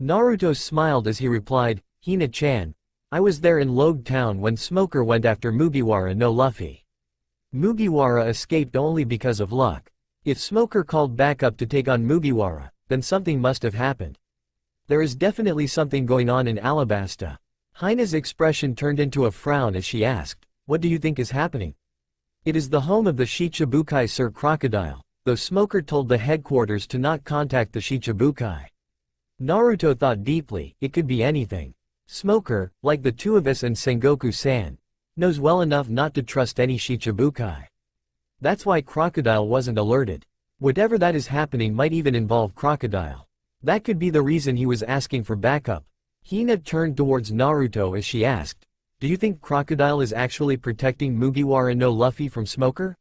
Naruto smiled as he replied, "Hina-chan, I was there in Logue Town when Smoker went after Mugiwara no Luffy. Mugiwara escaped only because of luck. If Smoker called back up to take on Mugiwara, then something must have happened. There is definitely something going on in Alabasta." Hina's expression turned into a frown as she asked, "What do you think is happening?" "It is the home of the Shichibukai Sir Crocodile, though Smoker told the headquarters to not contact the Shichibukai." Naruto thought deeply, it could be anything. Smoker, like the two of us and Sengoku-san, knows well enough not to trust any Shichibukai. That's why Crocodile wasn't alerted. Whatever that is happening might even involve Crocodile. That could be the reason he was asking for backup. Hina turned towards Naruto as she asked, "Do you think Crocodile is actually protecting Mugiwara no Luffy from Smoker?"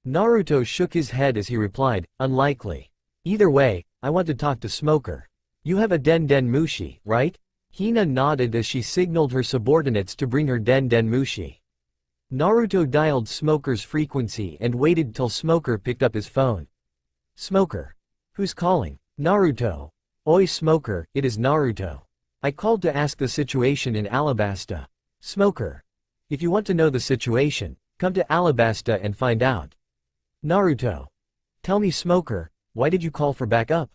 Naruto shook his head as he replied, "Unlikely. Either way, I want to talk to Smoker. You have a Den Den Mushi, right?" Hina nodded as she signaled her subordinates to bring her Den Den Mushi. Naruto dialed Smoker's frequency and waited till Smoker picked up his phone. "Smoker. Who's calling?" "Naruto. Oi Smoker, it is Naruto. I called to ask the situation in Alabasta." "Smoker. If you want to know the situation, come to Alabasta and find out." "Naruto. Tell me Smoker, why did you call for backup?"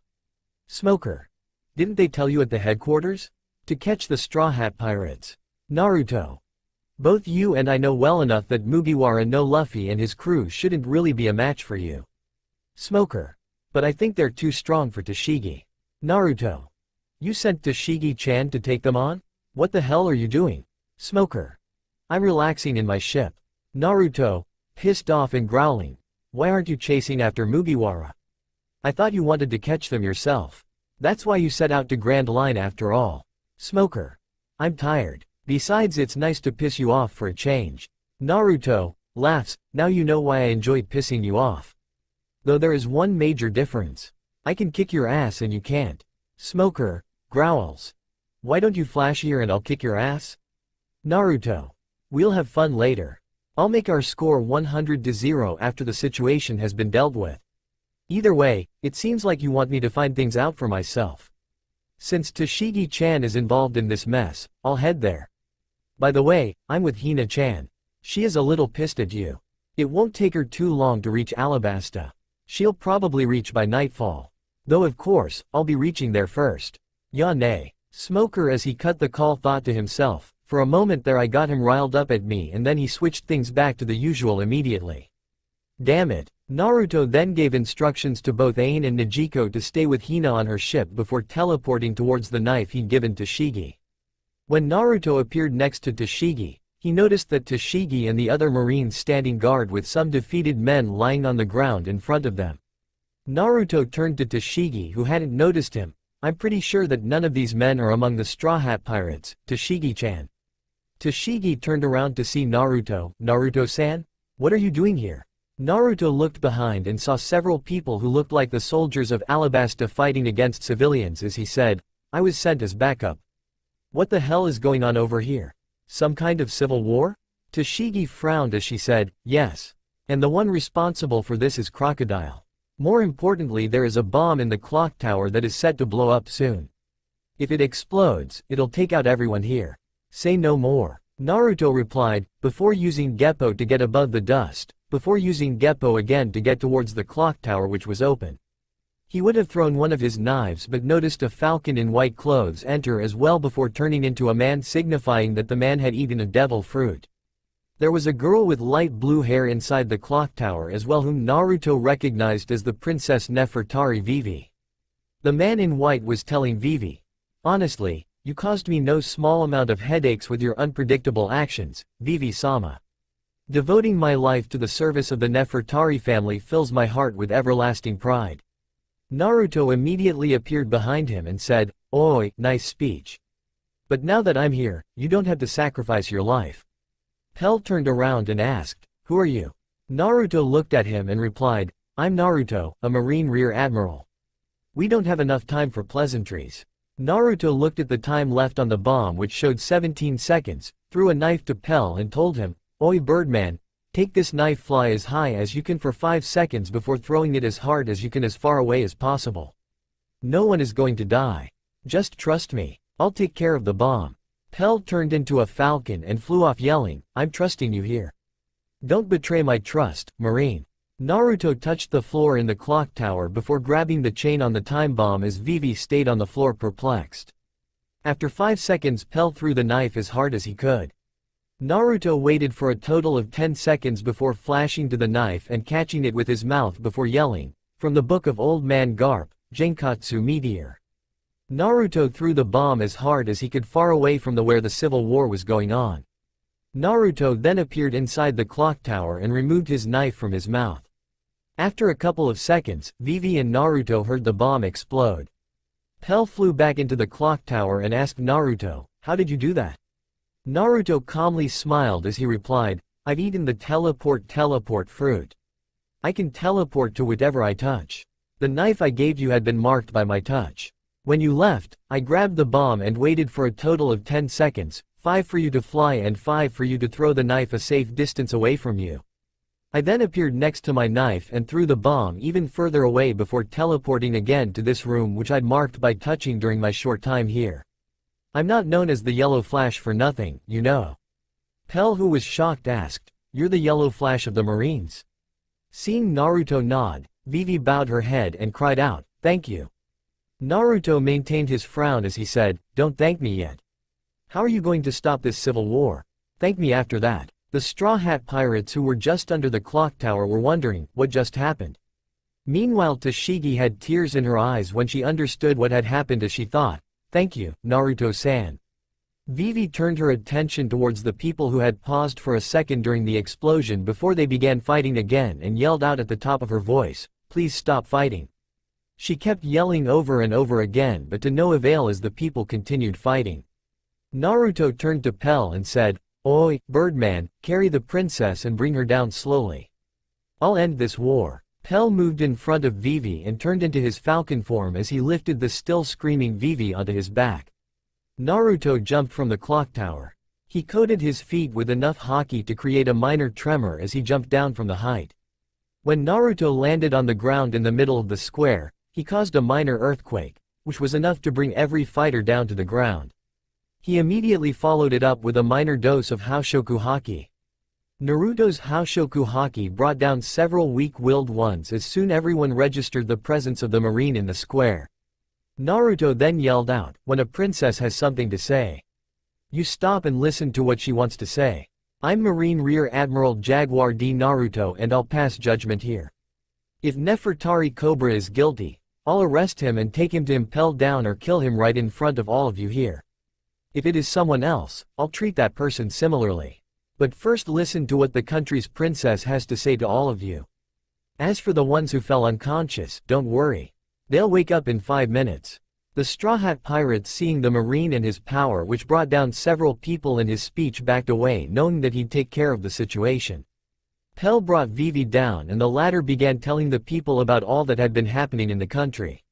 "Smoker. Didn't they tell you at the headquarters? To catch the Straw Hat Pirates. Naruto. Both you and I know well enough that Mugiwara no Luffy and his crew shouldn't really be a match for you. Smoker. But I think they're too strong for Tashigi. Naruto. You sent Tashigi-chan to take them on? What the hell are you doing? Smoker. I'm relaxing in my ship. Naruto, pissed off and growling. Why aren't you chasing after Mugiwara? I thought you wanted to catch them yourself. That's why you set out to Grand Line after all. Smoker. I'm tired. Besides, it's nice to piss you off for a change. Naruto laughs. Now you know why I enjoyed pissing you off. Though there is one major difference. I can kick your ass and you can't. Smoker growls. Why don't you flash here and I'll kick your ass? Naruto. We'll have fun later. I'll make our score 100-0 after the situation has been dealt with. Either way, it seems like you want me to find things out for myself. Since Tashigi-chan is involved in this mess, I'll head there. By the way, I'm with Hina-chan. She is a little pissed at you. It won't take her too long to reach Alabasta. She'll probably reach by nightfall. Though of course, I'll be reaching there first. Ya nay. Smoker as he cut the call thought to himself, for a moment there I got him riled up at me and then he switched things back to the usual immediately. Damn it. Naruto then gave instructions to both Ain and Nejiko to stay with Hina on her ship before teleporting towards the knife he'd given Tashigi. When Naruto appeared next to Tashigi, he noticed that Tashigi and the other marines standing guard with some defeated men lying on the ground in front of them. Naruto turned to Tashigi who hadn't noticed him. I'm pretty sure that none of these men are among the Straw Hat Pirates, Tashigi-chan. Tashigi turned around to see Naruto. Naruto-san? What are you doing here? Naruto looked behind and saw several people who looked like the soldiers of Alabasta fighting against civilians as he said, I was sent as backup. What the hell is going on over here? Some kind of civil war? Tashigi frowned as she said, yes. And the one responsible for this is Crocodile. More importantly, there is a bomb in the clock tower that is set to blow up soon. If it explodes, it'll take out everyone here. Say no more. Naruto replied, before using Geppo to get above the dust, before using Geppo again to get towards the clock tower which was open. He would have thrown one of his knives but noticed a falcon in white clothes enter as well before turning into a man, signifying that the man had eaten a devil fruit. There was a girl with light blue hair inside the clock tower as well whom Naruto recognized as the Princess Nefertari Vivi. The man in white was telling Vivi, honestly, you caused me no small amount of headaches with your unpredictable actions, Vivi-sama. Devoting my life to the service of the Nefertari family fills my heart with everlasting pride. Naruto immediately appeared behind him and said, Oi, nice speech. But now that I'm here, you don't have to sacrifice your life. Pell turned around and asked, who are you? Naruto looked at him and replied, I'm Naruto, a Marine Rear Admiral. We don't have enough time for pleasantries. Naruto looked at the time left on the bomb which showed 17 seconds, threw a knife to Pell and told him, Oi Birdman, take this knife, fly as high as you can for 5 seconds before throwing it as hard as you can as far away as possible. No one is going to die. Just trust me, I'll take care of the bomb. Pell turned into a falcon and flew off yelling, I'm trusting you here. Don't betray my trust, Marine. Naruto touched the floor in the clock tower before grabbing the chain on the time bomb as Vivi stayed on the floor perplexed. After 5 seconds, Pell threw the knife as hard as he could. Naruto waited for a total of 10 seconds before flashing to the knife and catching it with his mouth before yelling, from the book of Old Man Garp, Genkatsu Meteor. Naruto threw the bomb as hard as he could far away from where the civil war was going on. Naruto then appeared inside the clock tower and removed his knife from his mouth. After a couple of seconds, Vivi and Naruto heard the bomb explode. Pell flew back into the clock tower and asked Naruto, how did you do that? Naruto calmly smiled as he replied, I've eaten the teleport fruit. I can teleport to whatever I touch. The knife I gave you had been marked by my touch. When you left, I grabbed the bomb and waited for a total of 10 seconds, 5 for you to fly and 5 for you to throw the knife a safe distance away from you. I then appeared next to my knife and threw the bomb even further away before teleporting again to this room which I'd marked by touching during my short time here. I'm not known as the Yellow Flash for nothing, you know. Pell, who was shocked, asked, you're the Yellow Flash of the Marines? Seeing Naruto nod, Vivi bowed her head and cried out, thank you. Naruto maintained his frown as he said, "Don't thank me yet. How are you going to stop this civil war? Thank me after that." The Straw Hat Pirates who were just under the clock tower were wondering what just happened. Meanwhile Tashigi had tears in her eyes when she understood what had happened as she thought, "Thank you, Naruto-san." Vivi turned her attention towards the people who had paused for a second during the explosion before they began fighting again and yelled out at the top of her voice, "Please stop fighting." She kept yelling over and over again but to no avail as the people continued fighting. Naruto turned to Pell and said, "Oi, Birdman, carry the princess and bring her down slowly. I'll end this war." Pell moved in front of Vivi and turned into his falcon form as he lifted the still screaming Vivi onto his back. Naruto jumped from the clock tower. He coated his feet with enough haki to create a minor tremor as he jumped down from the height. When Naruto landed on the ground in the middle of the square, he caused a minor earthquake, which was enough to bring every fighter down to the ground. He immediately followed it up with a minor dose of Haoshoku Haki. Naruto's Haoshoku Haki brought down several weak-willed ones as soon everyone registered the presence of the marine in the square. Naruto then yelled out, "When a princess has something to say, you stop and listen to what she wants to say. I'm Marine Rear Admiral Jaguar D. Naruto and I'll pass judgment here. If Nefertari Cobra is guilty, I'll arrest him and take him to impel down or kill him right in front of all of you here. If it is someone else, I'll treat that person similarly. But first listen to what the country's princess has to say to all of you. As for the ones who fell unconscious, don't worry. They'll wake up in 5 minutes." The Straw Hat Pirates, seeing the marine and his power which brought down several people in his speech, backed away knowing that he'd take care of the situation. Pell brought Vivi down and the latter began telling the people about all that had been happening in the country.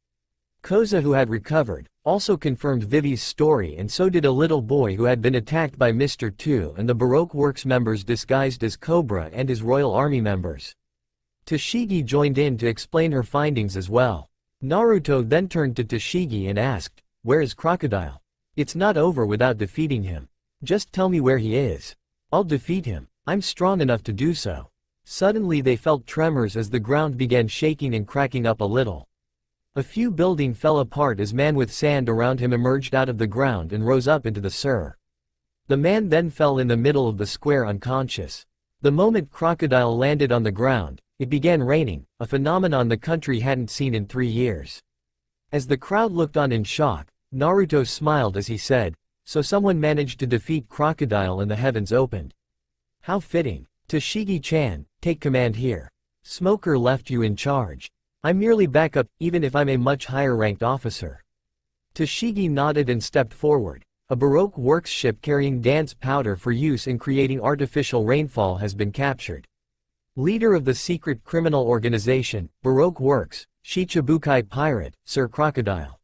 Koza, who had recovered, also confirmed Vivi's story, and so did a little boy who had been attacked by Mr. 2 and the Baroque Works members disguised as Cobra and his Royal Army members. Tashigi joined in to explain her findings as well. Naruto then turned to Tashigi and asked, "Where is Crocodile? It's not over without defeating him. Just tell me where he is. I'll defeat him. I'm strong enough to do so." Suddenly they felt tremors as the ground began shaking and cracking up a little. A few buildings fell apart as man with sand around him emerged out of the ground and rose up into the air. The man then fell in the middle of the square unconscious. The moment Crocodile landed on the ground, it began raining, a phenomenon the country hadn't seen in 3 years. As the crowd looked on in shock, Naruto smiled as he said, "So someone managed to defeat Crocodile and the heavens opened. How fitting. Tashigi-chan, take command here. Smoker left you in charge. I'm merely backup, even if I'm a much higher-ranked officer." Tashigi nodded and stepped forward. A Baroque Works ship carrying dance powder for use in creating artificial rainfall has been captured. Leader of the secret criminal organization, Baroque Works, Shichibukai Pirate, Sir Crocodile.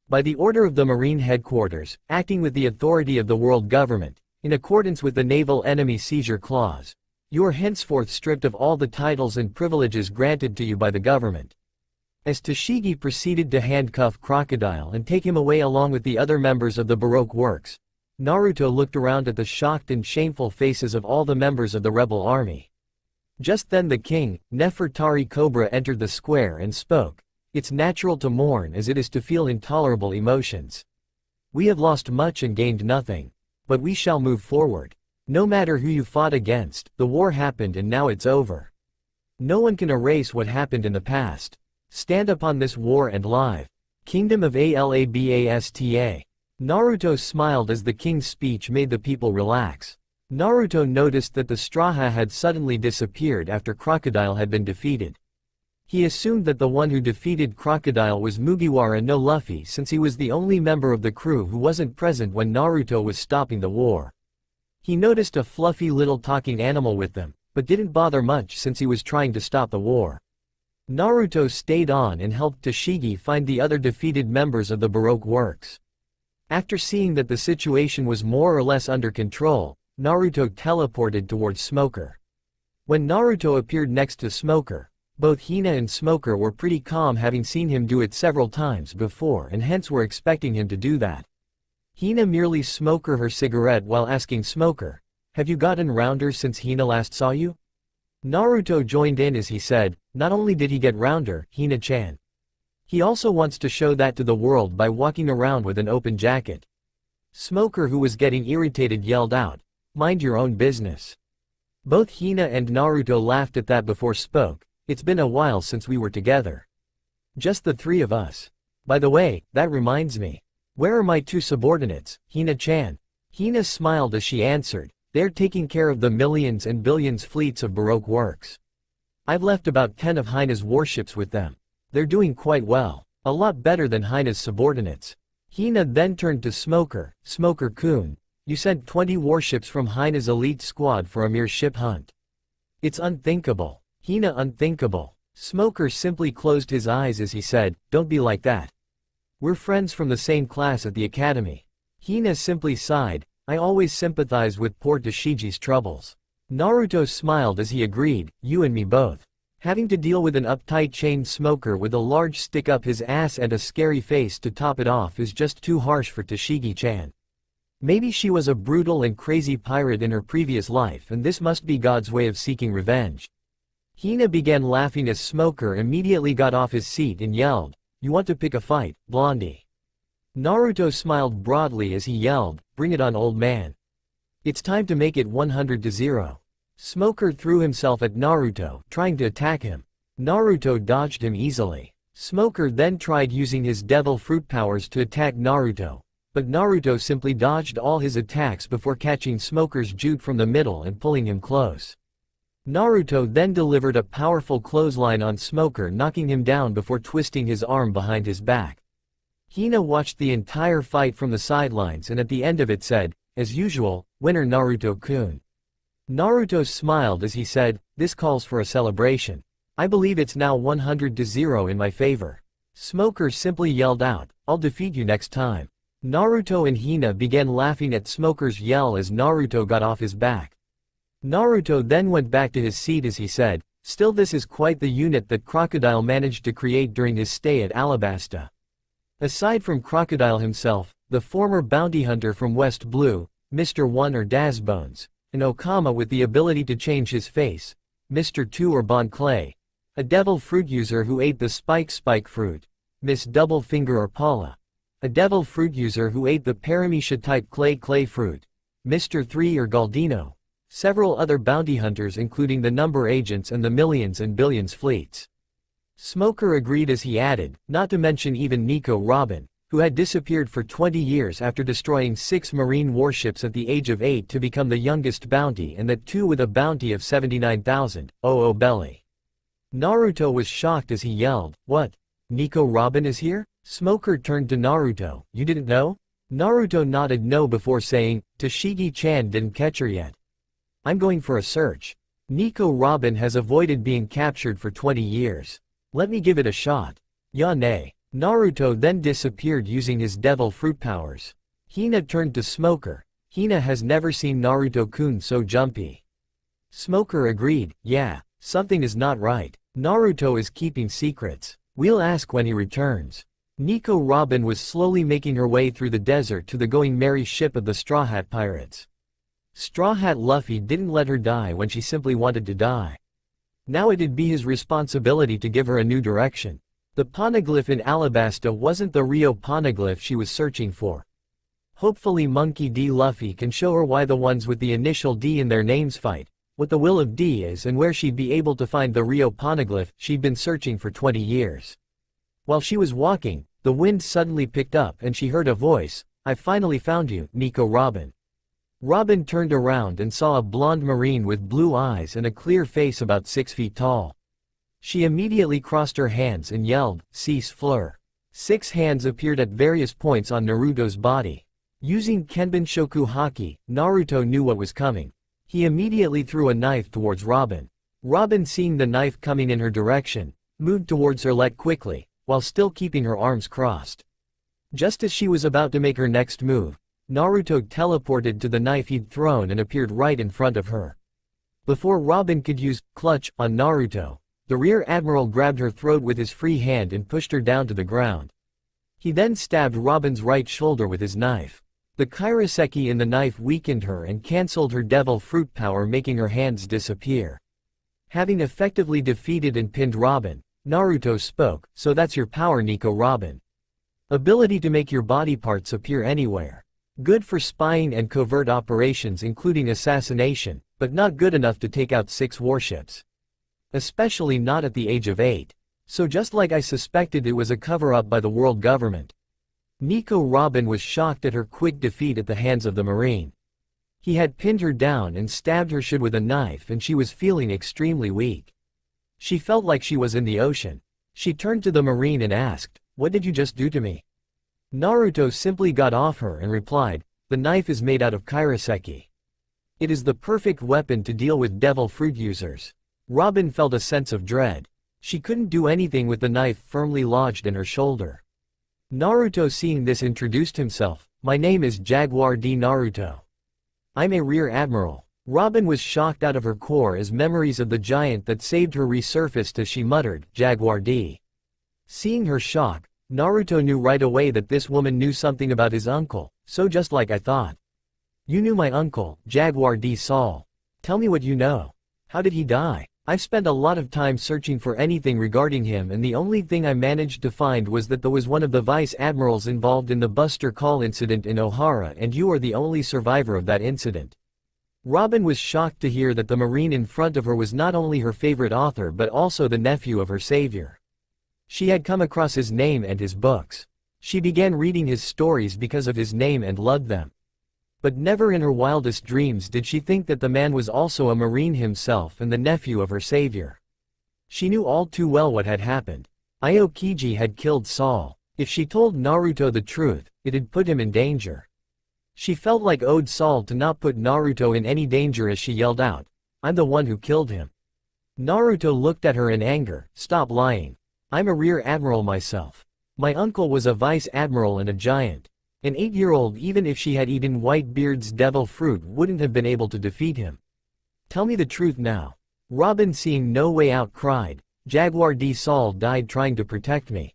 By the order of the Marine Headquarters, acting with the authority of the world government, in accordance with the Naval Enemy Seizure Clause, you are henceforth stripped of all the titles and privileges granted to you by the government. As Tashigi proceeded to handcuff Crocodile and take him away along with the other members of the Baroque Works, Naruto looked around at the shocked and shameful faces of all the members of the rebel army. Just then the king, Nefertari Cobra, entered the square and spoke. "It's natural to mourn as it is to feel intolerable emotions. We have lost much and gained nothing. But we shall move forward. No matter who you fought against, the war happened and now it's over. No one can erase what happened in the past. Stand upon this war and live. Kingdom of Alabasta." Naruto smiled as the king's speech made the people relax. Naruto noticed that the Straw Hat had suddenly disappeared after Crocodile had been defeated. He assumed that the one who defeated Crocodile was Mugiwara no Luffy, since he was the only member of the crew who wasn't present when Naruto was stopping the war. He noticed a fluffy little talking animal with them, but didn't bother much since he was trying to stop the war. Naruto stayed on and helped Tashigi find the other defeated members of the Baroque Works. After seeing that the situation was more or less under control, Naruto teleported towards Smoker. When Naruto appeared next to Smoker, both Hina and Smoker were pretty calm, having seen him do it several times before and hence were expecting him to do that. Hina merely smoked her cigarette while asking Smoker, "Have you gotten rounder since Hina last saw you?" Naruto joined in as he said, "Not only did he get rounder, Hina-chan. He also wants to show that to the world by walking around with an open jacket. Smoker, who was getting irritated, yelled out, "Mind your own business." Both Hina and Naruto laughed at that before spoke, "It's been a while since we were together. Just the three of us. By the way, that reminds me. Where are my two subordinates, Hina-chan?" Hina smiled as she answered, "They're taking care of the millions and billions fleets of Baroque works. I've left about 10 of Hina's warships with them. They're doing quite well, a lot better than Hina's subordinates." Hina then turned to Smoker, "Smoker-kun, you sent 20 warships from Hina's elite squad for a mere ship hunt. It's unthinkable." Hina, "Unthinkable?" Smoker simply closed his eyes as he said, "Don't be like that. We're friends from the same class at the academy." Hina simply sighed, "I always sympathize with poor Tashigi's troubles." Naruto smiled as he agreed, "You and me both." Having to deal with an uptight chain smoker with a large stick up his ass and a scary face to top it off is just too harsh for Tashigi-chan. Maybe she was a brutal and crazy pirate in her previous life, and this must be God's way of seeking revenge. Hina began laughing as Smoker immediately got off his seat and yelled, "You want to pick a fight, Blondie?" Naruto smiled broadly as he yelled, "Bring it on, old man. It's time to make it 100-0. Smoker threw himself at Naruto, trying to attack him. Naruto dodged him easily. Smoker then tried using his devil fruit powers to attack Naruto, but Naruto simply dodged all his attacks before catching Smoker's jute from the middle and pulling him close. Naruto then delivered a powerful clothesline on Smoker, knocking him down before twisting his arm behind his back. Hina watched the entire fight from the sidelines and at the end of it said, "As usual, winner Naruto-kun." Naruto smiled as he said, "This calls for a celebration. I believe it's now 100-0 in my favor." Smoker simply yelled out, "I'll defeat you next time." Naruto and Hina began laughing at Smoker's yell as Naruto got off his back. Naruto then went back to his seat as he said, "Still, this is quite the unit that Crocodile managed to create during his stay at Alabasta." Aside from Crocodile himself, the former bounty hunter from West Blue, Mr. 1 or Dazbones, an Okama with the ability to change his face, Mr. 2 or Bon Clay, a devil fruit user who ate the spike fruit, Miss Double Finger or Paula, a devil fruit user who ate the Paramecia-type clay fruit, Mr. 3 or Galdino, several other bounty hunters including the number agents and the millions and billions fleets. Smoker agreed as he added, not to mention even Nico Robin, who had disappeared for 20 years after destroying 6 marine warships at the age of 8 to become the youngest bounty, and that too with a bounty of 79,000, oh belly. Naruto was shocked as he yelled, "What? Nico Robin is here?" Smoker turned to Naruto, "You didn't know?" Naruto nodded no before saying, "Tashigi-chan didn't catch her yet. I'm going for a search. Nico Robin has avoided being captured for 20 years. Let me give it a shot." "Ya nay." Naruto then disappeared using his devil fruit powers. Hina turned to Smoker. Hina has never seen Naruto-kun so jumpy. Smoker agreed, "Yeah, something is not right. Naruto is keeping secrets. We'll ask when he returns." Nico Robin was slowly making her way through the desert to the Going Merry ship of the Straw Hat Pirates. Straw Hat Luffy didn't let her die when she simply wanted to die. Now it'd be his responsibility to give her a new direction. The poneglyph in Alabasta wasn't the Rio poneglyph she was searching for. Hopefully Monkey D. Luffy can show her why the ones with the initial D in their names fight, what the will of D is, and where she'd be able to find the Rio poneglyph she'd been searching for 20 years. While she was walking, the wind suddenly picked up and she heard a voice, "I finally found you, Nico Robin." Robin turned around and saw a blonde marine with blue eyes and a clear face about 6 feet tall. She immediately crossed her hands and yelled, "Cease fleur." 6 hands appeared at various points on Naruto's body. Using Kenbin Shoku Haki, Naruto knew what was coming. He immediately threw a knife towards Robin. Robin, seeing the knife coming in her direction, moved towards her leg quickly, while still keeping her arms crossed. Just as she was about to make her next move, Naruto teleported to the knife he'd thrown and appeared right in front of her. Before Robin could use clutch on Naruto, the rear admiral grabbed her throat with his free hand and pushed her down to the ground. He then stabbed Robin's right shoulder with his knife. The kairoseki in the knife weakened her and cancelled her devil fruit power, making her hands disappear. Having effectively defeated and pinned Robin, Naruto spoke, so that's your power, Nico Robin. Ability to make your body parts appear anywhere. Good for spying and covert operations including assassination, but not good enough to take out 6 warships. Especially not at the age of 8. So just like I suspected, it was a cover-up by the world government. Nico Robin was shocked at her quick defeat at the hands of the Marine. He had pinned her down and stabbed her with a knife, and she was feeling extremely weak. She felt like she was in the ocean. She turned to the Marine and asked, "What did you just do to me?" Naruto simply got off her and replied, "The knife is made out of kairoseki. It is the perfect weapon to deal with devil fruit users." Robin felt a sense of dread. She couldn't do anything with the knife firmly lodged in her shoulder. Naruto, seeing this, introduced himself. "My name is Jaguar D. Naruto. I'm a rear admiral." Robin was shocked out of her core as memories of the giant that saved her resurfaced as she muttered, "Jaguar D." Seeing her shock, Naruto knew right away that this woman knew something about his uncle, so just like I thought. "You knew my uncle, Jaguar D. Saul. Tell me what you know. How did he die?" "I've spent a lot of time searching for anything regarding him, and the only thing I managed to find was that there was one of the vice admirals involved in the Buster Call incident in Ohara, and you are the only survivor of that incident." Robin was shocked to hear that the Marine in front of her was not only her favorite author but also the nephew of her savior. She had come across his name and his books. She began reading his stories because of his name and loved them. But never in her wildest dreams did she think that the man was also a Marine himself and the nephew of her savior. She knew all too well what had happened. Aokiji had killed Saul. If she told Naruto the truth, it'd put him in danger. She felt like owed Saul to not put Naruto in any danger as she yelled out, "I'm the one who killed him." Naruto looked at her in anger. "Stop lying. I'm a rear admiral myself. My uncle was a vice admiral and a giant. An 8-year-old, even if she had eaten Whitebeard's devil fruit, wouldn't have been able to defeat him. Tell me the truth now." Robin, seeing no way out, cried, "Jaguar D. Saul died trying to protect me.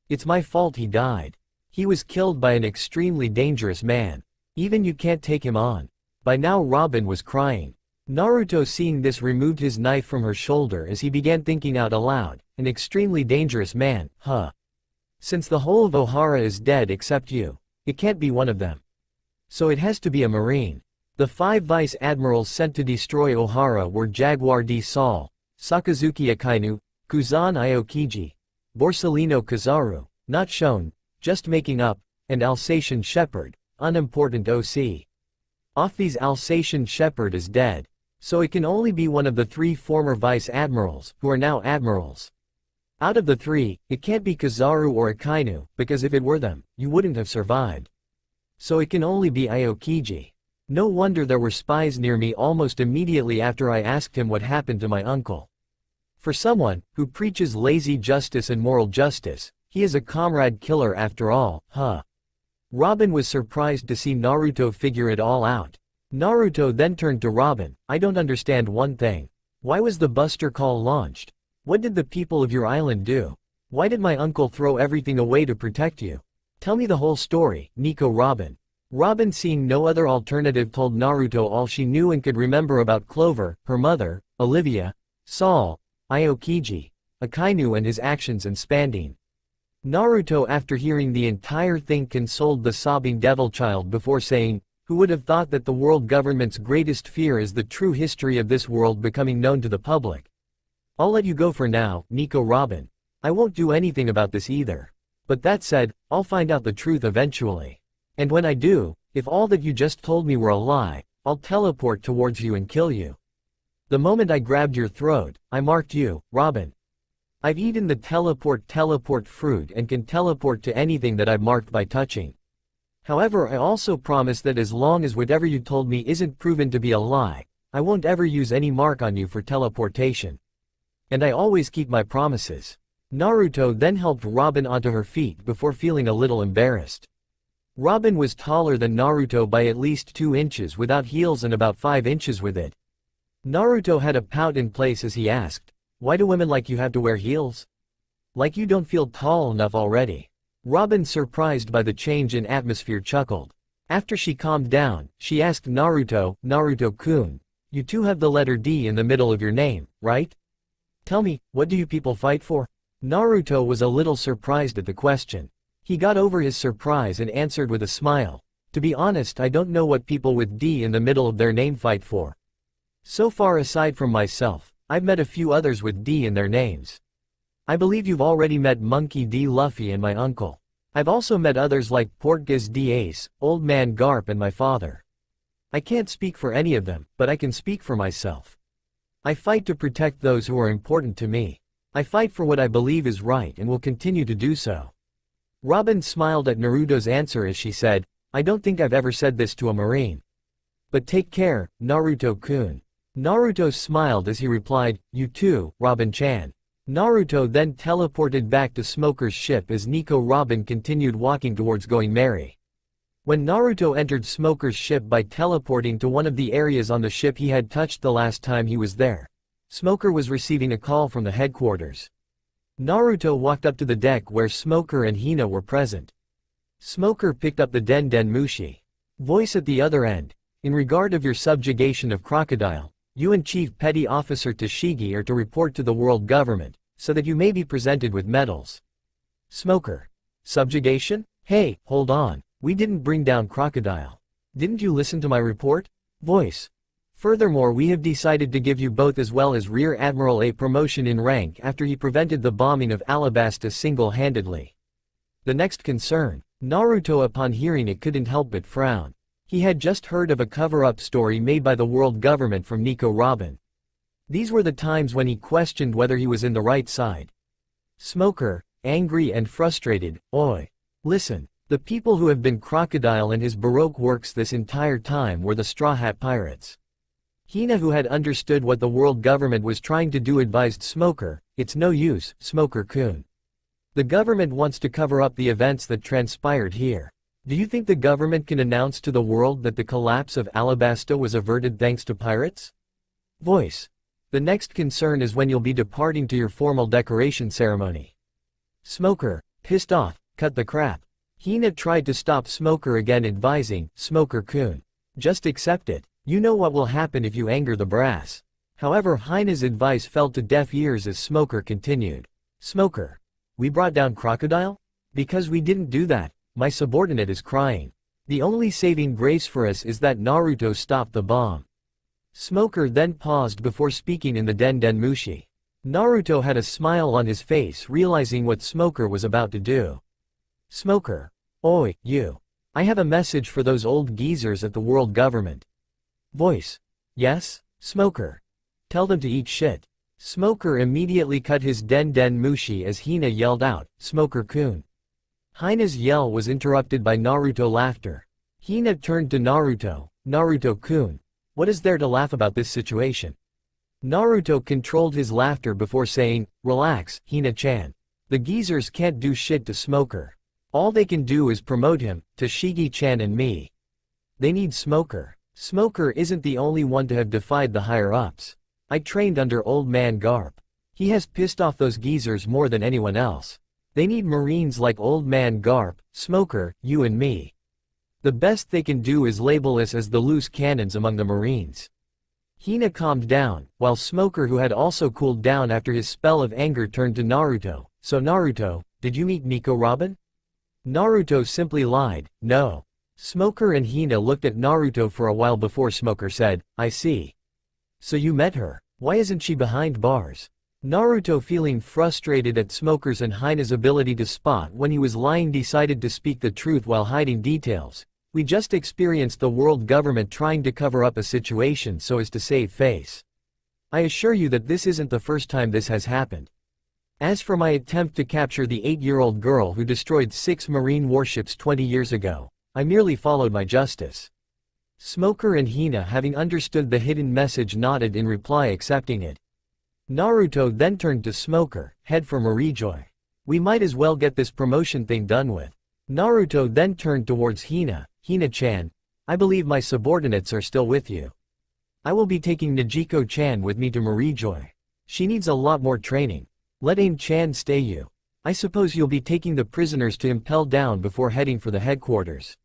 It's my fault he died. He was killed by an extremely dangerous man. Even you can't take him on." By now Robin was crying. Naruto, seeing this, removed his knife from her shoulder as he began thinking out aloud, "An extremely dangerous man, huh? Since the whole of Ohara is dead except you, it can't be one of them. So it has to be a Marine." The 5 vice admirals sent to destroy Ohara were Jaguar D. Saul, Sakazuki Akainu, Kuzan Aokiji, Borsellino Kizaru, not shown, just making up, and Alsatian Shepherd, unimportant OC. Off these, Alsatian Shepherd is dead. So it can only be one of the 3 former vice admirals, who are now admirals. Out of the 3, it can't be Kizaru or Akainu, because if it were them, you wouldn't have survived. So it can only be Aokiji. No wonder there were spies near me almost immediately after I asked him what happened to my uncle. For someone who preaches lazy justice and moral justice, he is a comrade killer after all, huh? Robin was surprised to see Naruto figure it all out. Naruto then turned to Robin, "I don't understand one thing. Why was the Buster Call launched? What did the people of your island do? Why did my uncle throw everything away to protect you? Tell me the whole story, Nico Robin." Robin, seeing no other alternative, told Naruto all she knew and could remember about Clover, her mother, Olivia, Saul, Aokiji, Akainu, and his actions and Spandine. Naruto, after hearing the entire thing, consoled the sobbing devil child before saying, "Who would have thought that the world government's greatest fear is the true history of this world becoming known to the public? I'll let you go for now, Nico Robin. I won't do anything about this either. But that said, I'll find out the truth eventually. And when I do, if all that you just told me were a lie, I'll teleport towards you and kill you. The moment I grabbed your throat, I marked you, Robin. I've eaten the teleport fruit and can teleport to anything that I've marked by touching. However, I also promise that as long as whatever you told me isn't proven to be a lie, I won't ever use any mark on you for teleportation. And I always keep my promises." Naruto then helped Robin onto her feet before feeling a little embarrassed. Robin was taller than Naruto by at least 2 inches without heels and about 5 inches with it. Naruto had a pout in place as he asked, "Why do women like you have to wear heels? Like you don't feel tall enough already?" Robin, surprised by the change in atmosphere, chuckled. After she calmed down, she asked Naruto, "Naruto-kun, you too have the letter D in the middle of your name, right? Tell me, what do you people fight for?" Naruto was a little surprised at the question. He got over his surprise and answered with a smile. To be honest, I don't know what people with D in the middle of their name fight for. So far aside from myself, I've met a few others with D in their names. I believe you've already met Monkey D. Luffy and my uncle. I've also met others like Portgas D. Ace, Old Man Garp and my father. I can't speak for any of them, but I can speak for myself. I fight to protect those who are important to me. I fight for what I believe is right and will continue to do so. Robin smiled at Naruto's answer as she said, I don't think I've ever said this to a Marine. But take care, Naruto-kun. Naruto smiled as he replied, you too, Robin-chan. Naruto then teleported back to Smoker's ship as Nico Robin continued walking towards Going Merry. When Naruto entered Smoker's ship by teleporting to one of the areas on the ship he had touched the last time he was there, Smoker was receiving a call from the headquarters. Naruto walked up to the deck where Smoker and Hina were present. Smoker picked up the Den Den Mushi. Voice at the other end, in regard of your subjugation of Crocodile, you and Chief Petty Officer Tashigi are to report to the world government, so that you may be presented with medals. Smoker. Subjugation? Hey, hold on, we didn't bring down Crocodile. Didn't you listen to my report? Voice. Furthermore, we have decided to give you both as well as Rear Admiral a promotion in rank after he prevented the bombing of Alabasta single-handedly. The next concern. Naruto upon hearing it couldn't help but frown. He had just heard of a cover-up story made by the world government from Nico Robin. These were the times when he questioned whether he was in the right side. Smoker, angry and frustrated, oi. Listen, the people who have been Crocodile and his Baroque works this entire time were the Straw Hat Pirates. Hina, who had understood what the world government was trying to do, advised Smoker, it's no use, Smoker-kun. The government wants to cover up the events that transpired here. Do you think the government can announce to the world that the collapse of Alabasta was averted thanks to pirates? Voice. The next concern is when you'll be departing to your formal decoration ceremony. Smoker, pissed off, cut the crap. Hina tried to stop Smoker again, advising, Smoker-kun. Just accept it. You know what will happen if you anger the brass. However, Hina's advice fell to deaf ears as Smoker continued. Smoker. We brought down Crocodile? Because we didn't do that. My subordinate is crying. The only saving grace for us is that Naruto stopped the bomb. Smoker then paused before speaking in the Den Den Mushi. Naruto had a smile on his face, realizing what Smoker was about to do. Smoker. Oi, you. I have a message for those old geezers at the world government. Voice. Yes, Smoker. Tell them to eat shit. Smoker immediately cut his Den Den Mushi as Hina yelled out, Smoker-kun. Hina's yell was interrupted by Naruto laughter. Hina turned to Naruto, Naruto-kun. What is there to laugh about this situation? Naruto controlled his laughter before saying, relax, Hina-chan. The geezers can't do shit to Smoker. All they can do is promote him, Tashigi-chan and me. They need Smoker. Smoker isn't the only one to have defied the higher-ups. I trained under Old Man Garp. He has pissed off those geezers more than anyone else. They need Marines like Old Man Garp, Smoker, you and me. The best they can do is label us as the loose cannons among the Marines. Hina calmed down, while Smoker, who had also cooled down after his spell of anger, turned to Naruto. So Naruto, did you meet Nico Robin? Naruto simply lied, no. Smoker and Hina looked at Naruto for a while before Smoker said, I see. So you met her. Why isn't she behind bars? Naruto, feeling frustrated at Smoker's and Hina's ability to spot when he was lying, decided to speak the truth while hiding details. We just experienced the world government trying to cover up a situation so as to save face. I assure you that this isn't the first time this has happened. As for my attempt to capture the 8-year-old girl who destroyed 6 Marine warships 20 years ago, I merely followed my justice. Smoker and Hina, having understood the hidden message, nodded in reply, accepting it. Naruto then turned to Smoker, head for Marijoy. We might as well get this promotion thing done with. Naruto then turned towards Hina. Hina-chan, I believe my subordinates are still with you. I will be taking Najiko-chan with me to Marijoy. She needs a lot more training. Let Ain-chan stay you. I suppose you'll be taking the prisoners to Impel Down before heading for the headquarters.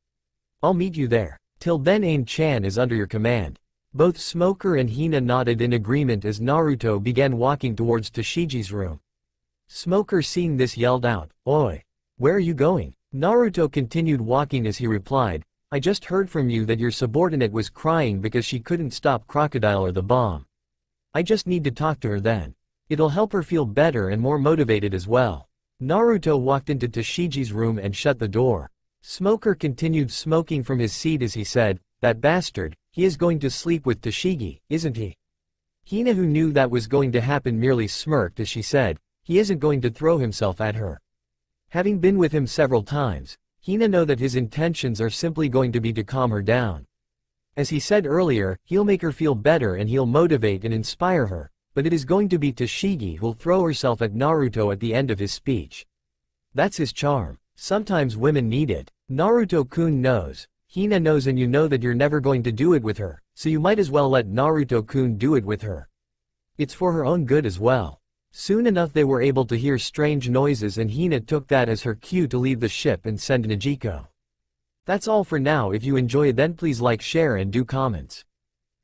I'll meet you there. Till then, Ain-chan is under your command. Both Smoker and Hina nodded in agreement as Naruto began walking towards Tashigi's room. Smoker seeing this yelled out, "Oi! Where are you going?" Naruto continued walking as he replied, "I just heard from you that your subordinate was crying because she couldn't stop Crocodile or the bomb. I just need to talk to her then. It'll help her feel better and more motivated as well." Naruto walked into Tashigi's room and shut the door. Smoker continued smoking from his seat as he said, "That bastard, he is going to sleep with Tashigi, isn't he?" Hina, who knew that was going to happen, merely smirked as she said, "He isn't going to throw himself at her." Having been with him several times, Hina knows that his intentions are simply going to be to calm her down. As he said earlier, he'll make her feel better and he'll motivate and inspire her, but it is going to be Tashigi who'll throw herself at Naruto at the end of his speech. That's his charm. Sometimes women need it. Naruto-kun knows. Hina knows, and you know that you're never going to do it with her, so you might as well let Naruto-kun do it with her. It's for her own good as well. Soon enough they were able to hear strange noises, and Hina took that as her cue to leave the ship and send Najiko. That's all for now. If you enjoy, then please like, share and do comments.